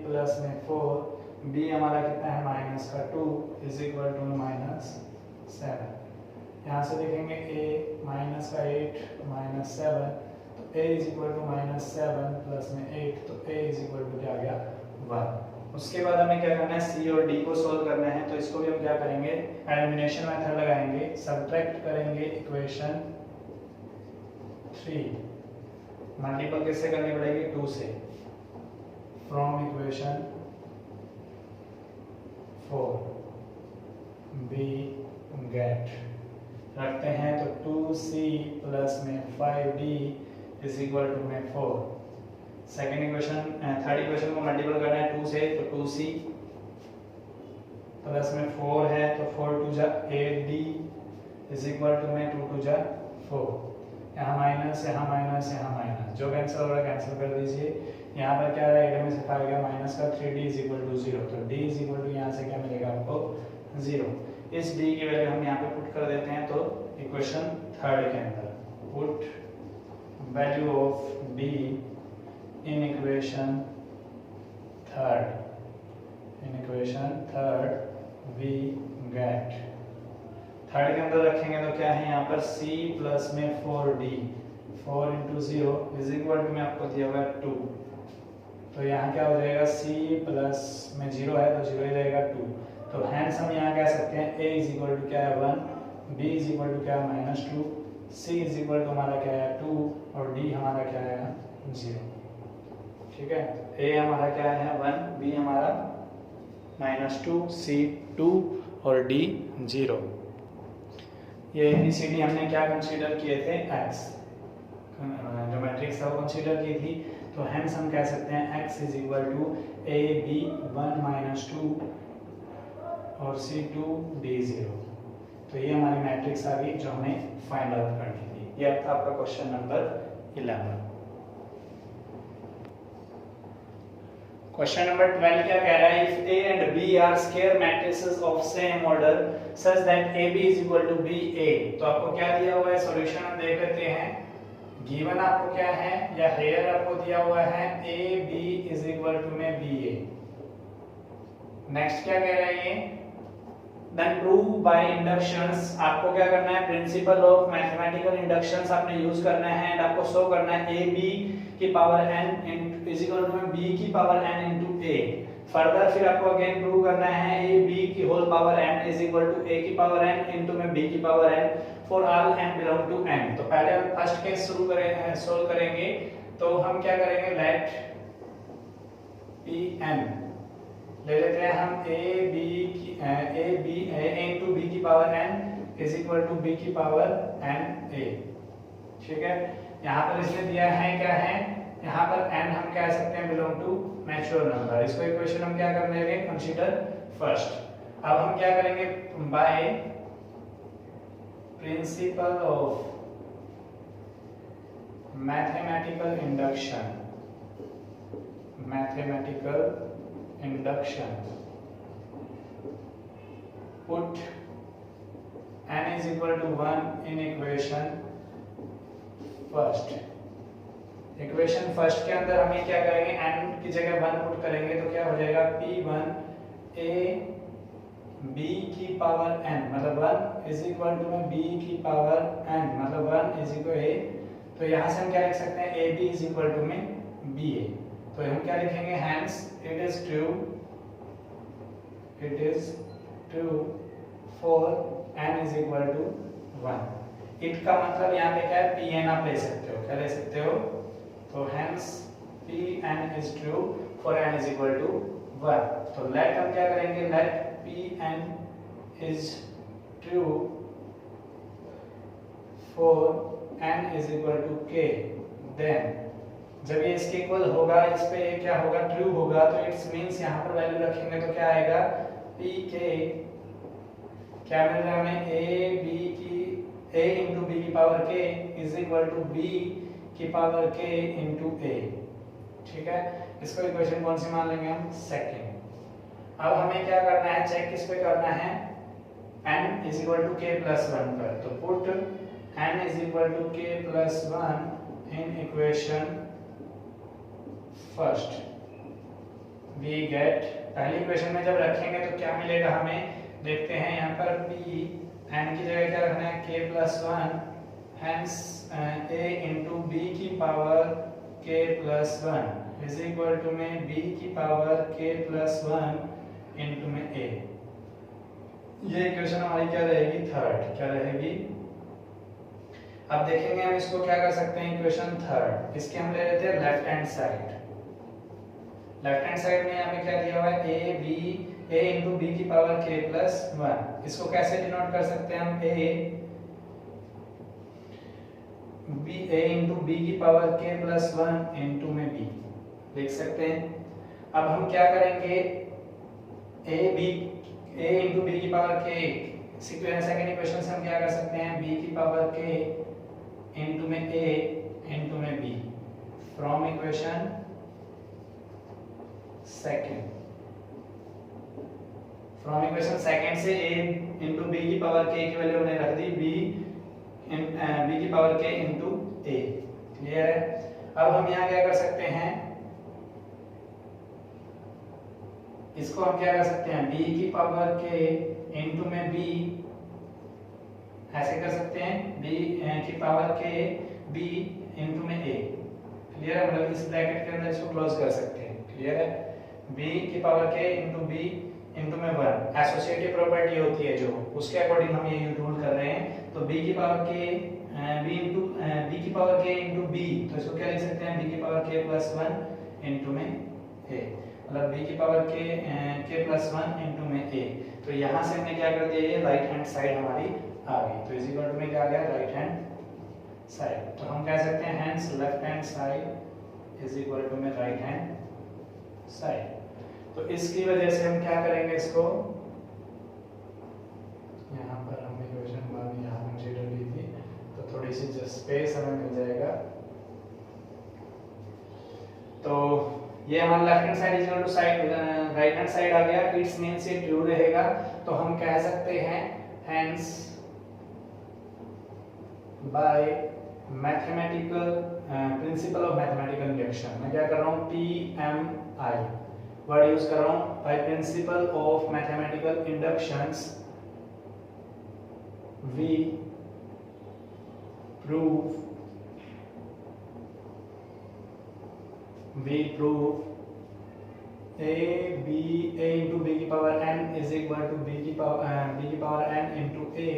A: प्लस में 4, b हमारा कितना है -2 इज इक्वल टू -7। यहाँ से देखेंगे a -8 -7, तो a is equal to -7 plus में 8, तो a इज इक्वल टू क्या आ गया 1। उसके बाद हमें क्या करना है, c और d को सोल्व करना है, तो इसको भी हम क्या करेंगे, एलिमिनेशन मेथड लगाएंगे, सब्ट्रैक्ट करेंगे इक्वेशन 3, मल्टीपल किससे करनी पड़ेगी 2 से, फ्रॉम इक्वेशन 4 b गेट, रखते हैं तो 2c प्लस में 5d इज इक्वल टू में 4। सेकेंड इक्वेशन, थर्ड इक्वेशन को मल्टीपल करना है 2 से, तो 2c प्लस में 4 है, तो 4 2 जा 8d इज इक्वल टू में 2 2 जा 4, यहाँ माइनस यहाँ माइनस यहाँ माइनस, जो कैंसिल हो रहा है कैंसिल कर दीजिए। यहाँ पर क्या है, 8 में से 5 गया माइनस का 3d इज इक्वल टू 0, तो d इज इक्वल टू यहाँ से क्या मिलेगा आपको 0। इस d की वैल्यू हम यहाँ पे पुट कर देते हैं, तो इक्वेशन थर्ड के अंदर put value of b in equation third we get, third के अंदर रखेंगे तो क्या है, यहाँ पर c प्लस में 4d, 4 into 0 is equal to में आपको दिया हुआ है 2, तो यहाँ क्या हो जाएगा, c प्लस में 0 है तो 0 ही रहेगा 2, तो हैंस हम यहाँ कह सकते हैं a इज इक्वल टू क्या है 1, b इज इक्वल टू क्या है -2, c इज इक्वल टू हमारा क्या है 2, और d हमारा क्या है 0, ठीक है। a हमारा क्या है 1, b हमारा -2, c 2 और d 0। ये ABCD हमने क्या कंसीडर किए थे, x, जो मैट्रिक्स था वो कंसीडर की थी, तो हेंस हम कह सकते हैं x is equal to a b 1 -2 और c 2 d 0। तो ये हमारी मैट्रिक्स आ गई जो हमें फाइंड आउट करनी थी। ये था आपका क्वेश्चन नंबर 11। क्वेश्चन नंबर 12 क्या कह रहा है, if a and b are square matrices of same order such that ab is equal to ba, तो आपको क्या दिया हुआ है, सॉल्यूशन हम देख लेते हैं। गिवन आपको क्या है, या हेयर आपको दिया हुआ है a b is equal to में ba, नेक्स्ट क्या कह रहे हैं, देन प्रूव बाय इंडक्शंस, आपको क्या करना है, प्रिंसिपल ऑफ मैथमेटिकल इंडक्शंस आपने यूज करना है एंड आपको शो करना है ए बी की power n is equal to b की power n into a। Further फिर आपको अगेन प्रूव करना है a b की whole power n is equal to a की पावर n इनटू में b की power n for all n belong to n। तो पहले हम फर्स्ट केस शुरू करें, सोल्व करेंगे। तो हम क्या करेंगे, लेट Pn ले लेते हैं हम a into b की power n is equal to b की पावर n a। ठीक है, यहाँ पर इसने दिया है क्या है, यहाँ पर n हम कह सकते हैं बिलोंग टू नेचुरल नंबर। इसको इक्वेशन हम क्या कर लेंगे, कंसीडर फर्स्ट। अब हम क्या करेंगे, by principle of mathematical induction, put n is equal to 1 in equation first। Equation first के अंदर हम ये क्या करेंगे, n की जगह 1 पुट करेंगे तो क्या हो जाएगा, p1 a b की पावर n, मतलब 1 इज इक्वल टू में b की पावर n, मतलब 1 इज इक्वल a। तो यहाँ से हम क्या लिख सकते हैं, ab इज इक्वल टू में ba। तो हम क्या लिखेंगे, hence it is true for n is equal to 1। it का मतलब यहाँ पे क्या है, pn आप ले सकते हो, क्या ले सकते हो, तो hence pn is true for n is equal to 1। तो let हम क्या करेंगे, let pn is true for n is equal to k, then जब ये इसके इक्वल होगा, इस पे ये क्या होगा, ट्रू होगा, तो इट्स मींस यहाँ पर वैल्यू रखेंगे तो क्या आएगा, pk क्या मिल रहा है हमें, a इंटू बी की power k is equal to b की पावर k इंटू a। ठीक है, इसको इक्वेशन कौन सी मान लेंगे हम, सेकंड। अब हमें क्या करना है, चेक किस पे करना है, n is equal to k plus 1 पर। तो put n is equal to k plus 1 in equation first. We get, पहली इक्वेशन में जब रखेंगे तो क्या मिलेगा हमें, देखते हैं यहाँ पर p n की जगह क्या रखना है, k plus 1, hence a into b की power k plus 1 is equal to में b की पावर k प्लस 1 इंटू में a। ये इक्वेशन हमारी क्या रहेगी, थर्ड, क्या रहेगी। अब देखेंगे हम इसको क्या कर सकते हैं, इक्वेशन थर्ड, इसके हम ले लेते हैं left hand side. Left hand side में यहाँ पे क्या दिया हुआ है, a इंटू बी की पावर k प्लस 1। इसको कैसे डिनोट कर सकते हैं हम, a इंटू बी की पावर k प्लस 1 इंटू में b लिख सकते हैं। अब हम क्या करेंगे, a इंटू बी की पावर k, सेकंड इक्वेशन से हम क्या कर सकते हैं, b की पावर k इंटू में a इंटू में b from equation second. From equation second से a इंटू बी की पावर k की वैल्यू हमने रख दी b की power k into a। Clear है। अब हम यहाँ क्या कर सकते हैं, इसको हम क्या कर सकते हैं, b की पावर k इंटू में b, ऐसे कर सकते हैं, b की पावर k b इंटू में a। क्लियर है, मतलब इस ब्रैकेट के अंदर इसको क्लोज कर सकते हैं। क्लियर है, b की power k into b into में 1 एसोसिएटिव प्रॉपर्टी होती है जो, उसके अकॉर्डिंग हम ये रूल कर रहे हैं। तो b की पावर k b की पावर k इंटू b, तो इसको क्या लिख सकते हैं, b की पावर k प्लस 1 इंटू में a, मतलब b की पावर k प्लस 1 इंटू में a। तो यहाँ से हमने क्या कर दिया, ये राइट हैंड साइड हमारी आ गई। तो इज इक्वल टू में क्या आ गया, राइट हैंड साइड। तो हम कह सकते हैं hence left hand side is equal to में राइट हैंड साइड। तो इसकी वजह से हम क्या करेंगे, इसको यहाँ पर हम इक्वेशन वन यहाँ कंसीडर ली थी, तो थोड़ी सी जो स्पेस हमें मिल जाएगा। तो ये हमारा left hand side is equal to side right hand side आ गया, इट्स मींस ये ट्रू रहेगा। तो हम कह सकते हैं hence bye mathematical principal of mathematical induction, मैं क्या कर रहा हूँ, PMI वर्ड यूज कर रहा हूं, by principle of mathematical inductions we prove a into b की power n is equal to b की power n into a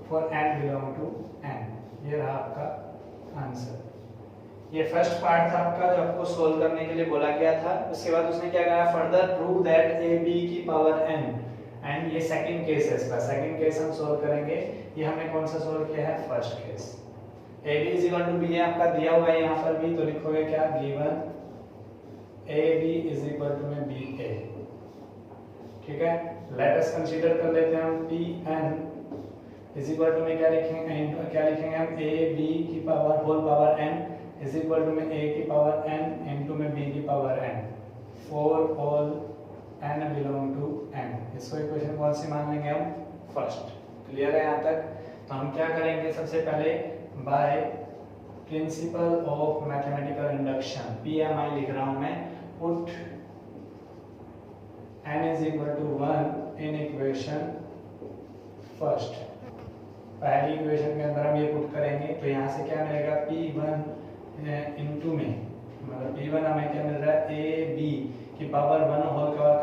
A: for n belong to n। ये रहा आपका आंसर। ये फर्स्ट पार्ट था आपका जो आपको सोल्व करने के लिए बोला गया था। उसके बाद उसने क्या कहा, further prove that a b की पावर n, एंड ये सेकंड केस है इसका। सेकंड केस हम सोल्व करेंगे। ये हमने कौन सा सोल्व किया है, first case. a b is equal to b आपका दिया हुआ है यहाँ पर भी, तो लिखोगे क्या, given AB is equal to में BA। ठीक है, लेट अस कंसीडर कर लेते हैं हम PN is equal to में क्या लिखेंगे, क्या लिखेंगे हम, AB की power whole power n is equal to में A की पावर n into में B की power n for all n belong to n। इसको इक्वेशन कौन सी मान लेंगे हम, फर्स्ट। क्लियर है यहाँ तक? तो हम क्या करेंगे, सबसे पहले by principle of mathematical induction, PMI लिख रहा हूं मैं, put n is equal to 1 in equation first. पहली इक्वेशन के अंदर हम ये पुट करेंगे तो यहाँ से क्या मिलेगा, P1 इनटू में, मतलब P1 हमें क्या मिल रहा है, AB की पावर 1 होल कवर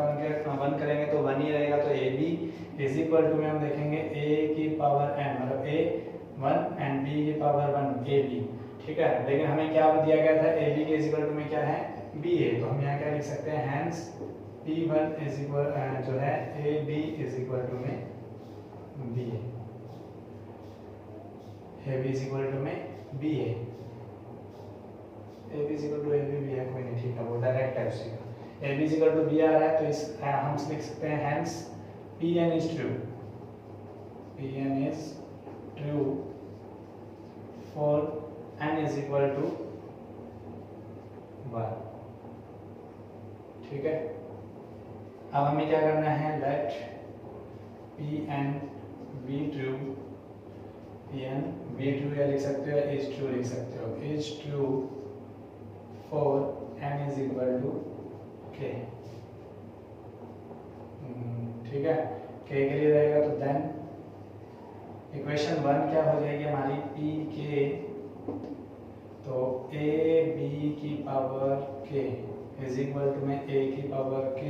A: 1 करेंगे तो 1 ही रहेगा, तो AB इज इक्वल टू में हम देखेंगे A की पावर n, मतलब A 1 एंड B की पावर 1 AB। ठीक है, लेकिन हमें क्या दिया गया था, AB के इज इक्वल टू में क्या है, B है, तो हम यहाँ क्या लिख सकते हैं, हैंस P1 इज इक्वल जो है AB इज इक्वल टू में B है, AB इज इक्वल टू में B है, AB is equal to AB भी है, कोई नहीं, ठीक है, वो डायरेक्ट है उसी का। AB is equal to B आ रहा है तो इस हम लिख सकते हैं hence Pn is true, Pn is true for n is equal to 1। ठीक है, अब हमें क्या करना है, let Pn be true, Pn be true या लिख सकते हो, is true लिख सकते हो, is true for n is equal to k। ठीक है, k के लिए रहेगा तो देन इक्वेशन 1 क्या हो जाएगी हमारी, pk, तो a b की power k is equal to में a की पावर k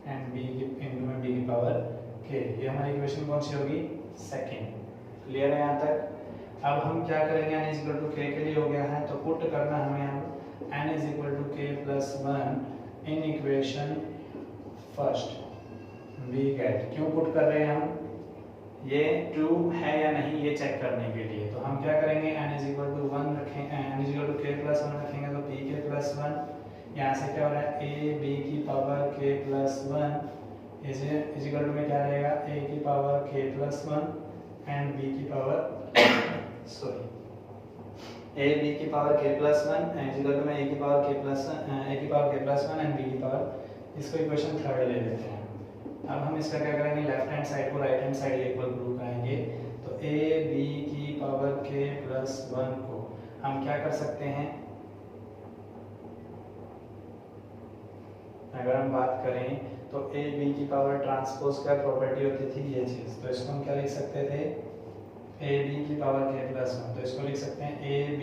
A: एंड b की इनटू में b की पावर k। ये हमारी इक्वेशन कौन सी होगी, सेकंड। क्लियर है यहाँ तक? अब हम क्या करेंगे, n is equal to k के लिए हो गया है तो पुट करना हमें हम n is equal to k plus 1 in equation first. We get, क्यों पुट कर रहे हैं हम, ये ट्रू है या नहीं ये चेक करने के लिए। तो हम क्या करेंगे, n इज इक्वल टू 1 रखेंगे, n is equal to k plus 1 रखेंगे तो pk प्लस 1, यहाँ से क्या हो रहा है, a b की power k plus 1 is equal to में क्या रहेगा, a की power k plus 1 and b की पावर सॉरी a b की power k plus 1 is equal to में a की power k plus 1 and b की पावर, इसको इक्वेशन थर्ड ले लेते हैं। अब हम इसका क्या करेंगे, लेफ्ट हैंड साइड को right hand side equal prove करेंगे, तो a b की पावर k प्लस 1 को हम क्या कर सकते हैं, अगर हम बात करें तो a b की पावर ट्रांसपोज का प्रॉपर्टी होती थी ये चीज, तो इसको हम क्या लिख सकते थे, a b की पावर k प्लस 1, तो इसको लिख सकते हैं a b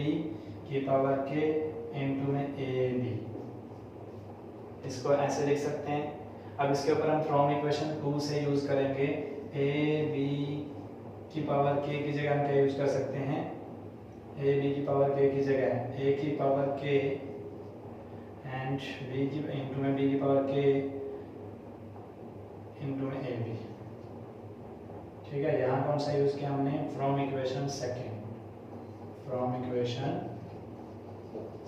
A: की पावर k इनटू में a b, इसको ऐसे लिख सकते हैं। अब इसके ऊपर हम फ्रॉम इक्वेशन 2 से यूज करेंगे, a b की पावर k की जगह हम क्या यूज कर सकते हैं, a b की पावर k की जगह a की पावर k एंड b की इनटू में b की पावर k इनटू में a b। ठीक है, यहाँ कौन सा यूज किया हमने, from equation second, from equation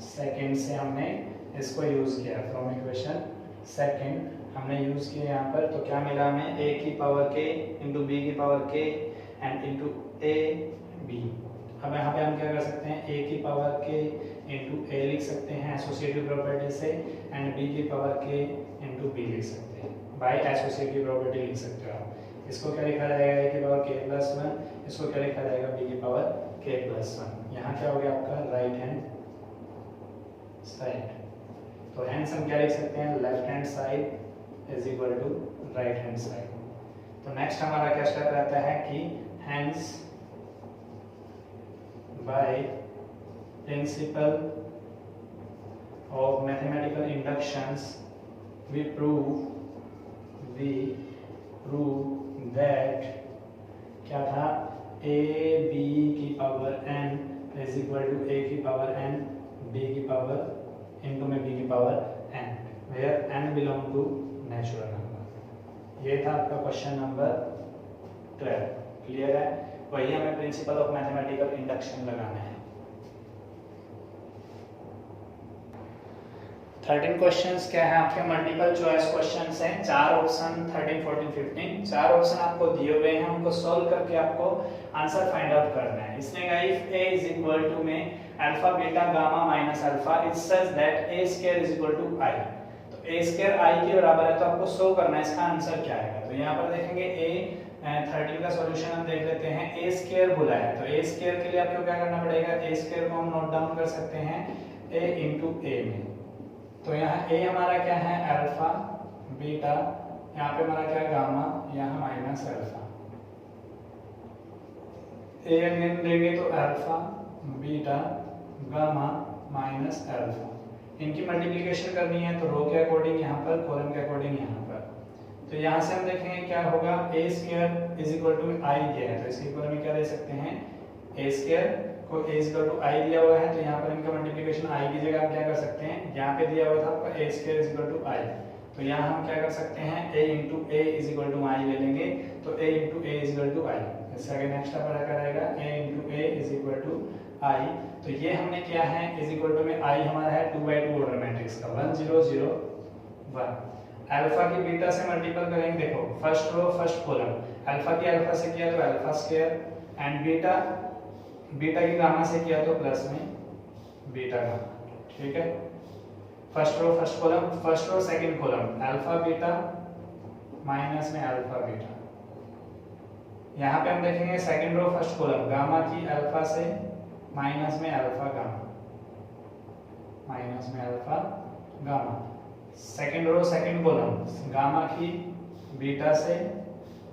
A: second से हमने इसको यूज किया, फ्रॉम इक्वेशन सेकंड हमने यूज किया यहाँ पर, तो क्या मिला हमें, a की पावर k इंटू b की power k and into a b। अब यहाँ पे हम क्या कर सकते हैं, a की पावर k इंटू a लिख सकते हैं एसोसिएटिव प्रॉपर्टी से, एंड b की पावर k इंटू b लिख सकते हैं, बाय एसोसिएटिव प्रॉपर्टी लिख सकते हो आप। इसको क्या लिखा जाएगा, a की पावर k प्लस 1, इसको क्या लिखा जाएगा, b की पावर k प्लस 1। यहाँ क्या हो गया आपका राइट हैंड साइड, तो हेंस हम क्या लिख सकते हैं, left hand side is equal to right hand side. तो नेक्स्ट हमारा क्या स्टेप रहता है कि hence by principle of mathematical inductions we prove that क्या था, a b की power n is equal to a की पावर n b की पावर इनटू में b की power n, where n belong to natural number. ये था आपका क्वेश्चन नंबर 12। क्लियर है? वही हमें प्रिंसिपल ऑफ मैथमेटिकल इंडक्शन लगाना है। 13 क्वेश्चंस क्या है आपके, मल्टीपल चॉइस क्वेश्चंस हैं, 4 ऑप्शन 13, 14, 15 4 ऑप्शन आपको दिए हुए हैं, उनको सॉल्व करके आपको आंसर फाइंड आउट करना है। इसने कहा if a is equal to में alpha beta gamma minus alpha is such that a square is equal to i, तो a स्क्वायर i के बराबर है, तो आपको शो करना है इसका आंसर क्या आएगा। तो यहाँ पर देखेंगे a 13 का सॉल्यूशन हम देख लेते हैं। a स्क्वायर बोला है, तो a स्क्वायर के लिए आपको क्या करना पड़ेगा, a स्क्वायर को हम नोट डाउन कर सकते हैं a इंटू a में। तो यहाँ a हमारा क्या है, अल्फा बीटा, यहाँ पे हमारा क्या है गामा, यहाँ माइनस अल्फा। a अगेन लेंगे तो alpha beta gamma minus alpha, इनकी मल्टीप्लिकेशन करनी है, तो रो के अकॉर्डिंग यहाँ पर, कॉलम के अकॉर्डिंग यहाँ पर। तो यहाँ से हम देखेंगे क्या होगा, a square is equal to i दिया है, तो इसके इक्वल में क्या ले सकते हैं, a स्क्वायर को a इक्वल टू i दिया हुआ है, तो यहाँ पर इनका मल्टीप्लिकेशन i की जगह आप क्या कर सकते हैं, यहाँ पे दिया हुआ था आपका a square is equal to i, तो यहाँ हम क्या कर सकते हैं a into a is equal to i ले लेंगे, तो a into a is equal to i। इससे आगे नेक्स्ट हमारा क्या रहेगा, a into a is equal to i। तो ये हमने किया है इज इक्वल टू में i हमारा है 2/2 ऑर्डर मैट्रिक्स का 1 0 0 1। अल्फा की बीटा से मल्टीपल करेंगे, देखो first row first column, alpha की अल्फा से किया तो अल्फा स्क्वायर, एंड बीटा की गामा से किया तो प्लस में बीटा गामा। ठीक है, first row first column, first row second column, alpha beta minus में अल्फा बीटा। यहाँ पे हम देखेंगे second row first column, gamma की अल्फा से माइनस में अल्फा गामा, माइनस में alpha gamma. Second row second column, gamma की बीटा से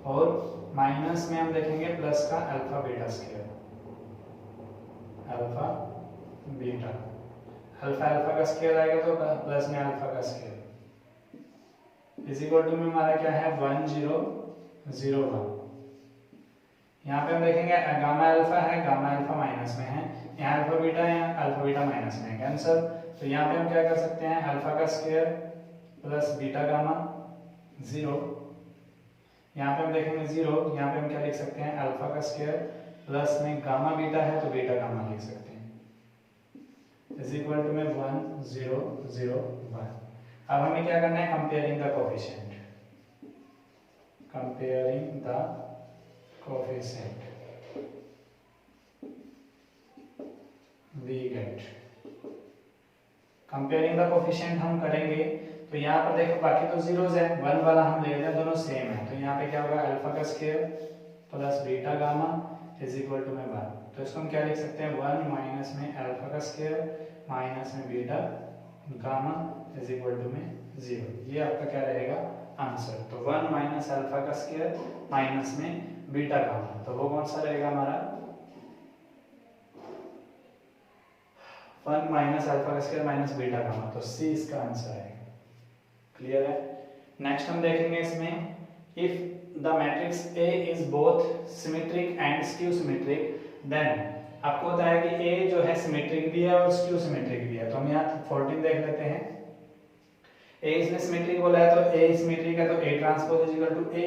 A: और माइनस में हम देखेंगे प्लस का alpha beta square, alpha beta, alpha alpha का स्क्वायर आएगा तो प्लस में अल्फा का स्क्वायर इज इक्वल टू में हमारा क्या है 1 0 0 1। यहाँ पे हम देखेंगे गामा अल्फा है, गामा अल्फा माइनस में है, यहाँ अल्फा बीटा है, अल्फा बीटा माइनस में है, कैंसिल। तो यहाँ पे हम क्या कर सकते हैं, अल्फा का स्क्वायर प्लस बीटा गामा 0, यहाँ पे हम देखेंगे 0, यहाँ पे हम क्या लिख सकते हैं, अल्फा का स्क्वायर प्लस में गामा बीटा है तो बीटा गामा लिख सकते हैं इज इक्वल टू में 1 0 0 1। अब हमें क्या करना है, comparing the coefficient, comparing the coefficient we get, comparing the coefficient हम करेंगे। तो यहाँ पर देखो बाकी तो जीरोस है, 1 वाला हम ले लें, दोनों सेम है, तो यहाँ पे क्या होगा, अल्फा का square plus beta gamma is equal to में 1। तो इसको हम क्या लिख सकते हैं, 1 माइनस में अल्फा का स्क्वायर माइनस में beta gamma is equal to में 0। ये आपका क्या रहेगा आंसर। तो 1 माइनस अल्फा का स्क्वायर माइनस में बीटा गामा, तो वो कौन सा रहेगा हमारा, 1 माइनस अल्फा का स्क्वायर माइनस बीटा गामा, तो सी इसका आंसर है। क्लियर है? नेक्स्ट हम देखेंगे इसमें, if the matrix A is both symmetric and skew symmetric, then आपको होता है कि A जो है सिमेट्रिक भी है और स्क्यू सिमेट्रिक भी है। तो हम यहाँ 14 देख लेते हैं। A इसने सिमेट्रिक बोला है, तो A सिमेट्रिक है तो A transpose is equal to A,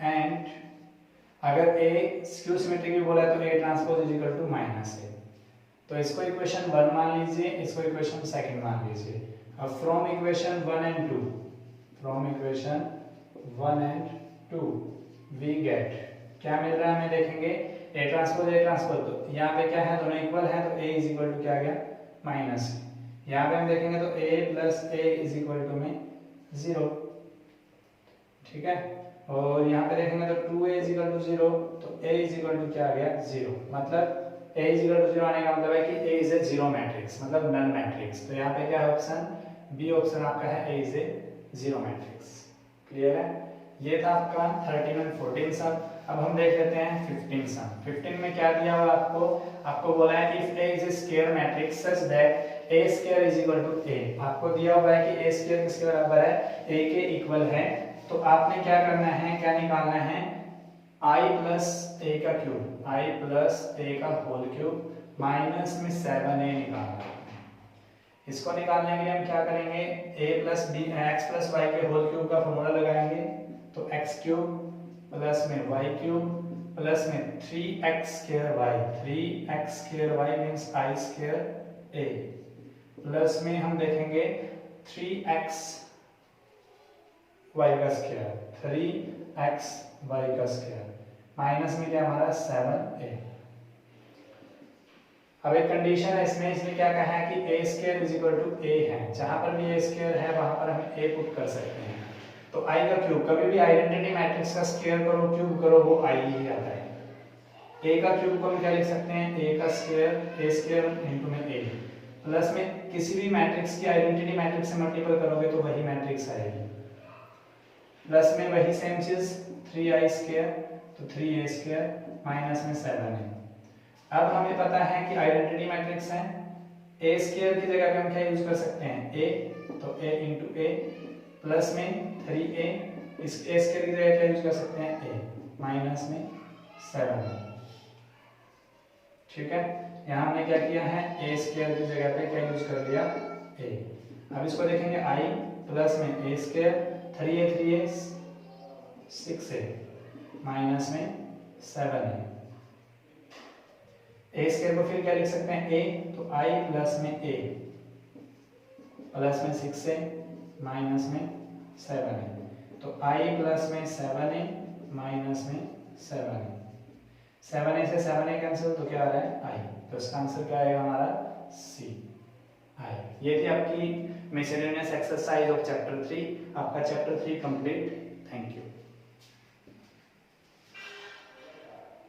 A: and अगर A स्क्यू सिमेट्रिक भी बोला है तो A transpose is equal to minus A। तो इसको इक्वेशन 1 मान लीजिए, इसको इक्वेशन सेकंड मान लीजिए। अब from equation 1 and 2, from equation 1 and 2 we get, क्या मिल रहा है हमें, देखेंगे A ट्रांसपोज, तो यहाँ पे क्या है, दोनों इक्वल है, तो A इज इक्वल टू क्या आ गया माइनस। यहाँ पे हम देखेंगे तो A plus A is equal to में 0। ठीक है, और यहाँ पे देखेंगे तो 2A इज इक्वल टू 0, तो A इज इक्वल टू क्या आ गया 0। मतलब A इज इक्वल टू 0 आने का मतलब है कि A is a zero matrix, मतलब नल मैट्रिक्स। तो यहाँ पे क्या है ऑप्शन बी ऑप्शन आपका है A is a zero matrix. Clear है? ये था आपका 13 और 14 सम। अब हम देख लेते हैं 15 सम। 15 में क्या दिया हुआ आपको? आपको बोला है if A is a square matrix such that A square is equal to A. आपको दिया हुआ है कि ए स्क्वायर किसके बराबर है? ए के इक्वल है। तो आपने क्या करना है, क्या निकालना है? i प्लस ए का क्यूब, i प्लस ए का होल क्यूब माइनस में 7a निकालना है। इसको निकालने के लिए हम क्या करेंगे? a plus b x plus y के होल क्यूब का फॉर्मूला लगाएंगे। तो एक्स क्यूब प्लस में वाई क्यूब प्लस में 3x square y, 3x square y means i square a, plus में हम देखेंगे 3x वाई का स्क्वायर, 3x वाई का स्क्वायर माइनस में क्या हमारा 7a। अब एक कंडीशन है इसमें, इसने क्या कहा है कि a square is equal to a है। जहां पर भी a स्क्वायर है वहां पर हम a पुट कर सकते हैं। तो i का क्यूब, कभी भी आइडेंटिटी मैट्रिक्स का स्क्वायर करो क्यूब करो वो i ही आता है। a का क्यूब को हम क्या लिख सकते हैं? a का स्क्वायर, a स्क्वायर इनटू में a, प्लस में किसी भी मैट्रिक्स की आइडेंटिटी मैट्रिक्स से मल्टीपल करोगे तो वही मैट्रिक्स आएगी, प्लस में वही सेम चीज 3i स्क्वायर तो 3a स्क्वायर माइनस में 7a। अब हमें पता है कि आइडेंटिटी मैट्रिक्स है, a स्क्वायर की जगह पे हम क्या यूज कर सकते हैं? a, तो a इंटू a प्लस में 3a, इस a स्क्वायर की जगह क्या यूज कर सकते हैं? a माइनस में 7a। ठीक है, यहाँ हमने क्या किया है? a स्क्वायर की जगह पे क्या यूज कर लिया? a। अब इसको देखेंगे i प्लस में a square, 3a 6a minus में 7a। a स्क्वायर को फिर क्या लिख सकते हैं? a, तो i प्लस में a प्लस में 6a माइनस में 7a, तो i प्लस में 7a माइनस में 7a, 7a से 7a कैंसिल तो क्या आ रहा है? i। तो इसका आंसर क्या आएगा हमारा? c, i। ये थी आपकी मिसलेनियस एक्सरसाइज ऑफ चैप्टर 3। आपका चैप्टर 3 कंप्लीट। Thank you.